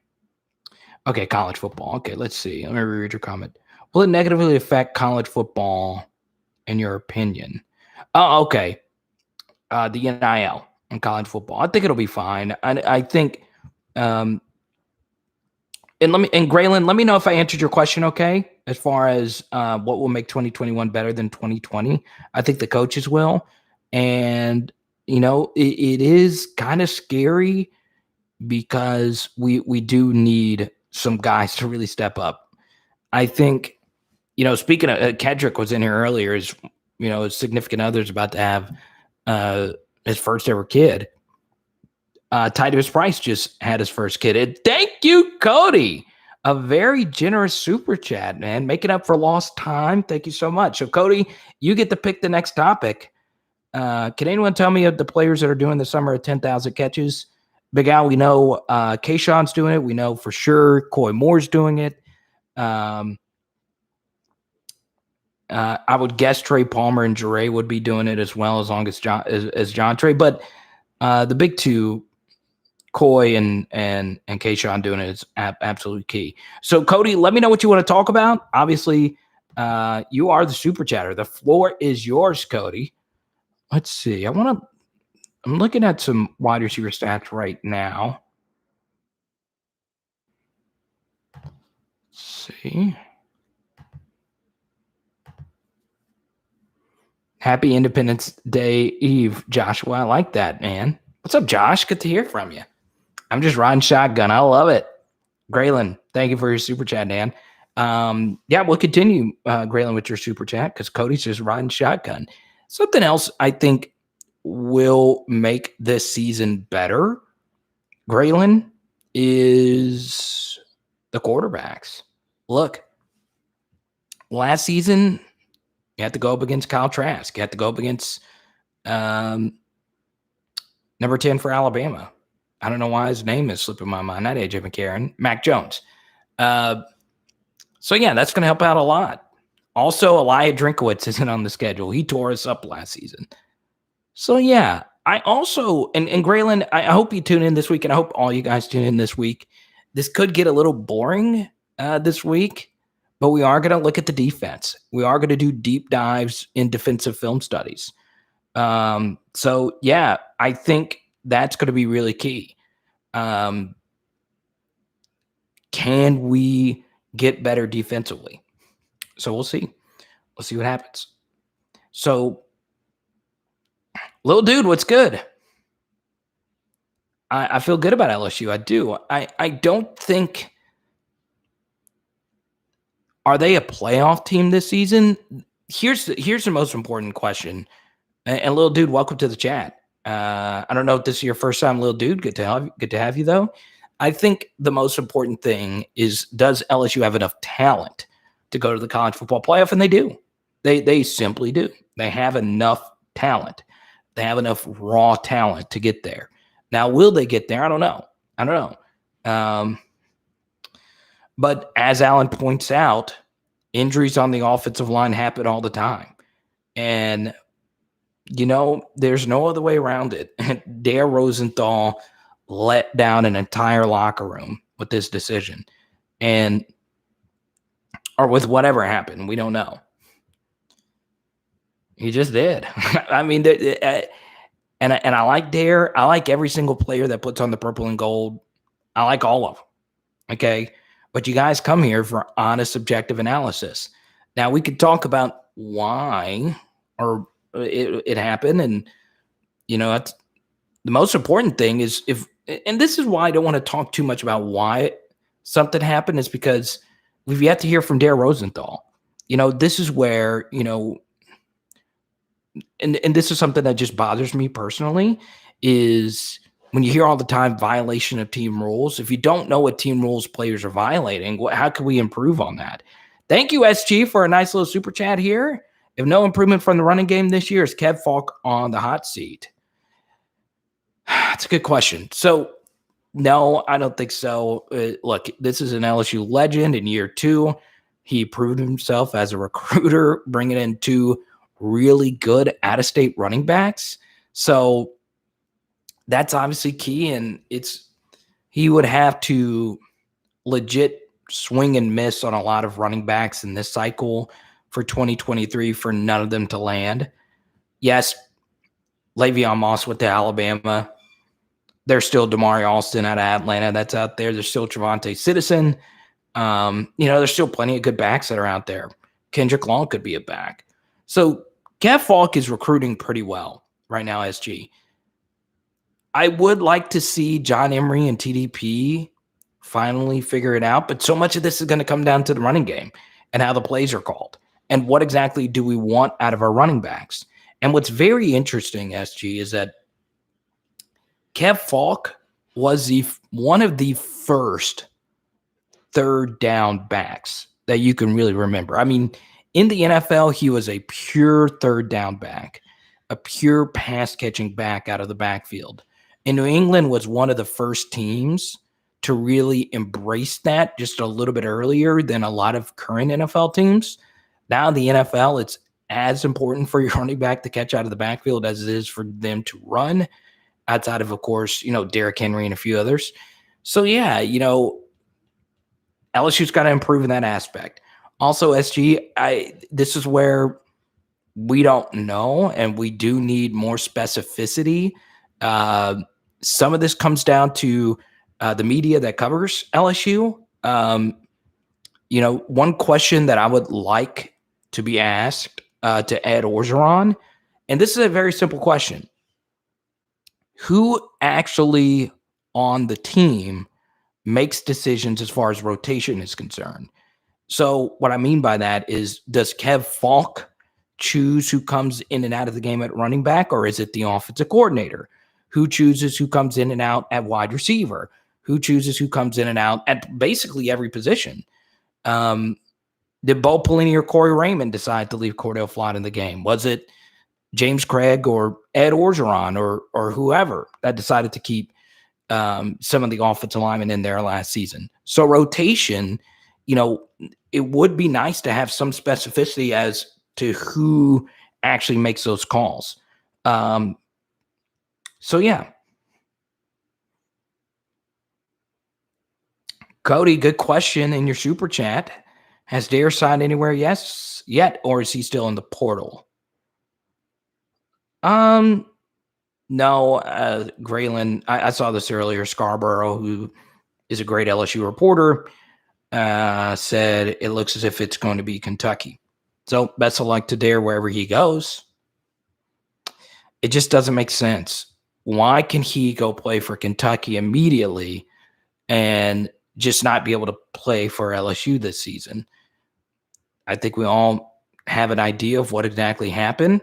Okay, college football. Okay, let's see. Let me read your comment. Will it negatively affect college football, in your opinion? Oh, okay. The NIL in college football. I think it'll be fine. I think and Graylin, let me know if I answered your question okay, as far as what will make 2021 better than 2020. I think the coaches will. And, it is kind of scary because we do need some guys to really step up. I think, speaking of Kedrick was in here earlier, his significant other's about to have his first ever kid. Titus Price just had his first kid. And thank you, Cody. A very generous super chat, man. Making up for lost time. Thank you so much. So, Cody, you get to pick the next topic. Can anyone tell me of the players that are doing the summer of 10,000 catches? Big Al, we know Kayshawn's doing it. We know for sure Coy Moore's doing it. I would guess Trey Palmer and Jure would be doing it as well, as long as John Trey. But the big two, Coy and Kayshawn doing it is absolutely key. So, Cody, let me know what you want to talk about. Obviously, you are the super chatter. The floor is yours, Cody. Let's see. I'm looking at some wide receiver stats right now. Let's see. Happy Independence Day Eve, Joshua. I like that, man. What's up, Josh? Good to hear from you. I'm just riding shotgun. I love it. Graylin, thank you for your super chat, Dan. Yeah, we'll continue, Graylin, with your super chat because Cody's just riding shotgun. Something else I think will make this season better, Graylin, is the quarterbacks. Look, last season, you had to go up against Kyle Trask. You had to go up against number 10 for Alabama. I don't know why his name is slipping my mind. Not AJ McCarron, Mac Jones. So, yeah, that's going to help out a lot. Also, Elijah Drinkowitz isn't on the schedule. He tore us up last season. So, yeah, I also, and Graylin, I hope you tune in this week, and I hope all you guys tune in this week. This could get a little boring this week, but we are going to look at the defense. We are going to do deep dives in defensive film studies. So, yeah, I think that's going to be really key. Can we get better defensively? So we'll see. We'll see what happens. So, little dude, what's good? I feel good about LSU. I do. I don't think. Are they a playoff team this season? Here's the most important question. And little dude, welcome to the chat. I don't know if this is your first time, little dude. Good to have you though. I think the most important thing is, does LSU have enough talent to go to the college football playoff? And they do. They simply do. They have enough talent. They have enough raw talent to get there. Now, will they get there? I don't know. But as Alan points out, injuries on the offensive line happen all the time. And, there's no other way around it. Dare Rosenthal let down an entire locker room with this decision. Or with whatever happened. We don't know. He just did. I mean, and I like Dare. I like every single player that puts on the purple and gold. I like all of them. Okay. But you guys come here for honest, objective analysis. Now, we could talk about why or it happened. And, that's the most important thing is and this is why I don't want to talk too much about why something happened, is because we've yet to hear from Dare Rosenthal. This is where, and this is something that just bothers me personally, is when you hear all the time violation of team rules. If you don't know what team rules players are violating, how can we improve on that? Thank you, SG, for a nice little super chat here. If no improvement from the running game this year, is Kev Falk on the hot seat? That's a good question. So, no, I don't think so. Look, this is an LSU legend in year 2. He proved himself as a recruiter, bringing in 2 really good out-of-state running backs. So that's obviously key, and he would have to legit swing and miss on a lot of running backs in this cycle for 2023 for none of them to land. Yes, Le'Veon Moss went to Alabama. There's still Damari Alston out of Atlanta that's out there. There's still Trevante Citizen. There's still plenty of good backs that are out there. Kendrick Long could be a back. So Kev Falk is recruiting pretty well right now, SG. I would like to see John Emery and TDP finally figure it out, but so much of this is going to come down to the running game and how the plays are called and what exactly do we want out of our running backs. And what's very interesting, SG, is that Kev Falk was one of the first third down backs that you can really remember. I mean, in the NFL, he was a pure third down back, a pure pass catching back out of the backfield. And New England was one of the first teams to really embrace that just a little bit earlier than a lot of current NFL teams. Now the NFL, it's as important for your running back to catch out of the backfield as it is for them to run, outside of course, Derrick Henry and a few others. So yeah, LSU's got to improve in that aspect. Also, SG, this is where we don't know, and we do need more specificity. Some of this comes down to the media that covers LSU. One question that I would like to be asked to Ed Orgeron, and this is a very simple question. Who actually on the team makes decisions as far as rotation is concerned? So what I mean by that is, does Kev Falk choose who comes in and out of the game at running back, or is it the offensive coordinator? Who chooses who comes in and out at wide receiver? Who chooses who comes in and out at basically every position? Did Bo Pelini or Corey Raymond decide to leave Cordell Flott in the game? Was it James Craig or Ed Orgeron or whoever that decided to keep some of the offensive linemen in there last season? So rotation, it would be nice to have some specificity as to who actually makes those calls. So yeah. Cody, good question in your super chat. Has Dare signed anywhere yet, or is he still in the portal? No, Graylin, I saw this earlier. Scarborough, who is a great LSU reporter, said it looks as if it's going to be Kentucky. So best of luck to Dare wherever he goes. It just doesn't make sense. Why can he go play for Kentucky immediately and just not be able to play for LSU this season? I think we all have an idea of what exactly happened.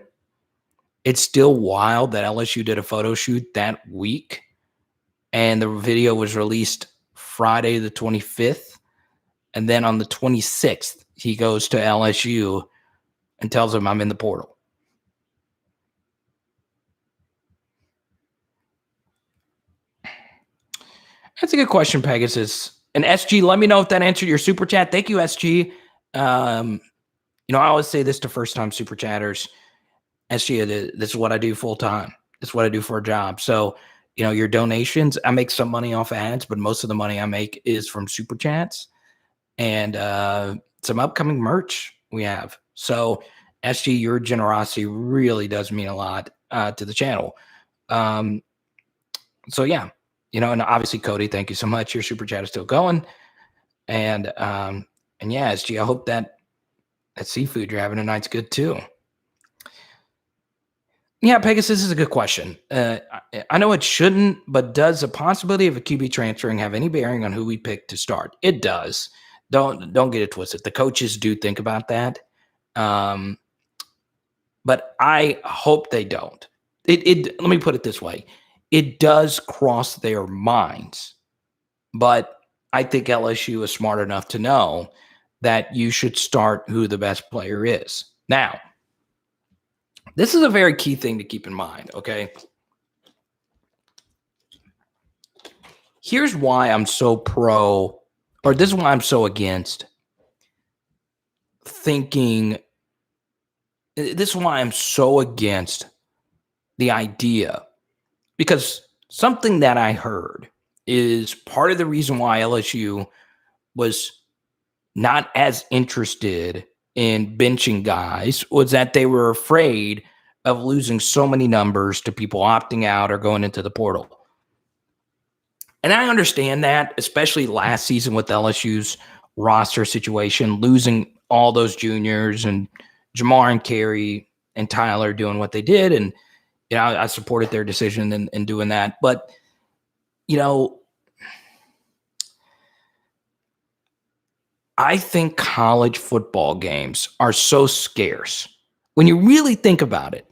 It's still wild that LSU did a photo shoot that week, and the video was released Friday the 25th. And then on the 26th, he goes to LSU and tells him, I'm in the portal. That's a good question, Pegasus. And SG, let me know if that answered your super chat. Thank you, SG. I always say this to first-time super chatters. SG, this is what I do full time. This is what I do for a job. So, your donations, I make some money off ads, but most of the money I make is from super chats and some upcoming merch we have. So, SG, your generosity really does mean a lot to the channel. So yeah, and obviously Cody, thank you so much. Your super chat is still going. And yeah, SG, I hope that seafood you're having tonight's good too. Yeah, Pegasus is a good question. I know it shouldn't, but does the possibility of a QB transferring have any bearing on who we pick to start? It does. Don't get it twisted. The coaches do think about that, but I hope they don't. Let me put it this way: it does cross their minds, but I think LSU is smart enough to know that you should start who the best player is. Now, this is a very key thing to keep in mind, okay? Here's why I'm so pro, or this is why I'm so against thinking, this is why I'm so against the idea, because something that I heard is part of the reason why LSU was not as interested in benching guys was that they were afraid of losing so many numbers to people opting out or going into the portal. And I understand that, especially last season with LSU's roster situation, losing all those juniors and Jamar and Carey and Tyler doing what they did. And, I supported their decision in doing that. But, I think college football games are so scarce. When you really think about it,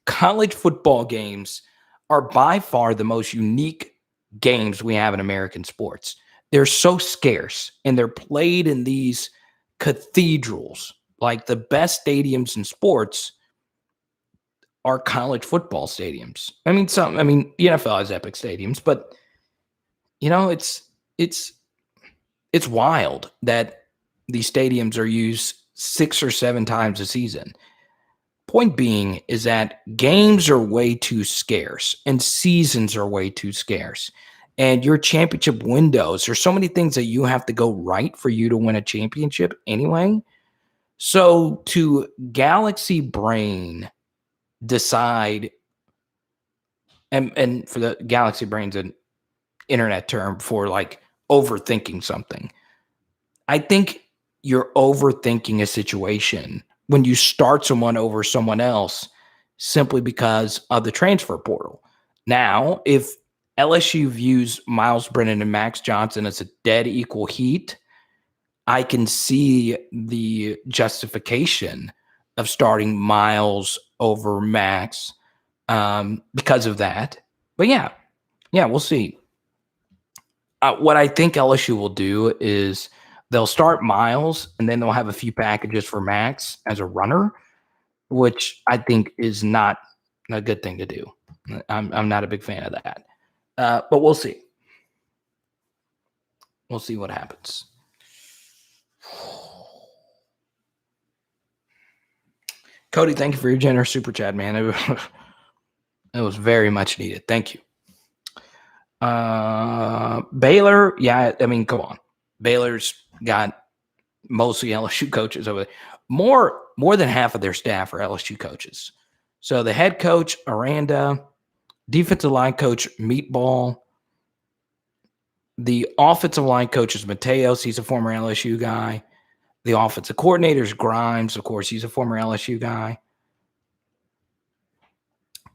college football games are by far the most unique games we have in American sports. They're so scarce, and they're played in these cathedrals. Like the best stadiums in sports are college football stadiums. The NFL has epic stadiums, but it's wild that these stadiums are used 6 or 7 times a season. Point being is that games are way too scarce and seasons are way too scarce. And your championship windows, there's so many things that you have to go right for you to win a championship anyway. So to Galaxy Brain decide, and for the Galaxy Brain's an internet term for like overthinking something. I think you're overthinking a situation when you start someone over someone else simply because of the transfer portal. Now, if LSU views MYLES BRENNAN and Max Johnson as a dead equal heat, I can see the justification of starting MYLES over Max because of that. But yeah, we'll see. What I think LSU will do is they'll start MYLES and then they'll have a few packages for Max as a runner, which I think is not a good thing to do. I'm not a big fan of that. But we'll see. We'll see what happens. Cody, thank you for your generous super chat, man. It was very much needed. Thank you. Baylor, yeah, come on. Baylor's got mostly LSU coaches over there. More than half of their staff are LSU coaches. So the head coach, Aranda, defensive line coach, Meatball. The offensive line coach is Mateos. He's a former LSU guy. The offensive coordinator is Grimes. Of course, he's a former LSU guy.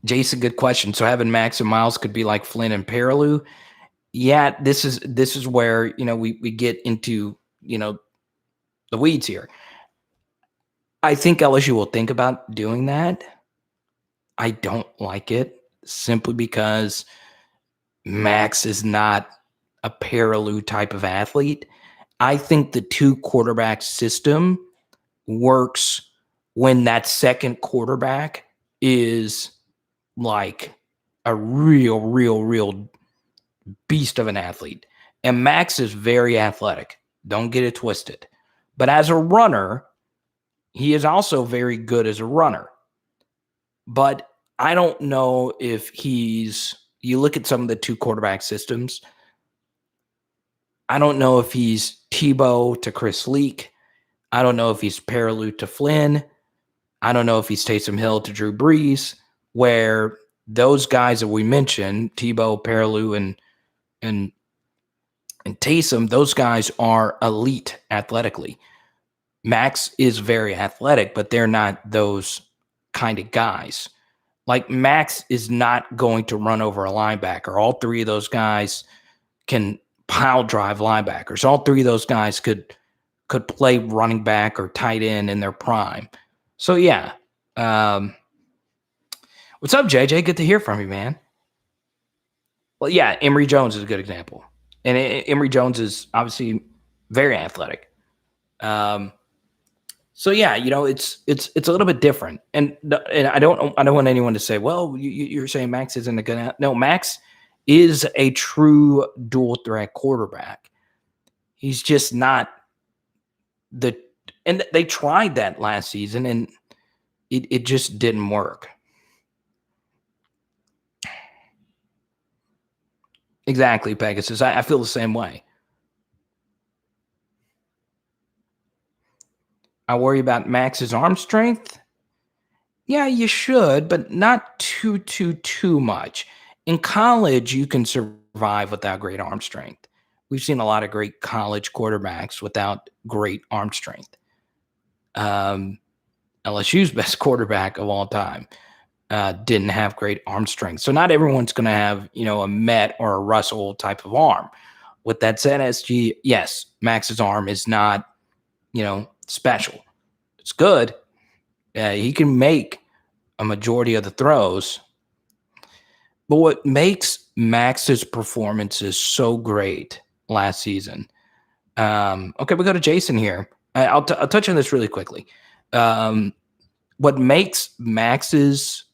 Jason, good question. So having Max and MYLES could be like Flynn and Perilou. Yeah, this is where, we get into, the weeds here. I think LSU will think about doing that. I don't like it simply because Max is not a Perilou type of athlete. I think the 2 quarterback system works when that second quarterback is like a real beast of an athlete. And Max is very athletic. Don't get it twisted. But as a runner, he is also very good as a runner. but I don't know if you look at some of the 2 quarterback systems. I don't know if he's Tebow to Chris Leak. I don't know if he's Perrineau to Flynn. I don't know if he's Taysom Hill to Drew Brees, where those guys that we mentioned, Tebow, Perrineau, and Taysom, those guys are elite athletically. Max is very athletic, but they're not those kind of guys. Like Max is not going to run over a linebacker. All 3 of those guys can pile drive linebackers. All 3 of those guys could play running back or tight end in their prime. So yeah. What's up, JJ? Good to hear from you, man. Well, yeah, Emory Jones is a good example. And Emory Jones is obviously very athletic. So yeah, it's a little bit different. And I don't want anyone to say, well, you're saying Max isn't a good. No, Max is a true dual threat quarterback. He's just not and they tried that last season and it just didn't work. Exactly, Pegasus. I feel the same way. I worry about Max's arm strength. Yeah, you should, but not too much. In college, you can survive without great arm strength. We've seen a lot of great college quarterbacks without great arm strength. LSU's best quarterback of all time didn't have great arm strength. So not everyone's going to have, a Met or a Russell type of arm. With that said, SG, yes, Max's arm is not, special. It's good. He can make a majority of the throws. But what makes Max's performances so great last season? Okay, we go to Jason here. I'll touch on this really quickly. What makes Max's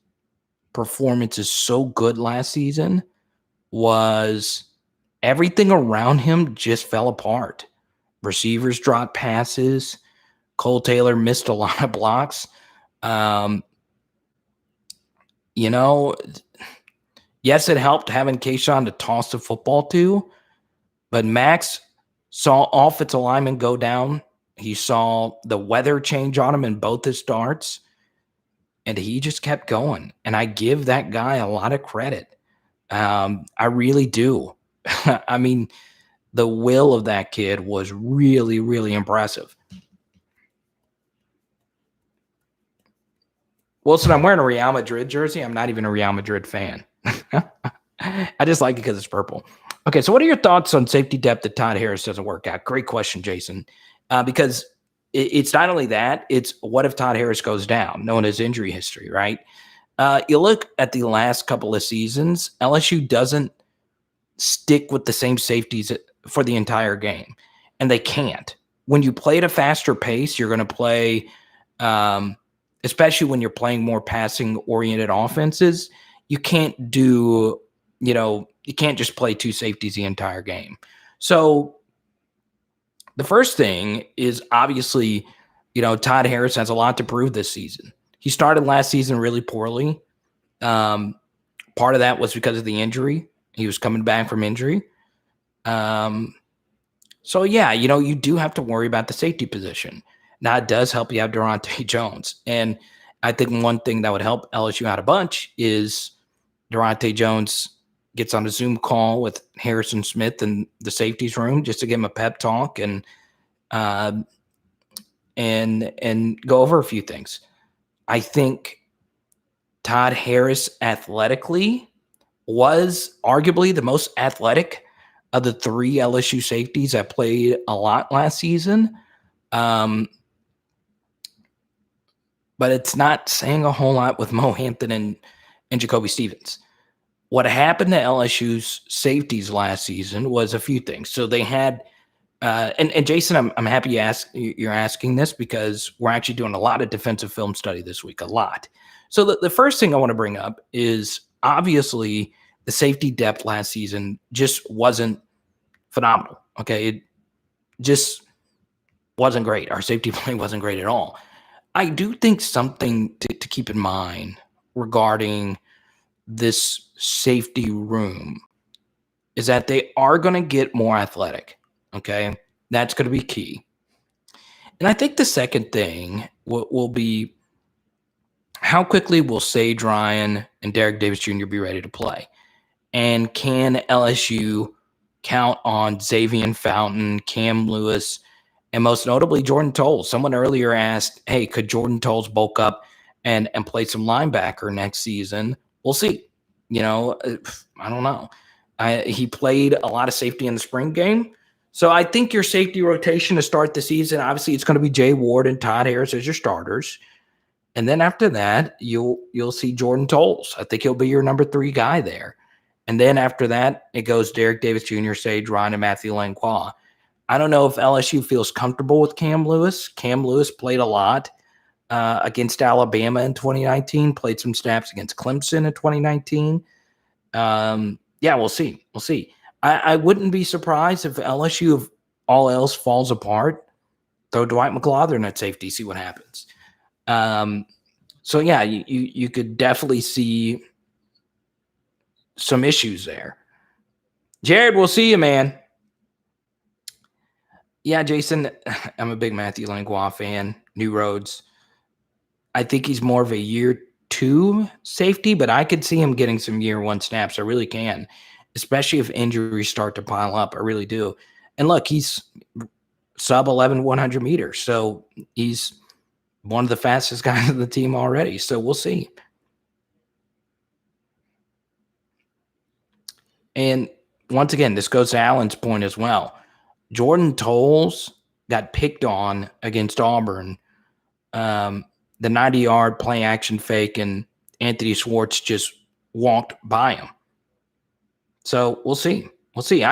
performances so good last season was everything around him just fell apart. Receivers dropped passes. Cole Taylor missed a lot of blocks. Yes, it helped having Kayshawn to toss the football to, but Max saw offensive linemen go down. He saw the weather change on him in both his starts, and he just kept going. And I give that guy a lot of credit. I really do. I mean, the will of that kid was really, really impressive. Wilson, I'm wearing a Real Madrid jersey. I'm not even a Real Madrid fan. I just like it because it's purple. Okay, so what are your thoughts on safety depth that Todd Harris doesn't work out? Great question, Jason. Because it's not only that, it's what if Todd Harris goes down, knowing his injury history, right? You look at the last couple of seasons, LSU doesn't stick with the same safeties for the entire game, and they can't. When you play at a faster pace, you're going to play especially when you're playing more passing-oriented offenses, you can't do, you can't just play 2 safeties the entire game. So the first thing is obviously, Todd Harris has a lot to prove this season. He started last season really poorly. Part of that was because of the injury. He was coming back from injury. So, yeah, you do have to worry about the safety position. Now, it does help you have Durante Jones. And I think one thing that would help LSU out a bunch is Durante Jones gets on a Zoom call with Harrison Smith in the safeties room just to give him a pep talk and go over a few things. I think Todd Harris athletically was arguably the most athletic of the 3 LSU safeties that played a lot last season. But it's not saying a whole lot with Mo Hampton and Jacoby Stevens. What happened to LSU's safeties last season was a few things. So they had, and Jason, I'm happy you're asking this because we're actually doing a lot of defensive film study this week, a lot. So the first thing I want to bring up is obviously the safety depth last season just wasn't phenomenal. Okay, it just wasn't great. Our safety play wasn't great at all. I do think something to keep in mind regarding this safety room is that they are going to get more athletic. Okay. That's going to be key. And I think the second thing will be how quickly will Sage Ryan and Derek Davis Jr. be ready to play? And can LSU count on Xavier Fountain, Cam Lewis, and most notably Jordan Tolles? Someone earlier asked, hey, could Jordan Tolles bulk up and play some linebacker next season? We'll see. I don't know. He played a lot of safety in the spring game. So I think your safety rotation to start the season, obviously it's going to be Jay Ward and Todd Harris as your starters. And then after that, you'll see Jordan Tolles. I think he'll be your number 3 guy there. And then after that, it goes Derek Davis Jr., Sage Ryan, and Matthew Langlois. I don't know if LSU feels comfortable with Cam Lewis. Cam Lewis played a lot against Alabama in 2019, played some snaps against Clemson in 2019. We'll see. We'll see. I wouldn't be surprised if LSU, if all else falls apart, throw Dwight McGlothern at safety, see what happens. You could definitely see some issues there. Jared, we'll see you, man. Yeah, Jason, I'm a big Matthew Langlois fan. New Roads. I think he's more of a year 2 safety, but I could see him getting some year 1 snaps. I really can, especially if injuries start to pile up. I really do. And look, he's sub 100 meters. So he's one of the fastest guys on the team already. So we'll see. And once again, this goes to Allen's point as well. Jordan Tolles got picked on against Auburn. The 90-yard play action fake, and Anthony Schwartz just walked by him. So we'll see. We'll see.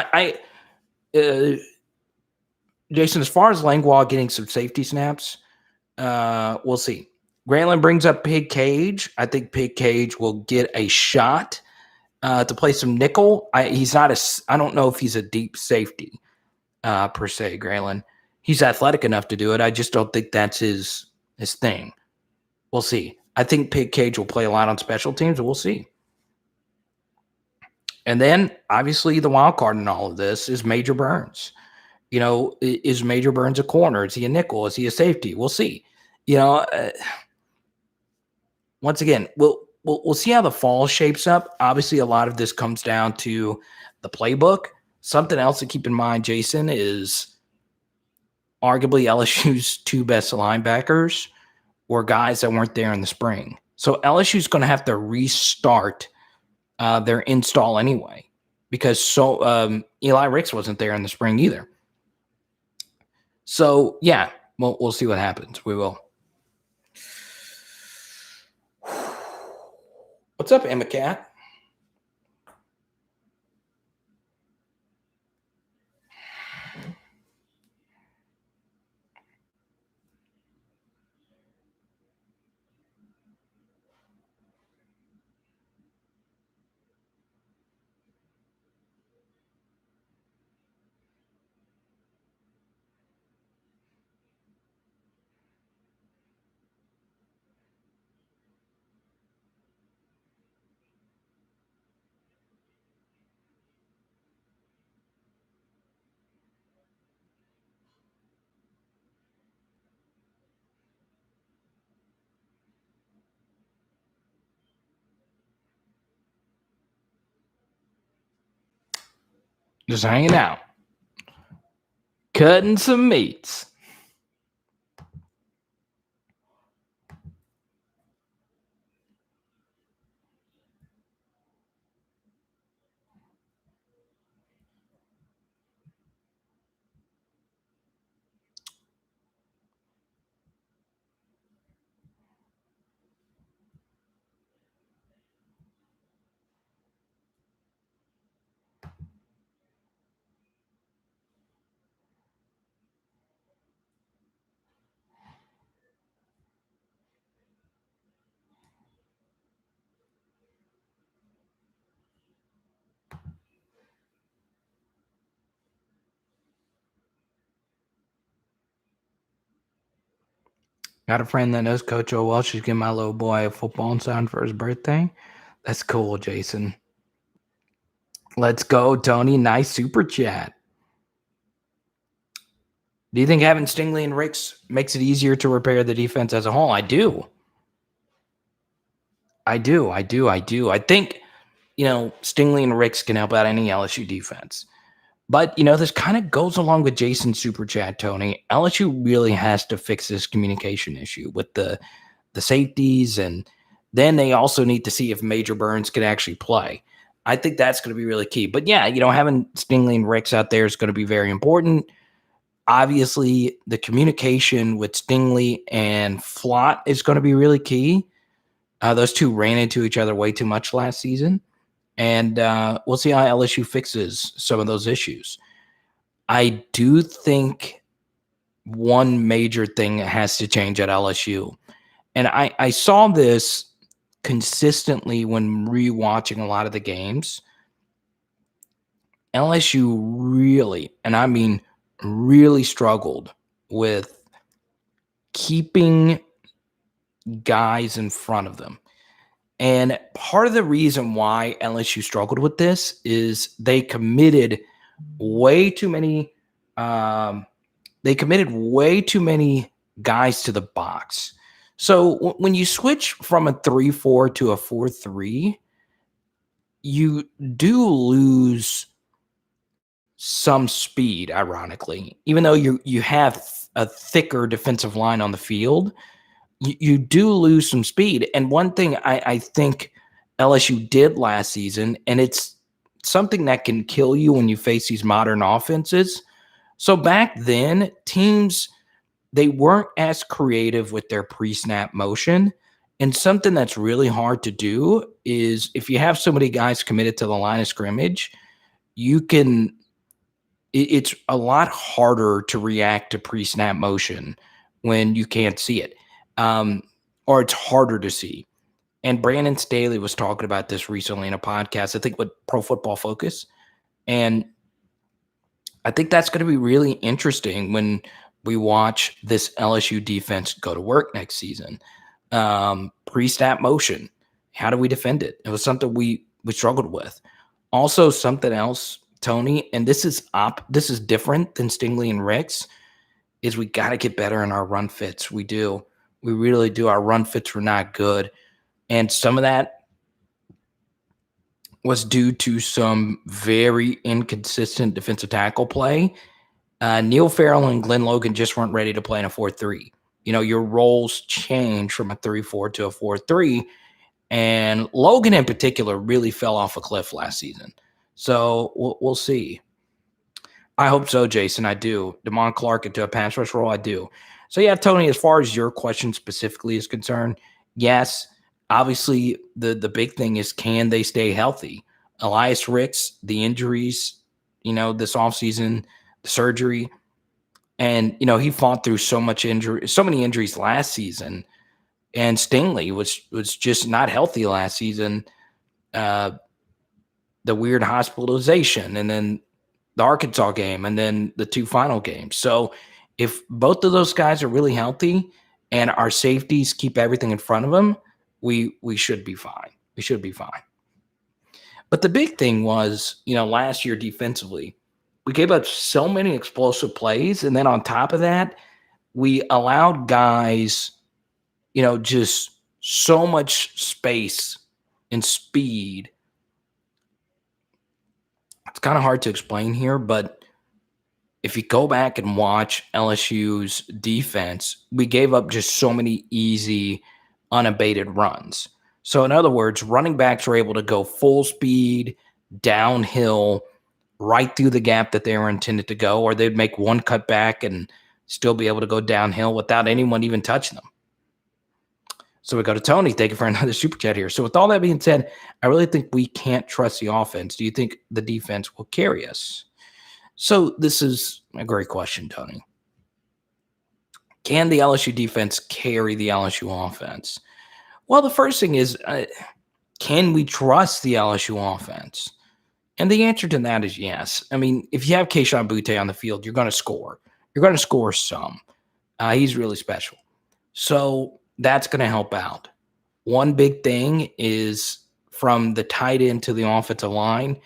Jason, as far as Langlois getting some safety snaps, we'll see. Grantland brings up Pig Cage. I think Pig Cage will get a shot to play some nickel. I don't know if he's a deep safety per se, Grantland. He's athletic enough to do it. I just don't think that's his thing. We'll see. I think Pig Cage will play a lot on special teams. We'll see. And then, obviously, the wild card in all of this is Major Burns. Is Major Burns a corner? Is he a nickel? Is he a safety? We'll see. Once again, we'll see how the fall shapes up. Obviously, a lot of this comes down to the playbook. Something else to keep in mind, Jason, is arguably LSU's 2 best linebackers were guys that weren't there in the spring. So LSU's going to have to restart their install anyway, because Eli Ricks wasn't there in the spring either. So, yeah, we'll see what happens. We will. What's up, Emma Cat? Just hanging out. Cutting some meats. Got a friend that knows Coach O well. She's giving my little boy a football sign for his birthday. That's cool, Jason. Let's go, Tony. Nice super chat. Do you think having Stingley and Ricks makes it easier to repair the defense as a whole? I do. I think, Stingley and Ricks can help out any LSU defense. But, this kind of goes along with Jason's super chat, Tony. LSU really has to fix this communication issue with the safeties, and then they also need to see if Major Burns can actually play. I think that's going to be really key. But yeah, having Stingley and Ricks out there is going to be very important. Obviously, the communication with Stingley and Flott is going to be really key. Those two ran into each other way too much last season. And we'll see how LSU fixes some of those issues. I do think one major thing has to change at LSU. And I saw this consistently when rewatching a lot of the games. LSU really, and I mean really, struggled with keeping guys in front of them. And part of the reason why LSU struggled with this is they committed way too many guys to the box. So when you switch from a 3-4 to a 4-3, you do lose some speed, ironically. Even though you have a thicker defensive line on the field, you do lose some speed. And one thing I think LSU did last season, and it's something that can kill you when you face these modern offenses. So back then, teams, they weren't as creative with their pre-snap motion. And something that's really hard to do is if you have so many guys committed to the line of scrimmage, it's a lot harder to react to pre-snap motion when you can't see it. Or it's harder to see. And Brandon Staley was talking about this recently in a podcast, I think with Pro Football Focus. And I think that's going to be really interesting when we watch this LSU defense go to work next season. Pre-snap motion. How do we defend it? It was something we struggled with. Also, something else, Tony, and this is different than Stingley and Ricks, is we got to get better in our run fits. We do. We really do. Our run fits were not good. And some of that was due to some very inconsistent defensive tackle play. Neil Farrell and Glenn Logan just weren't ready to play in a 4-3. Your roles change from a 3-4 to a 4-3. And Logan in particular really fell off a cliff last season. So we'll see. I hope so, Jason. I do. Damon Clark into a pass rush role, I do. So, yeah, Tony, as far as your question specifically is concerned, yes, obviously the big thing is, can they stay healthy? Elias Ricks, the injuries, this offseason, the surgery, and, he fought through so many injuries last season. And Stingley was just not healthy last season. The weird hospitalization, and then the Arkansas game, and then the two final games. So if both of those guys are really healthy and our safeties keep everything in front of them, we should be fine. We should be fine. But the big thing was, last year defensively, we gave up so many explosive plays. And then on top of that, we allowed guys, just so much space and speed. It's kind of hard to explain here, but if you go back and watch LSU's defense, we gave up just so many easy, unabated runs. So in other words, running backs were able to go full speed, downhill, right through the gap that they were intended to go, or they'd make one cut back and still be able to go downhill without anyone even touching them. So we go to Tony. Thank you for another super chat here. So with all that being said, I really think we can't trust the offense. Do you think the defense will carry us? So this is a great question, Tony. Can the LSU defense carry the LSU offense? Well, the first thing is, can we trust the LSU offense? And the answer to that is yes. I mean, if you have Kayshon Boutte on the field, you're going to score. You're going to score some. He's really special. So that's going to help out. One big thing is from the tight end to the offensive line,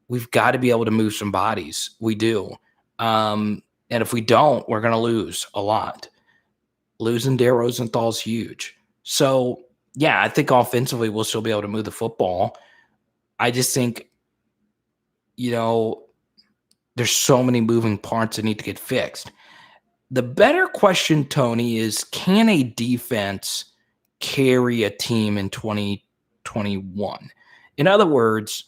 we've got to be able to move some bodies. We do. And if we don't, we're going to lose a lot. Losing Dare Rosenthal is huge. So, yeah, I think offensively we'll still be able to move the football. I just think, there's so many moving parts that need to get fixed. The better question, Tony, is can a defense carry a team in 2021? In other words,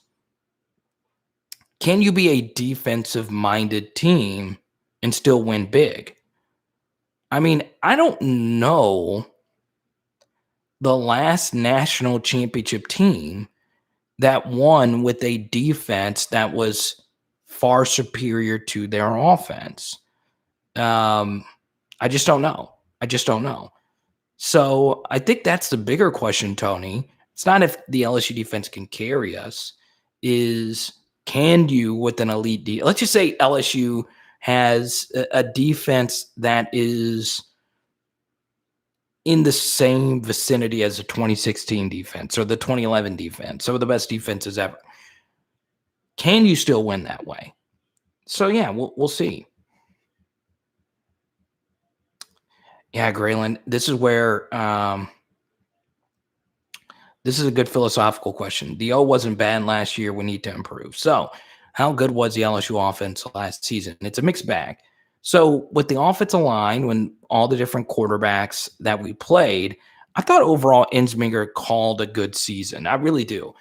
can you be a defensive-minded team and still win big? I mean, I don't know the last national championship team that won with a defense that was far superior to their offense. I just don't know. So I think that's the bigger question, Tony. It's not if the LSU defense can carry us, is can you with an elite let's just say LSU has a defense that is in the same vicinity as the 2016 defense or the 2011 defense, some of the best defenses ever. Can you still win that way? So yeah, we'll see. Yeah, Graylin, this is where this is a good philosophical question. The O wasn't bad last year. We need to improve. So how good was the LSU offense last season? It's a mixed bag. So with the offensive line, when all the different quarterbacks that we played, I thought overall Ensminger called a good season. I really do.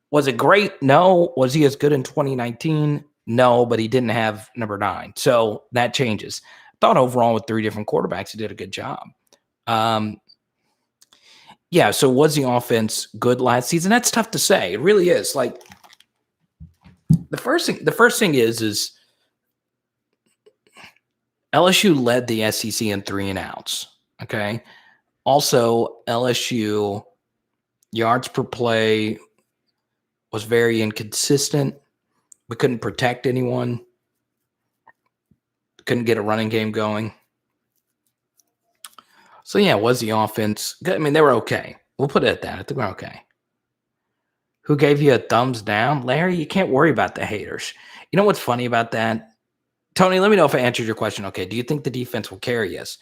Was it great? No. Was he as good in 2019? No, but he didn't have number 9. So that changes. I thought overall with 3 different quarterbacks, he did a good job. Yeah, so was the offense good last season? That's tough to say. It really is. Like the first thing is LSU led the SEC in 3 and outs. Okay. Also, LSU yards per play was very inconsistent. We couldn't protect anyone. Couldn't get a running game going. So yeah, was the offense good? I mean, they were okay. We'll put it at that. I think we're okay. Who gave you a thumbs down? Larry, you can't worry about the haters. You know what's funny about that? Tony, let me know if I answered your question. Okay, do you think the defense will carry us?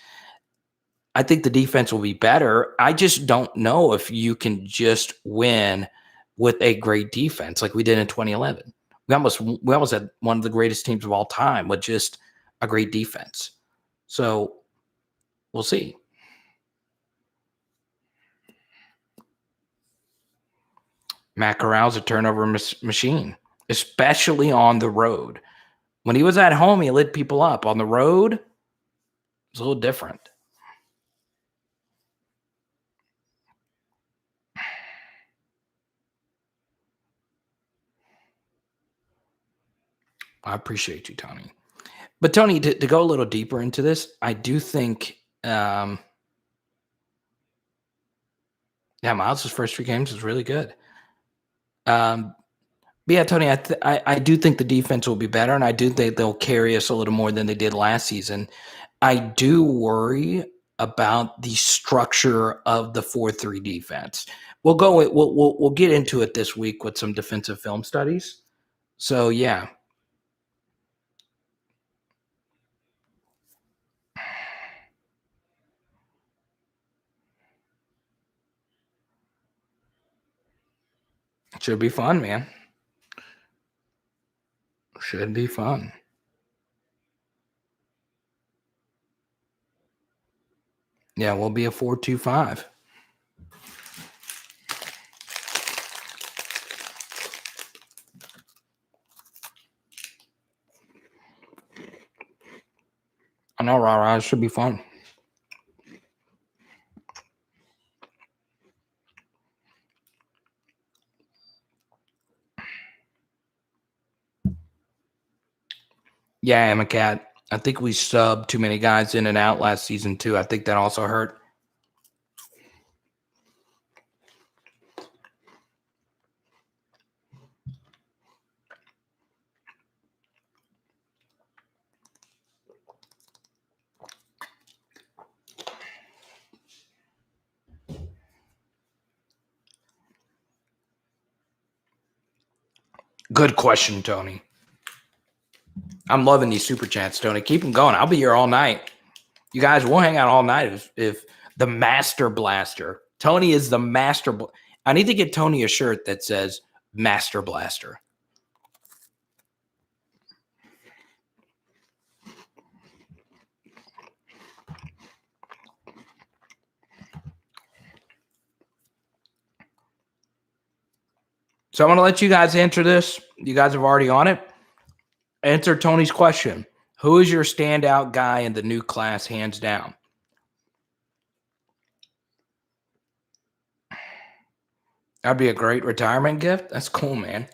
I think the defense will be better. I just don't know if you can just win with a great defense like we did in 2011. We almost had one of the greatest teams of all time with just a great defense. So we'll see. Matt Corral's a turnover machine, especially on the road. When he was at home, he lit people up. On the road, it's a little different. I appreciate you, Tony. But Tony, to go a little deeper into this, I do think, yeah, Miles' first 3 games was really good. But yeah, Tony, I do think the defense will be better, and I do think they'll carry us a little more than they did last season. I do worry about the structure of the 4-3 defense. We'll get into it this week with some defensive film studies. So yeah. It should be fun, man. Should be fun. Yeah, we'll be a 4-2-5. I know, Rara. It should be fun. Yeah, I'm a cat. I think we subbed too many guys in and out last season, too. I think that also hurt. Good question, Tony. I'm loving these super chats, Tony. Keep them going. I'll be here all night. You guys will hang out all night if the Master Blaster. Tony is the Master. I need to get Tony a shirt that says Master Blaster. So I'm going to let you guys answer this. You guys have already on it. Answer Tony's question. Who is your standout guy in the new class, hands down? That'd be a great retirement gift. That's cool, man.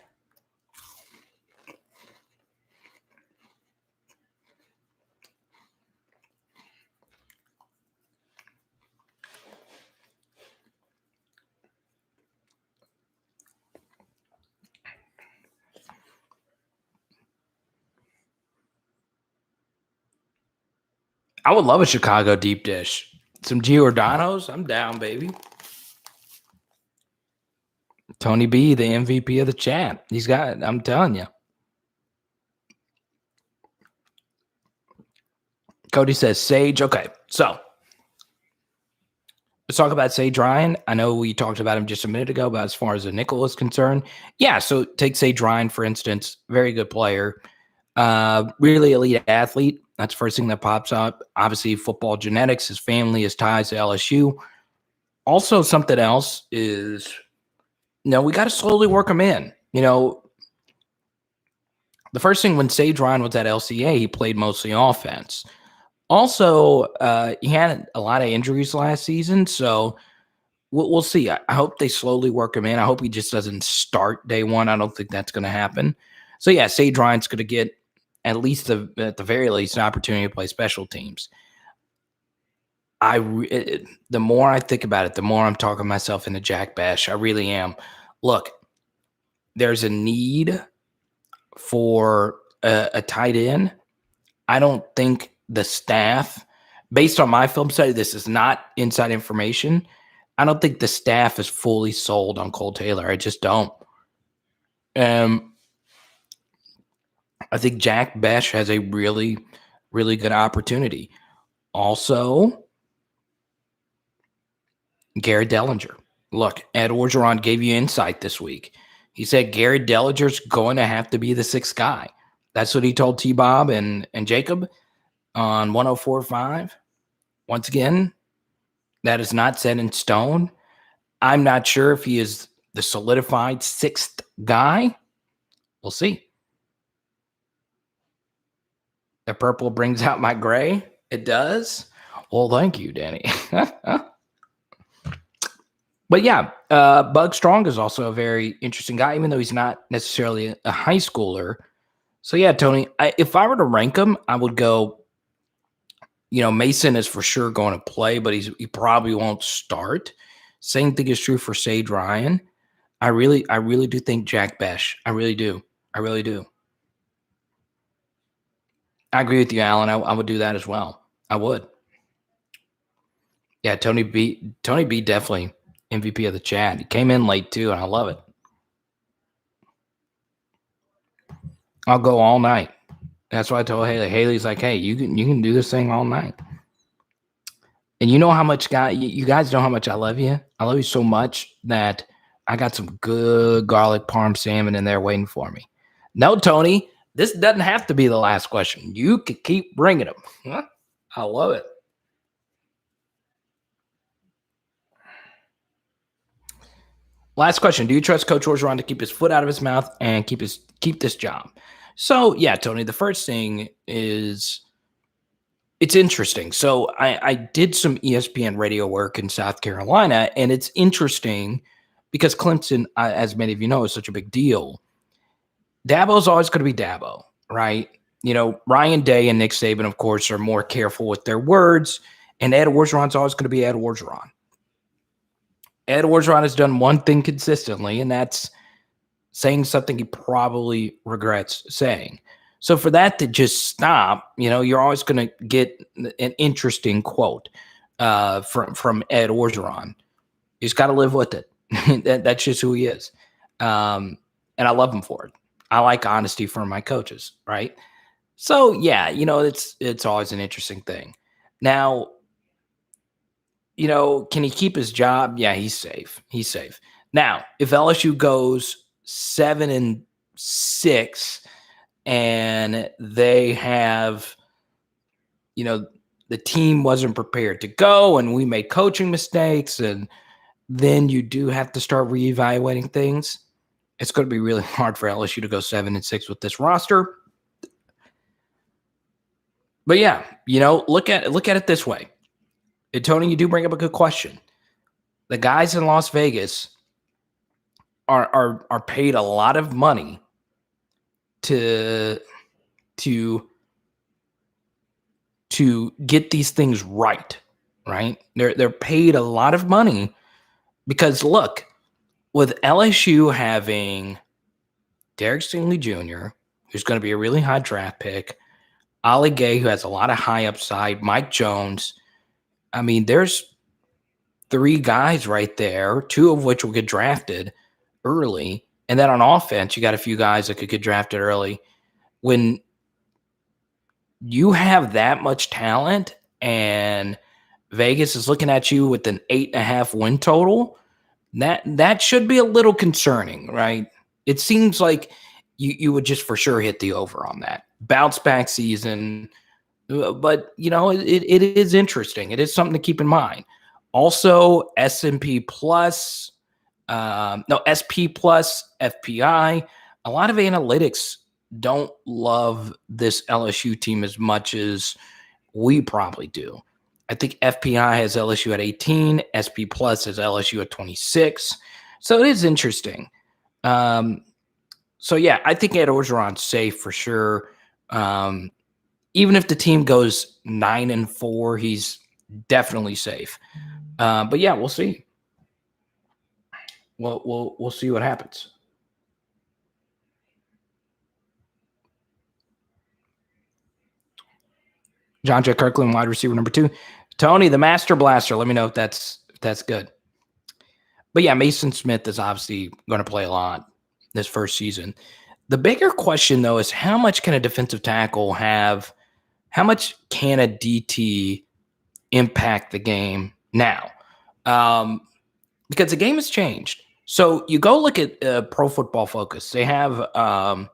I would love a Chicago deep dish. Some Giordano's. I'm down, baby. Tony B, the MVP of the chat. He's got, I'm telling you. Cody says Sage. Okay, so let's talk about Sage Ryan. I know we talked about him just a minute ago, but as far as the nickel is concerned, yeah, so take Sage Ryan, for instance. Very good player. Really elite athlete. That's the first thing that pops up. Obviously, football genetics, his family, his ties to LSU. Also, something else is, we got to slowly work him in. The first thing when Sage Ryan was at LCA, he played mostly offense. Also, he had a lot of injuries last season, so we'll see. I hope they slowly work him in. I hope he just doesn't start day one. I don't think that's going to happen. So, yeah, Sage Ryan's going to get at the very least, an opportunity to play special teams. The more I think about it, the more I'm talking myself into Jack Bash. I really am. Look, there's a need for a tight end. I don't think the staff, based on my film study, this is not inside information. I don't think the staff is fully sold on Cole Taylor. I just don't. I think Jack Bash has a really, really good opportunity. Also, Garrett Dellinger. Look, Ed Orgeron gave you insight this week. He said Garrett Dellinger's going to have to be the sixth guy. That's what he told T-Bob and Jacob on 104.5. Once again, that is not set in stone. I'm not sure if he is the solidified sixth guy. We'll see. The purple brings out my gray. It does. Well, thank you, Danny. But yeah, Bug Strong is also a very interesting guy, even though he's not necessarily a high schooler. So yeah, Tony, if I were to rank him, I would go, Mason is for sure going to play, but he probably won't start. Same thing is true for Sage Ryan. I really do think Jack Bash. I really do. I really do. I agree with you, Alan. I would do that as well. I would. Yeah, Tony B definitely MVP of the chat. He came in late too, and I love it. I'll go all night. That's why I told Haley. Haley's like, hey, you can do this thing all night. And you know how much you guys know how much I love you. I love you so much that I got some good garlic parm salmon in there waiting for me. No, Tony, this doesn't have to be the last question. You could keep bringing them. Huh? I love it. Last question. Do you trust Coach Orgeron to keep his foot out of his mouth and keep this job? So, yeah, Tony, the first thing is it's interesting. So I did some ESPN radio work in South Carolina, and it's interesting because Clemson, as many of you know, is such a big deal. Dabo's always going to be Dabo, right? Ryan Day and Nick Saban, of course, are more careful with their words, and Ed Orgeron's always going to be Ed Orgeron. Ed Orgeron has done one thing consistently, and that's saying something he probably regrets saying. So for that to just stop, you're always going to get an interesting quote from Ed Orgeron. You just got to live with it. That's just who he is. And I love him for it. I like honesty from my coaches, right? So yeah, it's always an interesting thing. Now, can he keep his job? Yeah, he's safe. He's safe. Now, if LSU goes 7-6 and they have, the team wasn't prepared to go and we made coaching mistakes, and then you do have to start reevaluating things. It's going to be really hard for LSU to go 7-6 with this roster. But yeah, look at it this way. And Tony, you do bring up a good question. The guys in Las Vegas are paid a lot of money to get these things right? They're paid a lot of money because look, with LSU having Derek Stingley Jr., who's going to be a really high draft pick, Ali Gay, who has a lot of high upside, Mike Jones. I mean, there's 3 guys right there, 2 of which will get drafted early. And then on offense, you got a few guys that could get drafted early. When you have that much talent and Vegas is looking at you with an 8.5 win total, that should be a little concerning, right? It seems like you would just for sure hit the over on that. Bounce back season. But, it is interesting. It is something to keep in mind. Also, SP plus, FPI. A lot of analytics don't love this LSU team as much as we probably do. I think FPI has LSU at 18. SP plus has LSU at 26. So it is interesting. So yeah, I think Ed Orgeron's safe for sure. Even if the team goes 9-4, he's definitely safe. But yeah, we'll see. We'll see what happens. John J. Kirkland, wide receiver number 2. Tony, the Master Blaster. Let me know if that's good. But yeah, Mason Smith is obviously going to play a lot this first season. The bigger question, though, is how much can a defensive tackle have? How much can a DT impact the game now? Because the game has changed. So you go look at Pro Football Focus. They have an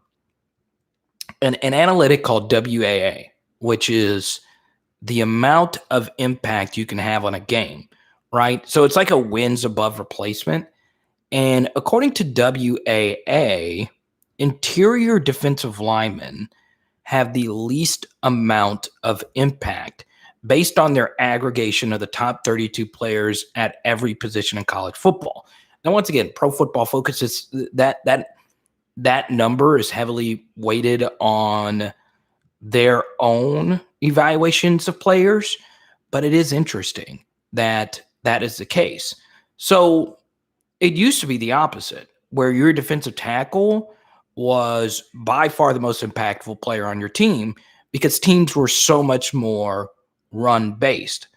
analytic called WAA, which is the amount of impact you can have on a game, right? So it's like a wins above replacement. And according to WAA, interior defensive linemen have the least amount of impact based on their aggregation of the top 32 players at every position in college football. Now, once again, Pro Football Focus is that number is heavily weighted on their own evaluations of players, but it is interesting that that is the case. So it used to be the opposite, where your defensive tackle was by far the most impactful player on your team because teams were so much more run-based.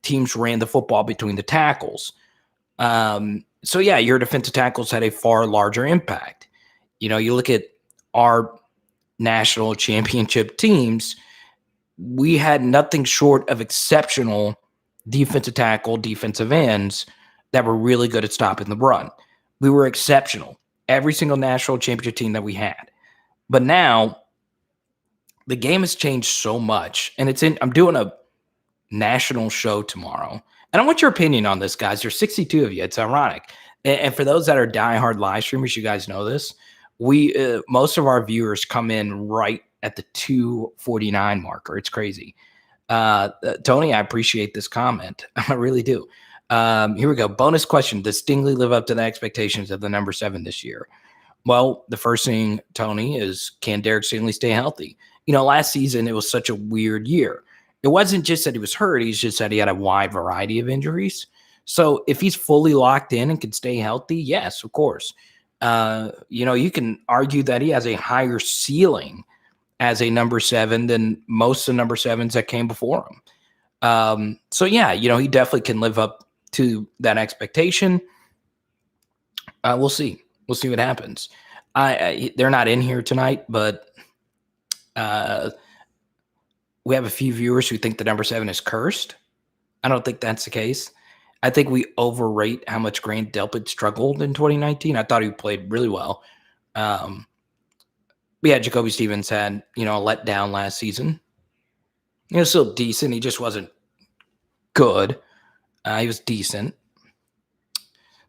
Teams ran the football between the tackles. So, yeah, your defensive tackles had a far larger impact. You look at our national championship teams, we had nothing short of exceptional defensive tackle, defensive ends that were really good at stopping the run. We were exceptional. Every single national championship team that we had. But now the game has changed so much, and I'm doing a national show tomorrow. And I want your opinion on this, guys. There's 62 of you. It's ironic. And for those that are diehard live streamers, you guys know this. We most of our viewers come in right at the 249 marker. It's crazy. Tony, I appreciate this comment. I really do. Here we go. Bonus question. Does Stingley live up to the expectations of the number 7 this year? Well, the first thing, Tony, is can Derek Stingley stay healthy? Last season, it was such a weird year. It wasn't just that he was hurt. He's just that he had a wide variety of injuries. So if he's fully locked in and can stay healthy, yes, of course. You can argue that he has a higher ceiling as a number 7 than most of the number 7s that came before him. So yeah, he definitely can live up to that expectation. We'll see. We'll see what happens. They're not in here tonight, but we have a few viewers who think the number 7 is cursed. I don't think that's the case. I think we overrate how much Grant Delpit struggled in 2019. I thought he played really well. Yeah, Jacoby Stevens had, a letdown last season. He was still decent. He just wasn't good. He was decent.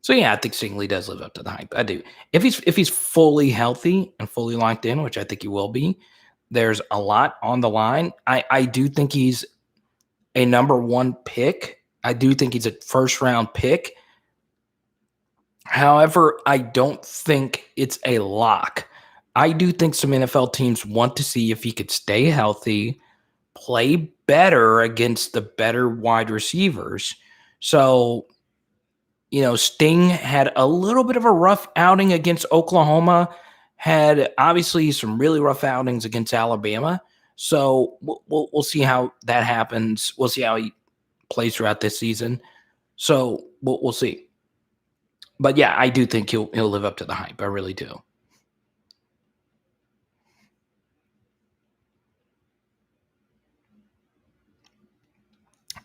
So yeah, I think Stingley does live up to the hype. I do. If he's fully healthy and fully locked in, which I think he will be, there's a lot on the line. I do think he's a number 1 pick. I do think he's a first round pick. However, I don't think it's a lock. I do think some NFL teams want to see if he could stay healthy, play better against the better wide receivers. So, Sting had a little bit of a rough outing against Oklahoma, had obviously some really rough outings against Alabama. So we'll see how that happens. We'll see how he plays throughout this season. So we'll see. But yeah, I do think he'll live up to the hype. I really do.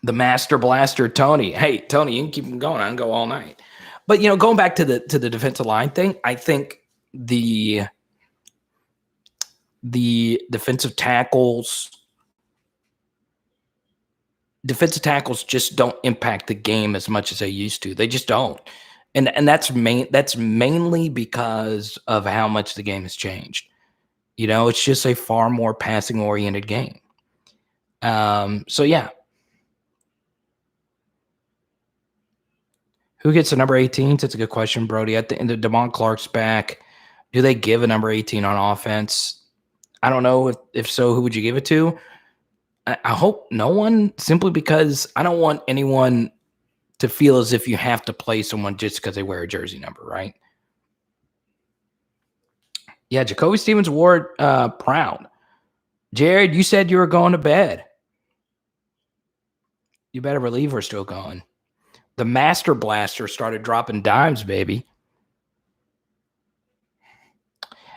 The Master Blaster, Tony. Hey, Tony, you can keep him going. I can go all night. But going back to the defensive line thing, I think the defensive tackles just don't impact the game as much as they used to. They just don't. And that's mainly because of how much the game has changed. It's just a far more passing oriented game. So yeah. Who gets the number 18? That's a good question, Brody. I think the Damon Clark's back. Do they give a number 18 on offense? I don't know. If so, who would you give it to? I hope no one, simply because I don't want anyone to feel as if you have to play someone just because they wear a jersey number, right? Yeah, Jacoby Stevens wore it proud. Jared, you said you were going to bed. You better believe we're still going. The Master Blaster started dropping dimes, baby.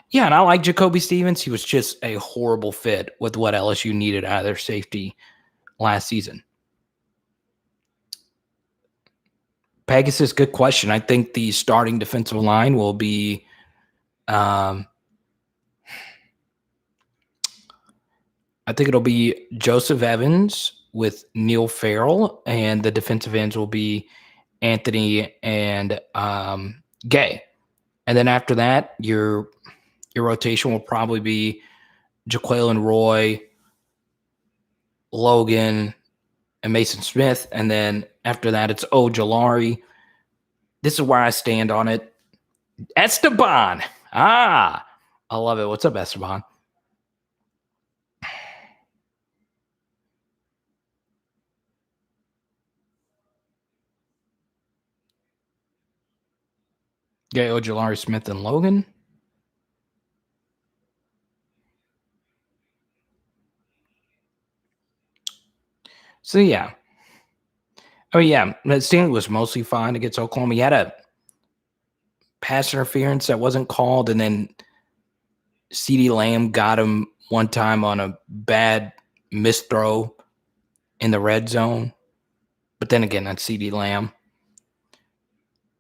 Yeah, and I like Jacoby Stevens. He was just a horrible fit with what LSU needed out of their safety last season. Pegasus, good question. I think the starting defensive line will be I think it'll be Joseph Evans with Neil Farrell, and the defensive ends will be Anthony and Gay. And then after that, your rotation will probably be Jaquelin Roy, Logan, and Mason Smith. And then after that, it's Ojolari. This is where I stand on it. Esteban. I love it. What's up, Esteban? Gay, Ojolari, Smith, and Logan. So, yeah. Oh, yeah. Stanley was mostly fine against Oklahoma. He had a pass interference that wasn't called, and then CeeDee Lamb got him one time on a bad misthrow in the red zone. But then again, that's CeeDee Lamb.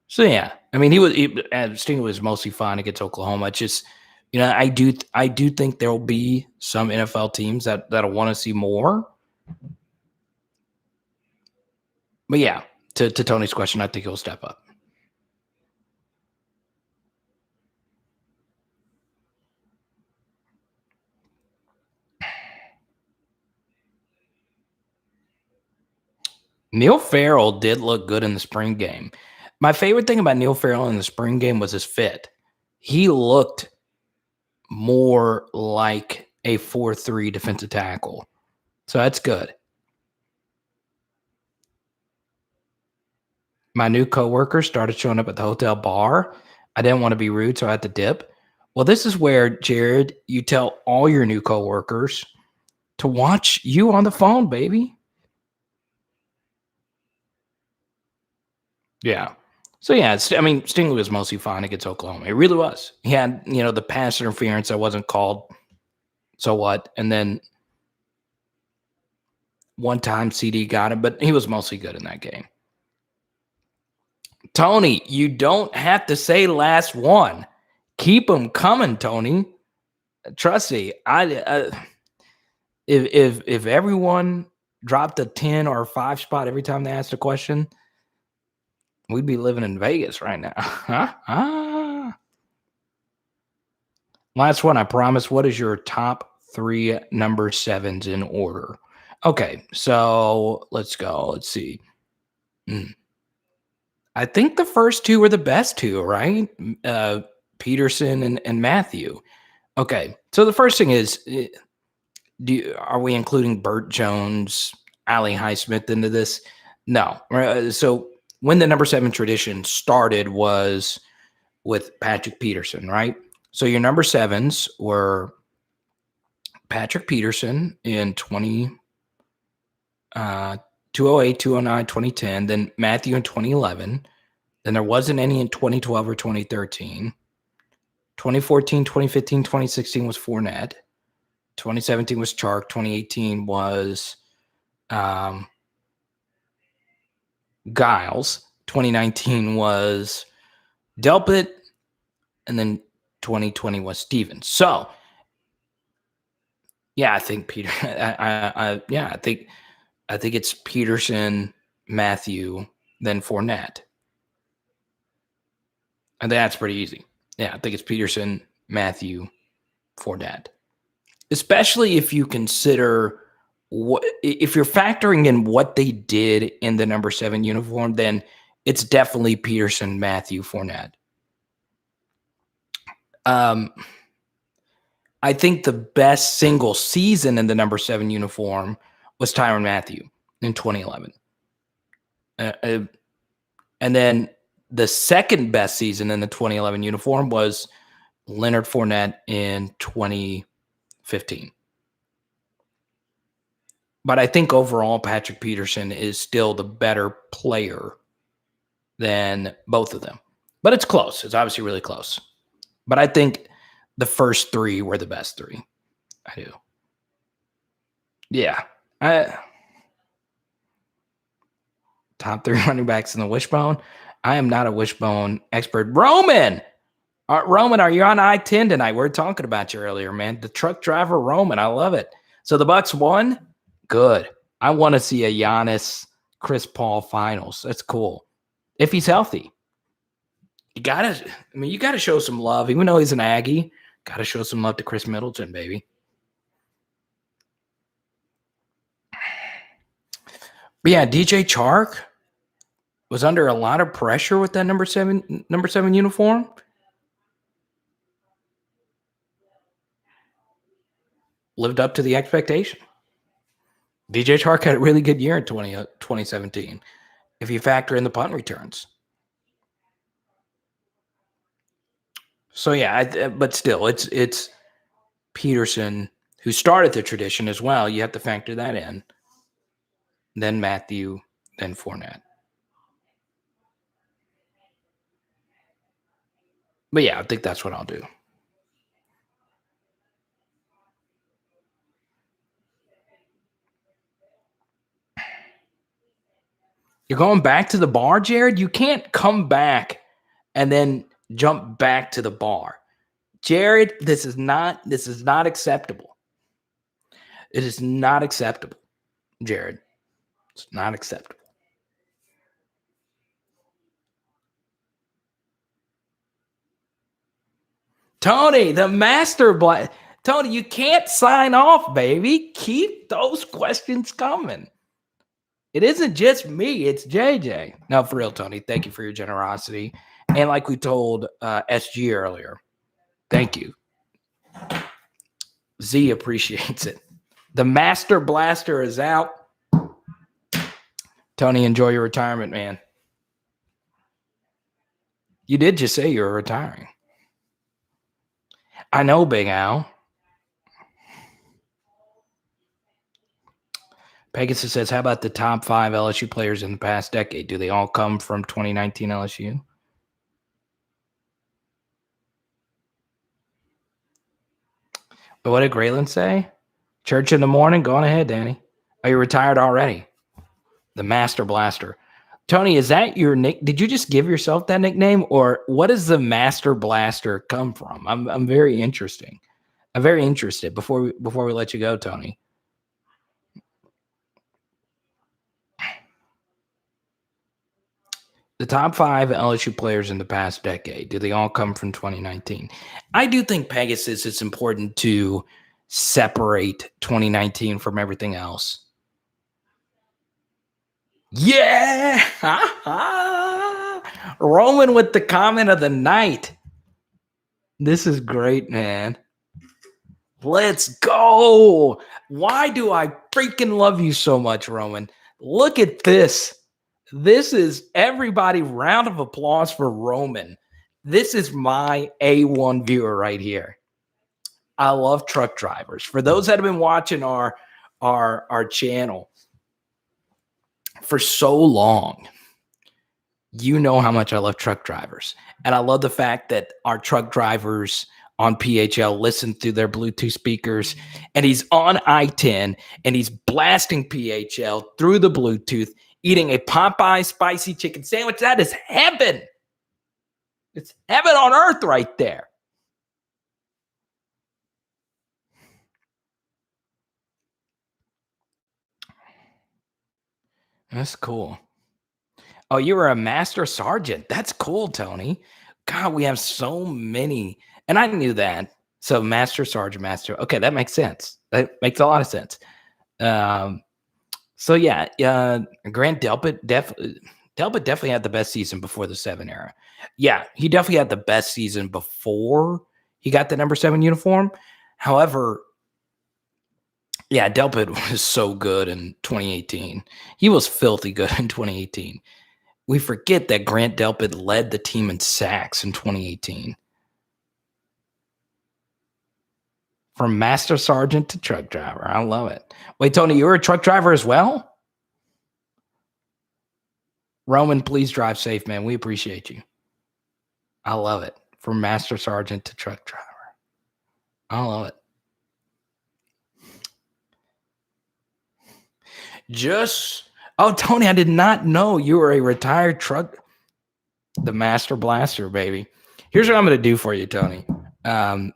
So, yeah. I mean, Stingley was mostly fine against Oklahoma. It's just, I do think there will be some NFL teams that'll want to see more. But yeah, to Tony's question, I think he'll step up. Neil Farrell did look good in the spring game. My favorite thing about Neil Farrell in the spring game was his fit. He looked more like a 4-3 defensive tackle. So that's good. My new coworker started showing up at the hotel bar. I didn't want to be rude, so I had to dip. Well, this is where, Jared, you tell all your new coworkers to watch you on the phone, baby. Yeah. So yeah, Stingley was mostly fine against Oklahoma. It really was. He had, the pass interference that wasn't called. So what? And then one time CD got him, but he was mostly good in that game. Tony, you don't have to say last one. Keep them coming, Tony. Trust me. If everyone dropped a 10 or a 5 spot every time they asked a question, we'd be living in Vegas right now. Last one, I promise. What is your top 3 number 7s in order? Okay, so let's go. Let's see. I think the first 2 were the best 2, right? Peterson and Matthew. Okay, so the first thing is, are we including Burt Jones, Ali Highsmith into this? No. So when the number 7 tradition started was with Patrick Peterson, right? So your number 7s were Patrick Peterson in 208, 209, 2010, then Matthew in 2011. Then there wasn't any in 2012 or 2013. 2014, 2015, 2016 was Fournette. 2017 was Chark. 2018 was Giles. 2019 was DILBERT. And then 2020 was Stevens. So, yeah, I think Peter. I think it's Peterson, Matthew, then Fournette. And that's pretty easy. Yeah, I think it's Peterson, Matthew, Fournette. Especially if you consider if you're factoring in what they did in the number 7 uniform, then it's definitely Peterson, Matthew, Fournette. I think the best single season in the number 7 uniform was Tyrann Mathieu in 2011. And then the second best season in the 2011 uniform was Leonard Fournette in 2015. But I think overall Patrick Peterson is still the better player than both of them. But it's close. It's obviously really close. But I think the first 3 were the best 3. I do. Yeah. Top 3 running backs in the wishbone. I am not a wishbone expert. Roman, are you on I-10 tonight? We were talking about you earlier, man. The truck driver, Roman. I love it. So the Bucks won. Good. I want to see a Giannis Chris Paul finals. That's cool. If he's healthy. You gotta show some love. Even though he's an Aggie, gotta show some love to Chris Middleton, baby. But yeah, DJ Chark was under a lot of pressure with that number 7 uniform. Lived up to the expectation. DJ Chark had a really good year in 2017 if you factor in the punt returns. So yeah, but still, it's Peterson who started the tradition as well. You have to factor that in. Then Matthew, then Fournette. But yeah, I think that's what I'll do. You're going back to the bar, Jared? You can't come back and then jump back to the bar. Jared, this is not acceptable. It is not acceptable, Jared. It's not acceptable. Tony, the master black. Tony, you can't sign off, baby. Keep those questions coming. It isn't just me, it's JJ. No, for real, Tony. Thank you for your generosity. And like we told SG earlier, thank you. Z appreciates it. The Master Blaster is out. Tony, enjoy your retirement, man. You did just say you were retiring. I know, Big Al. Pegasus says, how about the top 5 LSU players in the past decade? Do they all come from 2019 LSU? What did Graylin say? Church in the morning? Go on ahead, Danny. Are you retired already? The Master Blaster. Tony, is that your nick? Did you just give yourself that nickname, or what does the Master Blaster come from? I'm very interesting. I'm very interested before we let you go, Tony. The top 5 LSU players in the past decade, do they all come from 2019? I do think, Pegasus, it's important to separate 2019 from everything else. Yeah! Roman with the comment of the night. This is great, man. Let's go. Why do I freaking love you so much, Roman? Look at this. This is everybody. Round of applause for Roman. This is my A1 viewer right here. I love truck drivers. For those that have been watching our channel for so long, you know how much I love truck drivers. And I love the fact that our truck drivers on PHL listen through their Bluetooth speakers, and he's on I-10 and he's blasting PHL through the Bluetooth, eating a Popeye spicy chicken sandwich. That is heaven. It's heaven on earth right there. That's cool. Oh, you were a master sergeant. That's cool, Tony. God, we have so many. And I knew that. So master sergeant, master. Okay, that makes sense. That makes a lot of sense. So yeah, Grant Delpit definitely had the best season before the 7 era. Yeah, he definitely had the best season before he got the number 7 uniform. However, yeah, Delpit was so good in 2018. He was filthy good in 2018. We forget that Grant Delpit led the team in sacks in 2018. From master sergeant to truck driver. I love it. Wait, Tony, you're a truck driver as well? Roman, please drive safe, man. We appreciate you. I love it. From master sergeant to truck driver. I love it. Oh, Tony, I did not know you were a retired truck. The Master Blaster, baby. Here's what I'm going to do for you, Tony.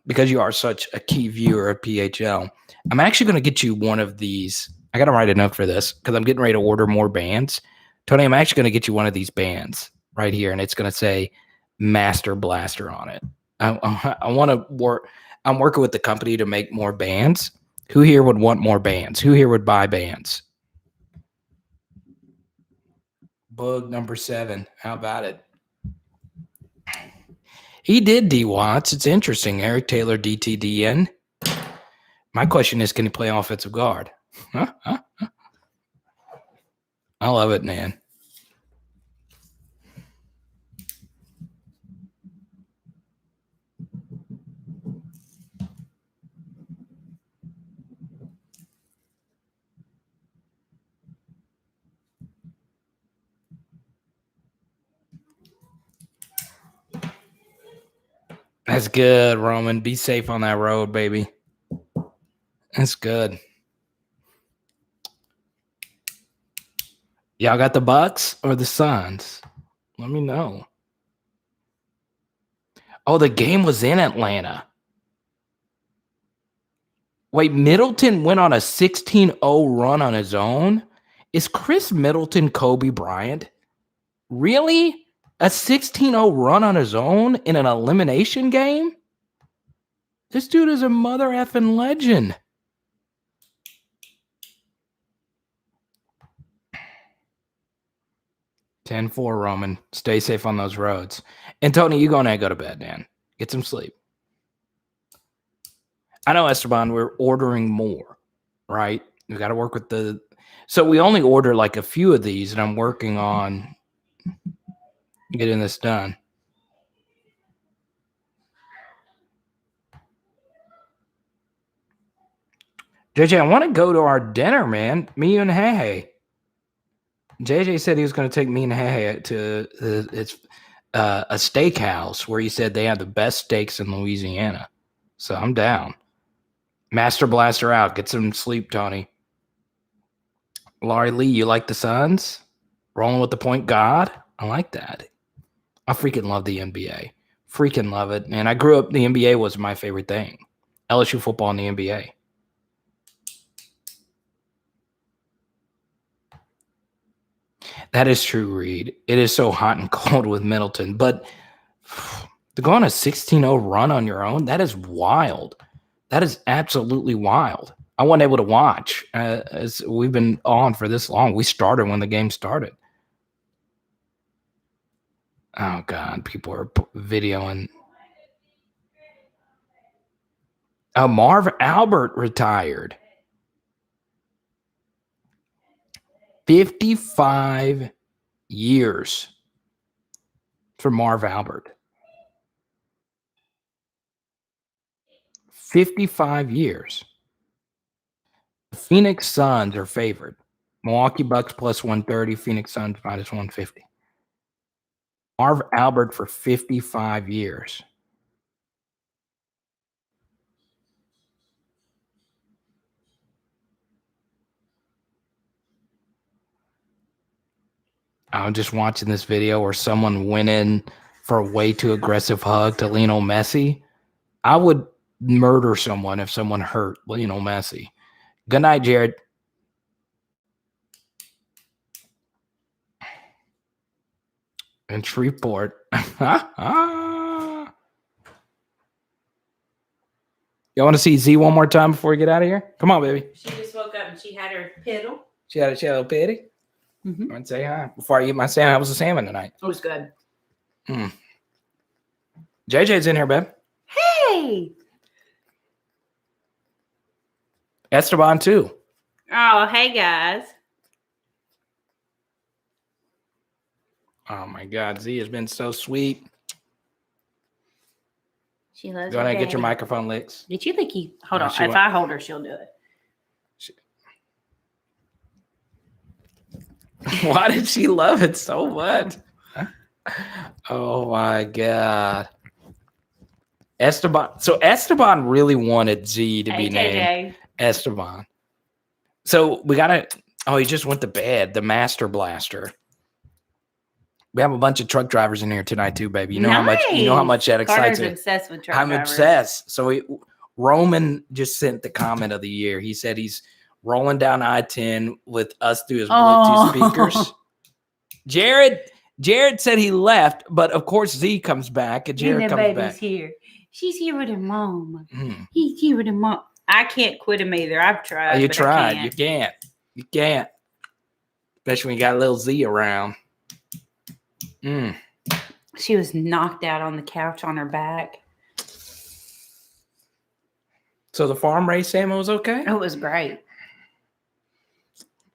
Because you are such a key viewer of PHL, I'm actually going to get you one of these. I got to write a note for this because I'm getting ready to order more bands. Tony, I'm actually going to get you one of these bands right here, and it's going to say Master Blaster on it. I want to work. I'm working with the company to make more bands. Who here would want more bands? Who here would buy bands? Bug number 7. How about it? He did D Watts. It's interesting. Eric Taylor DTDN. My question is, can he play offensive guard? Huh? I love it, man. That's good, Roman. Be safe on that road, baby. That's good. Y'all got the Bucks or the Suns? Let me know. Oh, the game was in Atlanta. Wait, Middleton went on a 16-0 run on his own? Is Chris Middleton Kobe Bryant? Really? A 16-0 run on his own in an elimination game? This dude is a mother effing legend. $10-4, Roman. Stay safe on those roads. And Tony, you go ahead and go to bed, man. Get some sleep. I know, Esteban, we're ordering more, right? We got to work with the... So we only order like a few of these, and I'm working on getting this done. JJ, I want to go to our dinner, man. Me and Hey. JJ said he was going to take me and Hey to a steakhouse where he said they have the best steaks in Louisiana. So I'm down. Master Blaster out. Get some sleep, Tony. Laurie Lee, you like the Suns? Rolling with the point god? I like that. I freaking love the NBA. Freaking love it. And I grew up, the NBA was my favorite thing. LSU football in the NBA. That is true, Reed. It is so hot and cold with Middleton. But to go on a 16-0 run on your own, that is wild. That is absolutely wild. I wasn't able to watch as we've been on for this long. We started when the game started. Oh, God. People are videoing. Marv Albert retired. 55 years for Marv Albert. 55 years. The Phoenix Suns are favored. Milwaukee Bucks plus 130. Phoenix Suns minus 150. Marv Albert for 55 years. I was just watching this video where someone went in for a way too aggressive hug to Lionel Messi. I would murder someone if someone hurt Lionel Messi. Good night, Jared. In Shreveport. Y'all want to see Z one more time before we get out of here? Come on, baby. She just woke up and she had her piddle. She had a little pitty. Mm-hmm. I want to say hi before I eat my salmon. How was the salmon tonight? It was good. JJ's in here, babe. Hey. Esteban, too. Oh, hey, guys. Oh, my God. Z has been so sweet. She loves Go ahead and get daddy. your microphone licks. Did you think he... Hold No, on. she If went- I hold her, she'll do it. Why did she love it so much? Oh, my God. Esteban. So Esteban really wanted Z to be named Esteban. So we got to... Oh, he just went to bed. The Master Blaster. We have a bunch of truck drivers in here tonight too, baby. You know how much that excites Carter's me. obsessed with truck I'm drivers. obsessed. So Roman just sent the comment of the year. He said he's rolling down I-10 with us through his Bluetooth speakers. Jared said he left, but of course Z comes back and Jared And the comes baby's back. here. She's here with her mom. Mm. He's here with her mom. I can't quit him either. I've tried. Oh, you but tried. I You can't. can't. You can't. Especially when you got a little Z around. She was knocked out on the couch on her back. So the farm raised salmon was okay? It was great.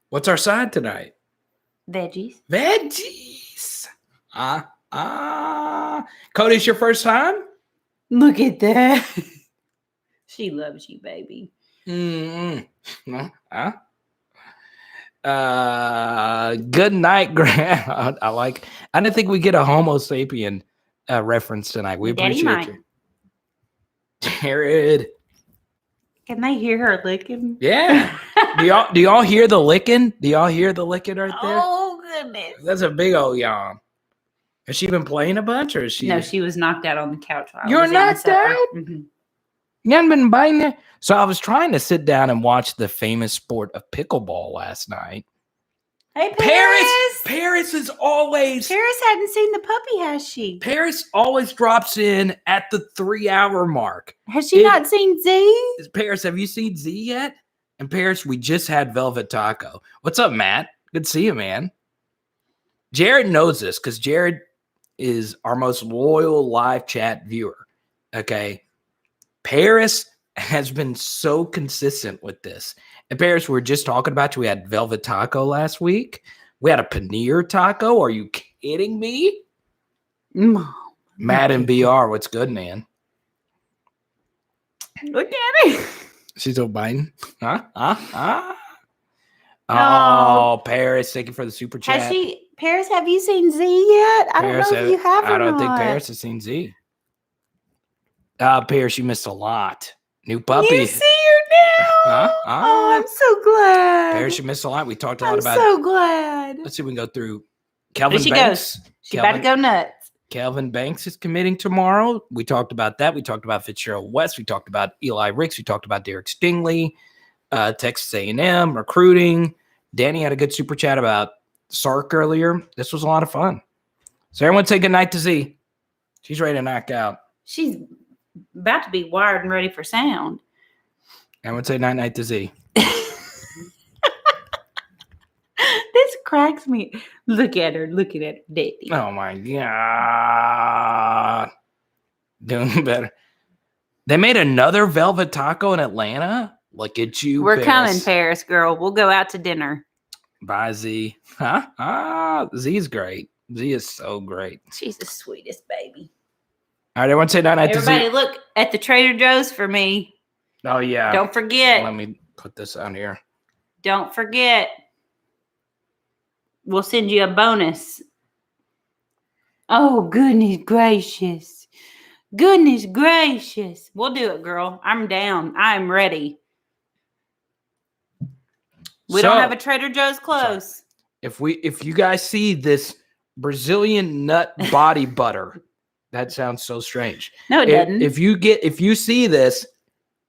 What's our side tonight? Veggies. Veggies. Cody, it's your first time? Look at that. She loves you, baby. Good night, Grant. I didn't think we get a Homo sapien reference tonight. We Daddy appreciate might. you. Jared. Can they hear her licking? Yeah. Do y'all hear the licking? Do y'all hear the licking right there? Oh, goodness. That's a big old yawn. Has she been playing a bunch, or is she? No, she was knocked out on the couch. While I You're was eating knocked supper. out? Mhm. You haven't been biting it? So I was trying to sit down and watch the famous sport of pickleball last night. Hey, Paris. Paris is always Paris hadn't seen the puppy, has she? Paris always drops in at the 3-hour mark. Has she not seen Z? Paris, have you seen Z yet? And Paris, we just had Velvet Taco. What's up, Matt? Good to see you, man. Jared knows this because Jared is our most loyal live chat viewer. Okay. Paris has been so consistent with this. And Paris, we were just talking about you. We had Velvet Taco last week. We had a paneer taco. Are you kidding me? Mom. Matt and BR, what's good, man? Look at it. She's still biting. Huh? Oh. Oh, Paris, thank you for the super chat. Has she, Paris, have you seen Z yet? I Paris, don't know if you have or I don't think not. Paris has seen Z. Paris, you missed a lot. New puppy. You see her now. Oh, I'm so glad. Paris, you missed a lot. We talked a lot I'm about. so glad. Let's see if we can go through. There Kelvin she Banks. goes. She's about to go nuts. Kelvin Banks is committing tomorrow. We talked about that. We talked about Fitzgerald West. We talked about Eli Ricks. We talked about Derek Stingley, Texas A&M, recruiting. Danny had a good super chat about Sark earlier. This was a lot of fun. So everyone say goodnight to Z. She's ready to knock out. She's about to be wired and ready for sound. Everyone say night-night to Z. This cracks me. Look at her. Look at it, Daddy. Oh, my God. Doing better. They made another velvet taco in Atlanta? Look at you, We're Paris. coming, Paris, girl. We'll go out to dinner. Bye, Z. Huh? Z's great. Z is so great. She's the sweetest baby. All right, everyone say night-night to Z. Everybody, look at the Trader Joe's for me. Oh, yeah. Don't forget. Let me put this on here. Don't forget. We'll send you a bonus. Oh, goodness gracious. Goodness gracious. We'll do it, girl. I'm down. I'm ready. We don't have a Trader Joe's close. If you guys see this Brazilian nut body butter, that sounds so strange. No, it doesn't. If you see this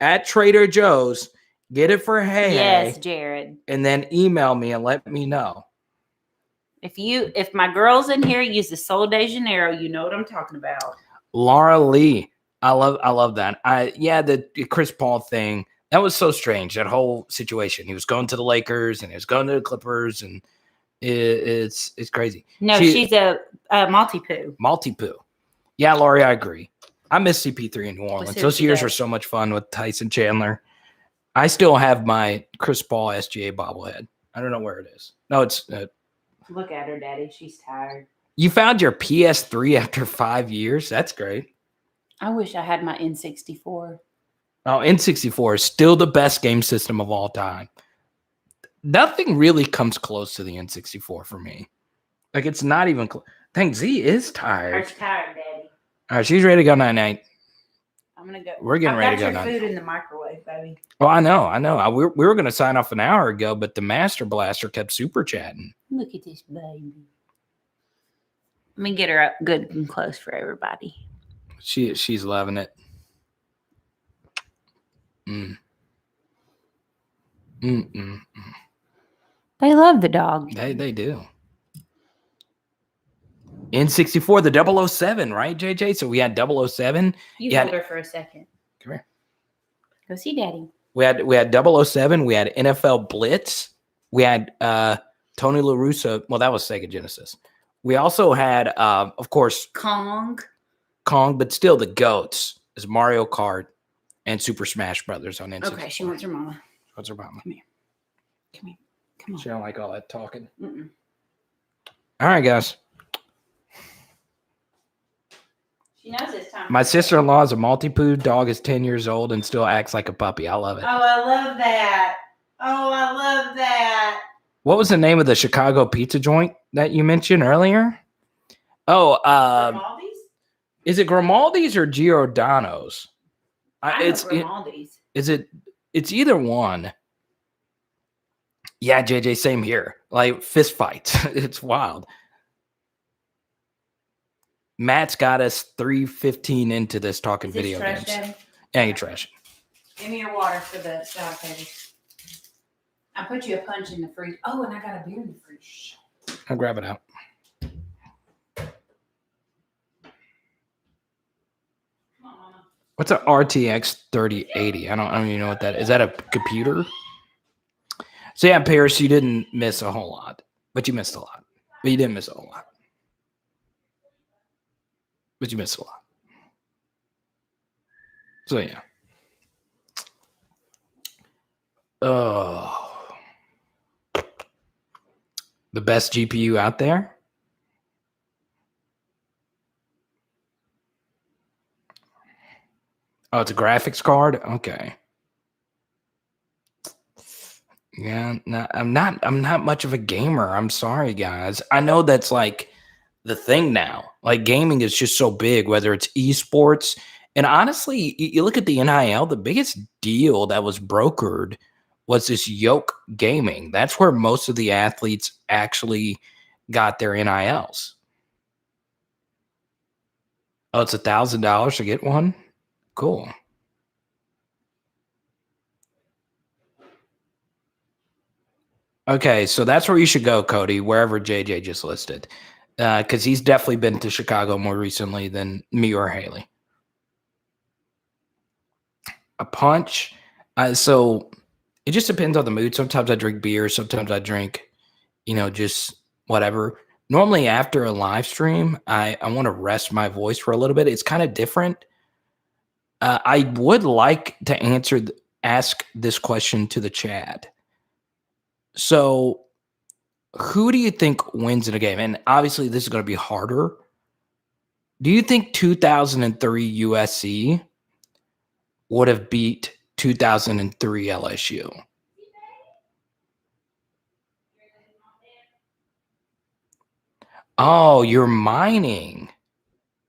at Trader Joe's, get it for Hey. Yes, Jared. And then email me and let me know. If my girls in here use the Sol de Janeiro, you know what I'm talking about. Laura Lee, I love that. The Chris Paul thing, that was so strange. That whole situation. He was going to the Lakers and he was going to the Clippers, and it's crazy. No, she's a multi-poo. Multi-poo. Yeah, Laurie, I agree. I miss CP3 in New Orleans. see what Those she years does. were so much fun with Tyson Chandler. I still have my Chris Paul SGA bobblehead. I don't know where it is. No, it's. Look at her, Daddy. She's tired. You found your PS3 after 5 years? That's great. I wish I had my N64. Oh, N64 is still the best game system of all time. Nothing really comes close to the N64 for me. Like, it's not even close. Dang, Z is tired. She's tired, Daddy. All right, she's ready to go night-night. I'm going to go. We're getting ready to go I've got night. your food in the microwave, baby. Oh, I know. We were going to sign off an hour ago, but the Master Blaster kept super chatting. Look at this baby. Let me get her up good and close for everybody. She's loving it. They love the dog. They do. N64, the 007, right, JJ? So we had 007. You hold her for a second. Come here. Go see Daddy. We had 007. We had NFL Blitz. We had Tony La Russa. Well, that was Sega Genesis. We also had, of course, Kong, but still the GOATs is Mario Kart and Super Smash Brothers on N64. Okay, she wants her mama. What's her mama? Come here. Come on. She don't like all that talking. Mm-mm. All right, guys. She knows it's time. My sister-in-law is a multi-poo. Dog is 10 years old and still acts like a puppy. I love it. Oh, I love that. Oh, I love that. What was the name of the Chicago pizza joint that you mentioned earlier? Oh, Grimaldi's? is it Grimaldi's or Giordano's? I know Grimaldi's. It's either one. Yeah, JJ, same here. Like fist fights. It's wild. Matt's got us 3:15 into this talking video trash, games. Daddy? Yeah, you trash. Give me your water for the side, baby. I put you a punch in the fridge. Oh, and I got a beer in the fridge. I'll grab it out. Come on, Mama. What's an RTX 3080? I don't even know what that is. Is that a computer? So yeah, Paris, you didn't miss a whole lot, but you missed a lot. But you didn't miss a whole lot. But you missed a lot. So yeah. Oh. The best GPU out there? Oh, it's a graphics card? Okay. Yeah, no, I'm not much of a gamer. I'm sorry, guys. I know that's like the thing now. Like gaming is just so big, whether it's esports And honestly, you look at the NIL, the biggest deal that was brokered was this Yoke Gaming. That's where most of the athletes actually got their NILs. Oh, it's $1,000 to get one? Cool. Okay, so that's where you should go, Cody, wherever JJ just listed. Because he's definitely been to Chicago more recently than me or Haley. A punch. So it just depends on the mood. Sometimes I drink beer. Sometimes I drink, just whatever. Normally after a live stream, I want to rest my voice for a little bit. It's kind of different. I would like to ask this question to the chat. So who do you think wins in a game? And obviously this is going to be harder. Do you think 2003 USC would have beat 2003 LSU? Oh, you're mining.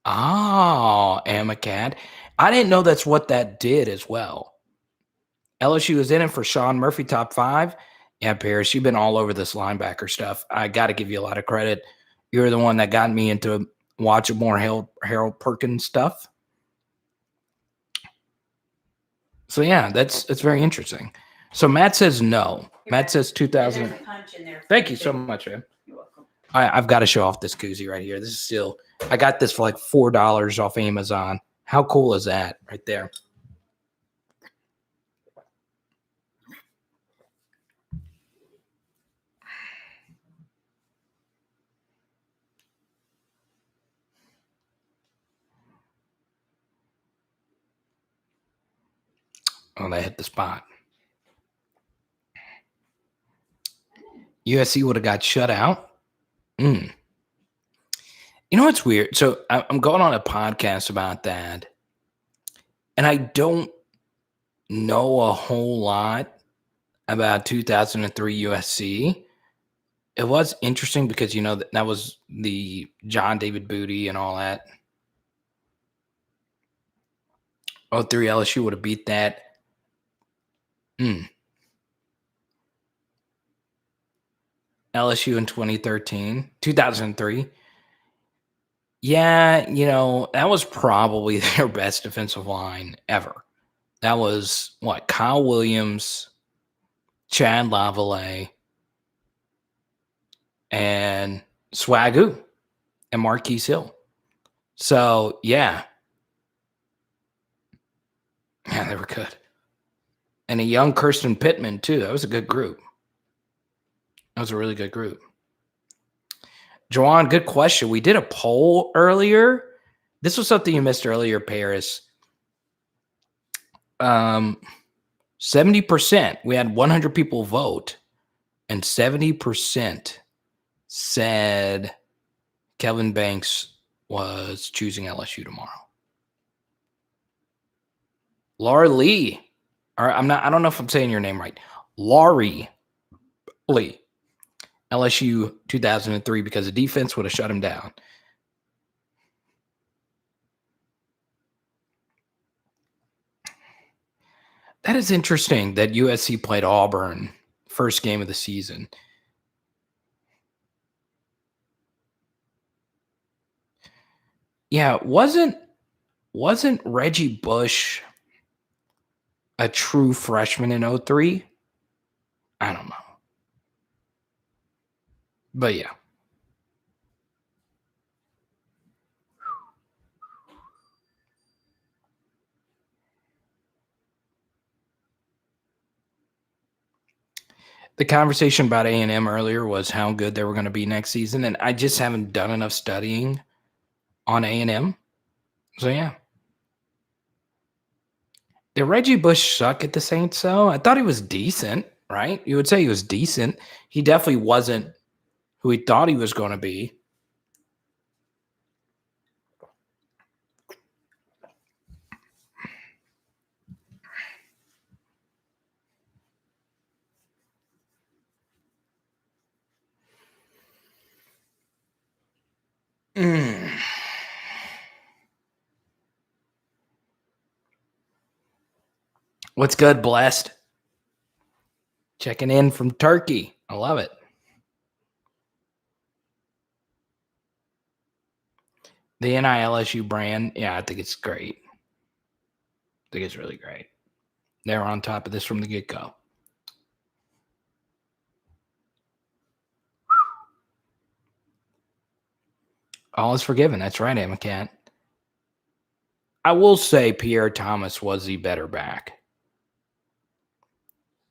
Oh, Amicad. I didn't know that's what that did as well. LSU is in it for Sean Murphy, top 5. Yeah, Paris, you've been all over this linebacker stuff. I got to give you a lot of credit. You're the one that got me into watching more Harold Perkins stuff. So, yeah, that's very interesting. So, Matt says no. Matt says 2000. Thank you so much, man. You're welcome. I've got to show off this koozie right here. This is still, I got this for like $4 off Amazon. How cool is that right there? Oh, they hit the spot. USC would have got shut out. You know what's weird? So I'm going on a podcast about that, and I don't know a whole lot about 2003 USC. It was interesting because, that was the John David Booty and all that. 03 LSU would have beat that. LSU in 2003. Yeah, that was probably their best defensive line ever. That was what? Kyle Williams, Chad Lavallee, and Swagoo, and Marquise Hill. So, yeah. Yeah, they were good. And a young Kirsten Pittman, too. That was a good group. That was a really good group. Joanne, good question. We did a poll earlier. This was something you missed earlier, Paris. 70%. We had 100 people vote, and 70% said Kelvin Banks was choosing LSU tomorrow. Laura Lee. I don't know if I'm saying your name right. Laurie Lee. LSU 2003 because the defense would have shut him down. That is interesting that USC played Auburn first game of the season. Yeah, wasn't Reggie Bush a true freshman in 03? I don't know. But yeah. The conversation about A&M earlier was how good they were going to be next season, and I just haven't done enough studying on A&M. So, yeah. Did Reggie Bush suck at the Saints, though? I thought he was decent, right? You would say he was decent. He definitely wasn't who he thought he was going to be. What's good, Blessed? Checking in from Turkey. I love it. The LSU brand, yeah, I think it's great. I think it's really great. They're on top of this from the get-go. All is forgiven. That's right, Emma Cat. I will say Pierre Thomas was the better back.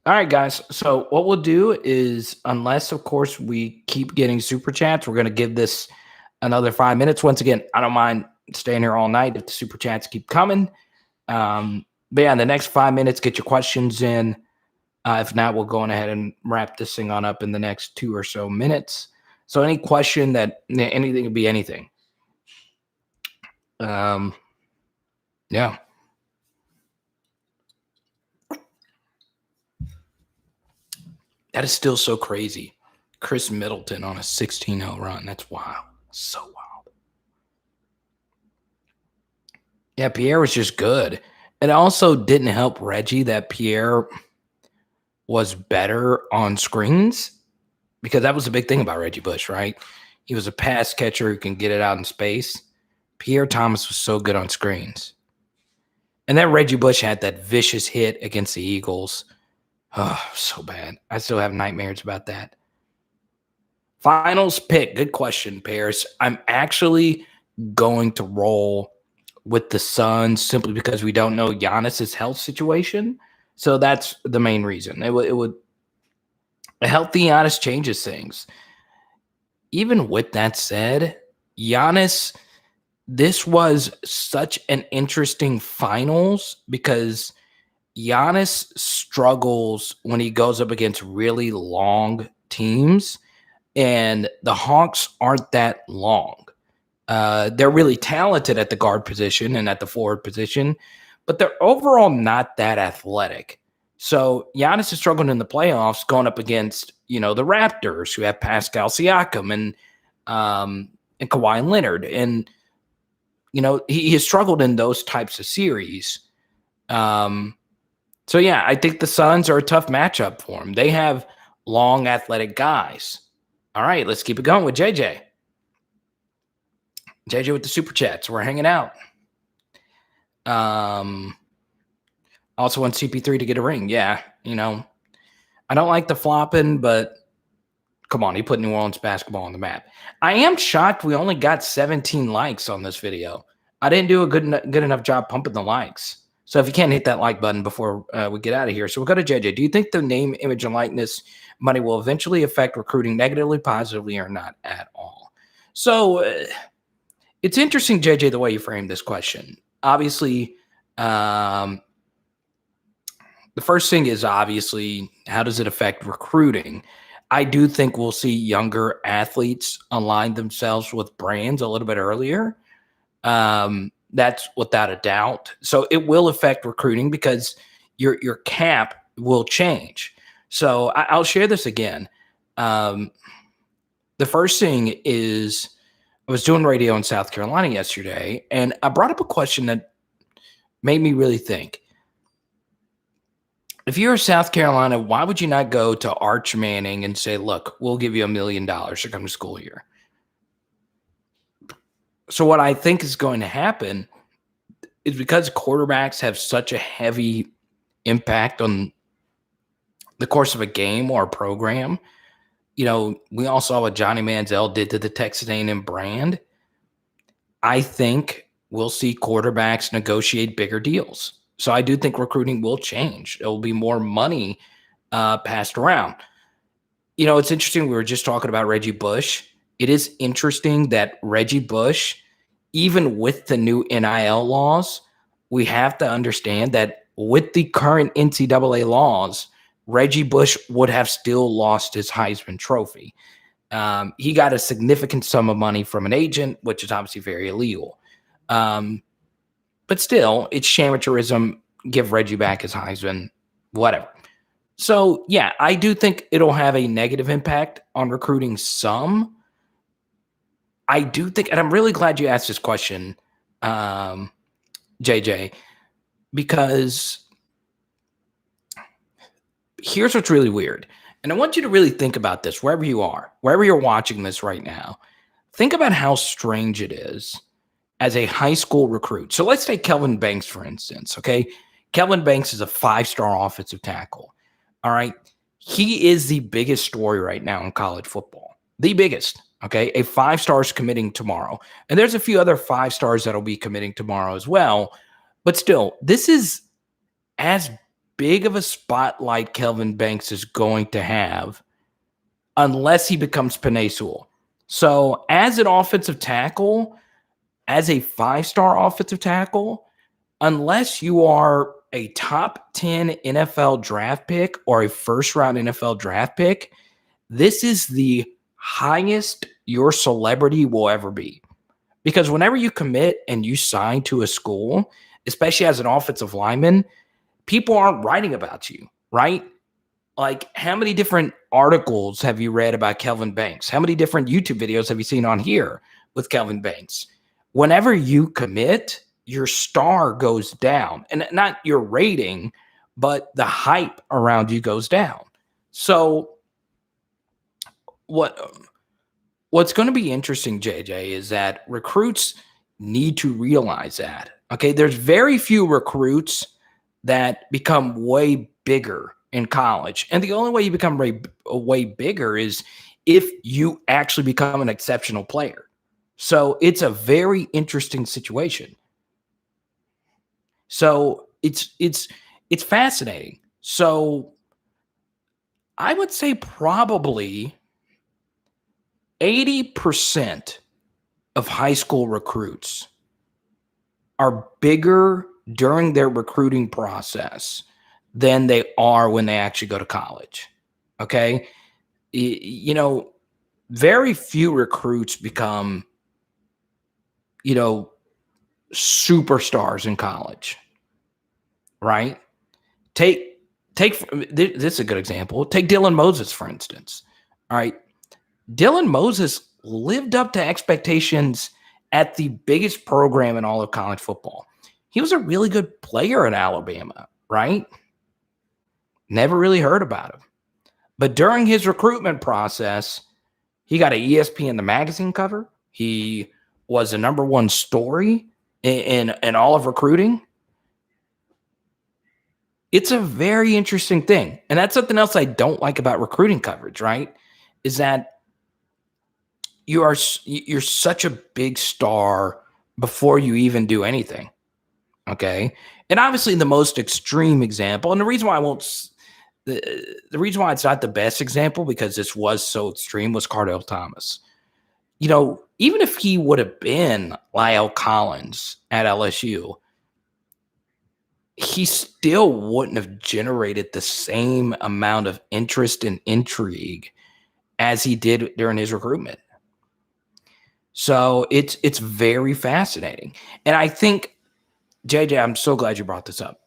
All right, guys. So what we'll do is, unless, of course, we keep getting super chats, we're going to give this another 5 minutes. Once again, I don't mind staying here all night if the super chats keep coming. But yeah, in the next 5 minutes, get your questions in. If not, we'll go on ahead and wrap this thing on up in the next 2 or so minutes. So any question that anything could be anything. Yeah. That is still so crazy. Chris Middleton on a 16-0 run. That's wild. So wild. Yeah, Pierre was just good. It also didn't help Reggie that Pierre was better on screens, because that was the big thing about Reggie Bush, right? He was a pass catcher who can get it out in space. Pierre Thomas was so good on screens. And then Reggie Bush had that vicious hit against the Eagles. Oh, so bad. I still have nightmares about that. Finals pick. Good question, Paris. I'm actually going to roll with the Suns simply because we don't know Giannis's health situation. So that's the main reason. It would a healthy Giannis changes things. Even with that said, Giannis, this was such an interesting finals because Giannis struggles when he goes up against really long teams, and the Hawks aren't that long. They're really talented at the guard position and at the forward position, but they're overall not that athletic. So Giannis is struggling in the playoffs going up against, the Raptors, who have Pascal Siakam and Kawhi Leonard. And, he has struggled in those types of series. So, yeah, I think the Suns are a tough matchup for him. They have long, athletic guys. All right, let's keep it going with JJ. JJ with the super chats. We're hanging out. Also want CP3 to get a ring. Yeah, I don't like the flopping, but come on, he put New Orleans basketball on the map. I am shocked we only got 17 likes on this video. I didn't do a good enough job pumping the likes. So if you can't hit that like button before we get out of here. So we'll go to JJ. Do you think the name, image, and likeness money will eventually affect recruiting negatively, positively, or not at all? So it's interesting, JJ, the way you framed this question. Obviously, the first thing is obviously, how does it affect recruiting? I do think we'll see younger athletes align themselves with brands a little bit earlier. That's without a doubt. So it will affect recruiting because your cap will change. So I'll share this again. The first thing is, I was doing radio in South Carolina yesterday, and I brought up a question that made me really think. If you're South Carolina, why would you not go to Arch Manning and say, look, we'll give you $1 million to come to school here? So what I think is going to happen is, because quarterbacks have such a heavy impact on the course of a game or a program, we all saw what Johnny Manziel did to the Texas A&M brand. I think we'll see quarterbacks negotiate bigger deals. So I do think recruiting will change. There will be more money passed around. It's interesting. We were just talking about Reggie Bush. It is interesting that Reggie Bush, even with the new NIL laws, we have to understand that with the current NCAA laws, Reggie Bush would have still lost his Heisman Trophy. He got a significant sum of money from an agent, which is obviously very illegal. But still, it's amateurism. Give Reggie back his Heisman, whatever. So, yeah, I do think it'll have a negative impact on recruiting some. I do think, and I'm really glad you asked this question, JJ, because here's what's really weird. And I want you to really think about this wherever you are, wherever you're watching this right now. Think about how strange it is as a high school recruit. So let's take Kelvin Banks, for instance. Okay. Kelvin Banks is a 5-star offensive tackle. All right. He is the biggest story right now in college football. The biggest. Okay. A 5-star is committing tomorrow. And there's a few other 5-stars that'll be committing tomorrow as well. But still, this is as big of a spotlight Kelvin Banks is going to have unless he becomes Penei Sewell. So as an offensive tackle, as a 5-star offensive tackle, unless you are a top 10 NFL draft pick or a first-round NFL draft pick, this is the highest your celebrity will ever be. Because whenever you commit and you sign to a school, especially as an offensive lineman, people aren't writing about you, right? Like, how many different articles have you read about Kelvin Banks? How many different YouTube videos have you seen on here with Kelvin Banks? Whenever you commit, your star goes down. And not your rating, but the hype around you goes down. So what's going to be interesting, JJ, is that recruits need to realize that. Okay, there's very few recruits that become way bigger in college. And the only way you become way bigger is if you actually become an exceptional player. So it's a very interesting situation. So it's fascinating. So I would say probably 80% of high school recruits are bigger during their recruiting process than they are when they actually go to college. Okay. You know, very few recruits become, you know, superstars in college, right? Take this is a good example. Take Dylan Moses, for instance. All right. Dylan Moses lived up to expectations at the biggest program in all of college football. He was a really good player in Alabama, right? Never really heard about him. But during his recruitment process, he got an ESPN The Magazine cover. He was the number one story in all of recruiting. It's a very interesting thing. And that's something else I don't like about recruiting coverage, right? Is that you're such a big star before you even do anything. Okay. And obviously the most extreme example, and the reason why the reason why it's not the best example, because this was so extreme, was Cardell Thomas. You know, even if he would have been Lyle Collins at LSU, he still wouldn't have generated the same amount of interest and intrigue as he did during his recruitment. So it's very fascinating. And I think, JJ, I'm so glad you brought this up.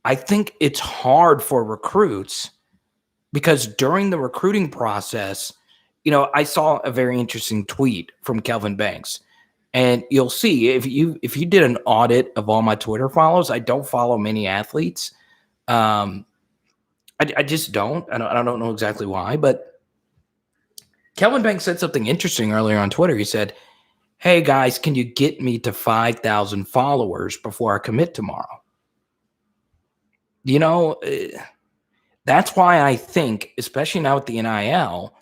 I think it's hard for recruits because during the recruiting process, you know, I saw a very interesting tweet from Kelvin Banks. And you'll see if you did an audit of all my Twitter follows, I don't follow many athletes. I just don't. I don't know exactly why, but Kelvin Banks said something interesting earlier on Twitter. He said, "Hey guys, can you get me to 5,000 followers before I commit tomorrow?" You know, that's why I think, especially now with the NIL,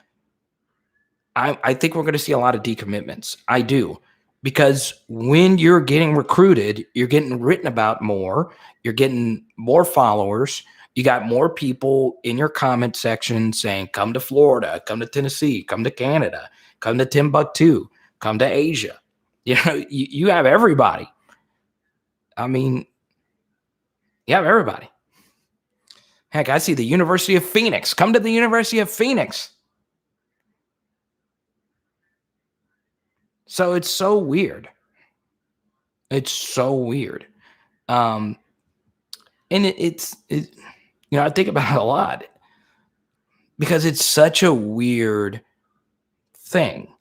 I think we're going to see a lot of decommitments. I do. Because when you're getting recruited, you're getting written about more, you're getting more followers, you got more people in your comment section saying, come to Florida, come to Tennessee, come to Canada, come to Timbuktu, come to Asia. You know, you have everybody. I mean, you have everybody. Heck, I see the University of Phoenix. Come to the University of Phoenix. So it's so weird. It's so weird. And it's you know, I think about it a lot because it's such a weird thing.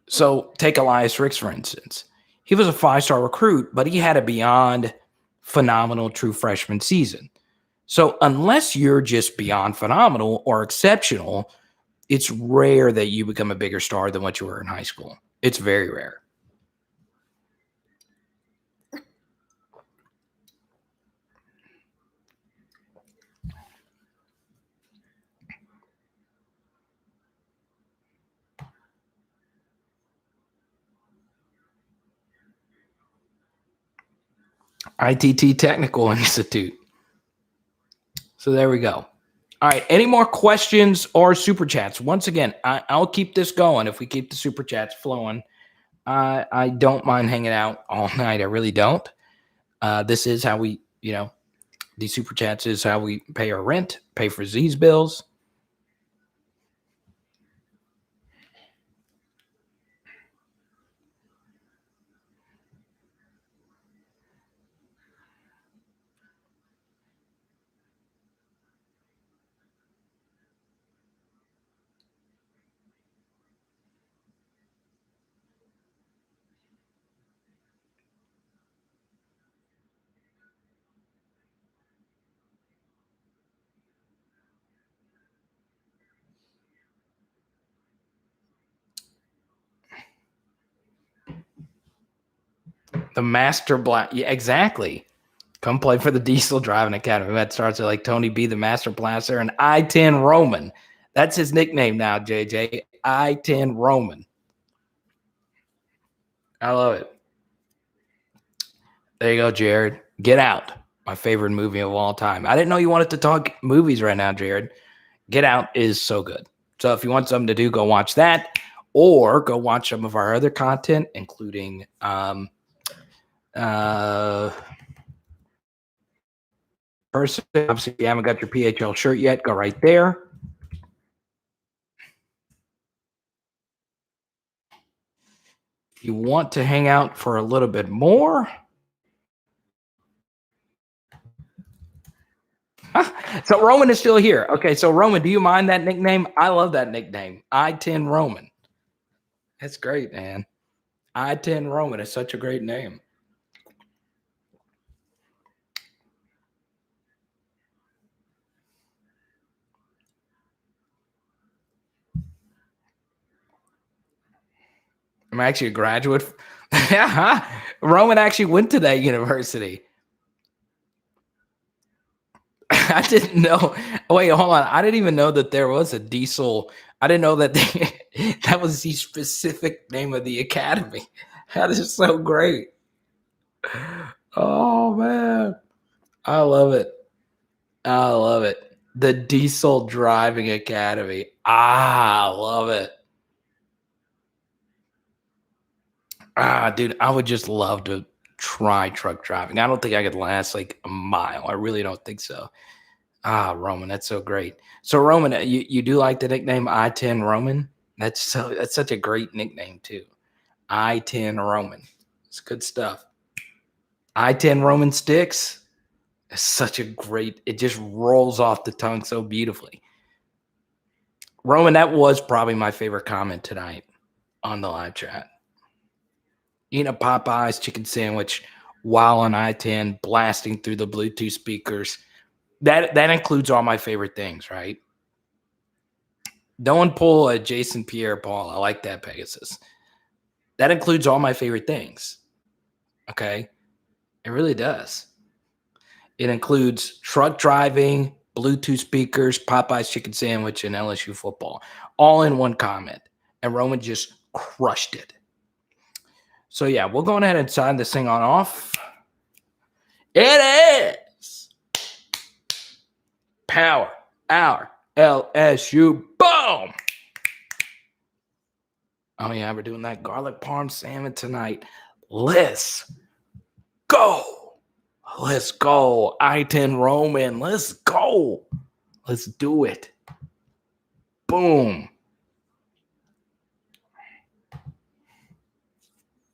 So take Elias Ricks, for instance. He was a 5-star recruit, but he had a beyond phenomenal true freshman season. So unless you're just beyond phenomenal or exceptional, it's rare that you become a bigger star than what you were in high school. It's very rare. ITT Technical Institute. So there we go. All right. Any more questions or super chats? Once again, I'll keep this going if we keep the super chats flowing. I don't mind hanging out all night. I really don't. This is how we, these super chats is how we pay our rent, pay for Z's bills. The Master Black. Yeah, exactly. Come play for the Diesel Driving Academy. That starts with like Tony B, the Master Blaster, and I-10 Roman. That's his nickname now, JJ. I-10 Roman. I love it. There you go, Jared. Get Out. My favorite movie of all time. I didn't know you wanted to talk movies right now, Jared. Get Out is so good. So if you want something to do, go watch that. Or go watch some of our other content, including person. Obviously, if you haven't got your PHL shirt yet, go right there. If you want to hang out for a little bit more, so Roman is still here. Okay, so Roman, do you mind that nickname? I love that nickname. I-10 Roman. That's great, man. I-10 Roman is such a great name. I'm actually a graduate. Roman actually went to that university. I didn't know. Wait, hold on. I didn't even know that there was a diesel. I didn't know that that was the specific name of the academy. That is so great. Oh, man. I love it. I love it. The Diesel Driving Academy. I love it. Dude, I would just love to try truck driving. I don't think I could last like a mile. I really don't think so. Roman, that's so great. So Roman, you do like the nickname I-10 Roman? That's such a great nickname too. I-10 Roman. It's good stuff. I-10 Roman Sticks. It's such a great, it just rolls off the tongue so beautifully. Roman, that was probably my favorite comment tonight on the live chat. Eating a Popeye's chicken sandwich while on I-10, blasting through the Bluetooth speakers. That includes all my favorite things, right? Don't pull a Jason Pierre-Paul. I like that, Pegasus. That includes all my favorite things. Okay? It really does. It includes truck driving, Bluetooth speakers, Popeye's chicken sandwich, and LSU football. All in one comment. And Roman just crushed it. So, yeah, we'll go ahead and sign this thing on off. It is Power Hour LSU. Boom! Oh, yeah, we're doing that garlic parm salmon tonight. Let's go. Let's go. I-10 Roman. Let's go. Let's do it. Boom.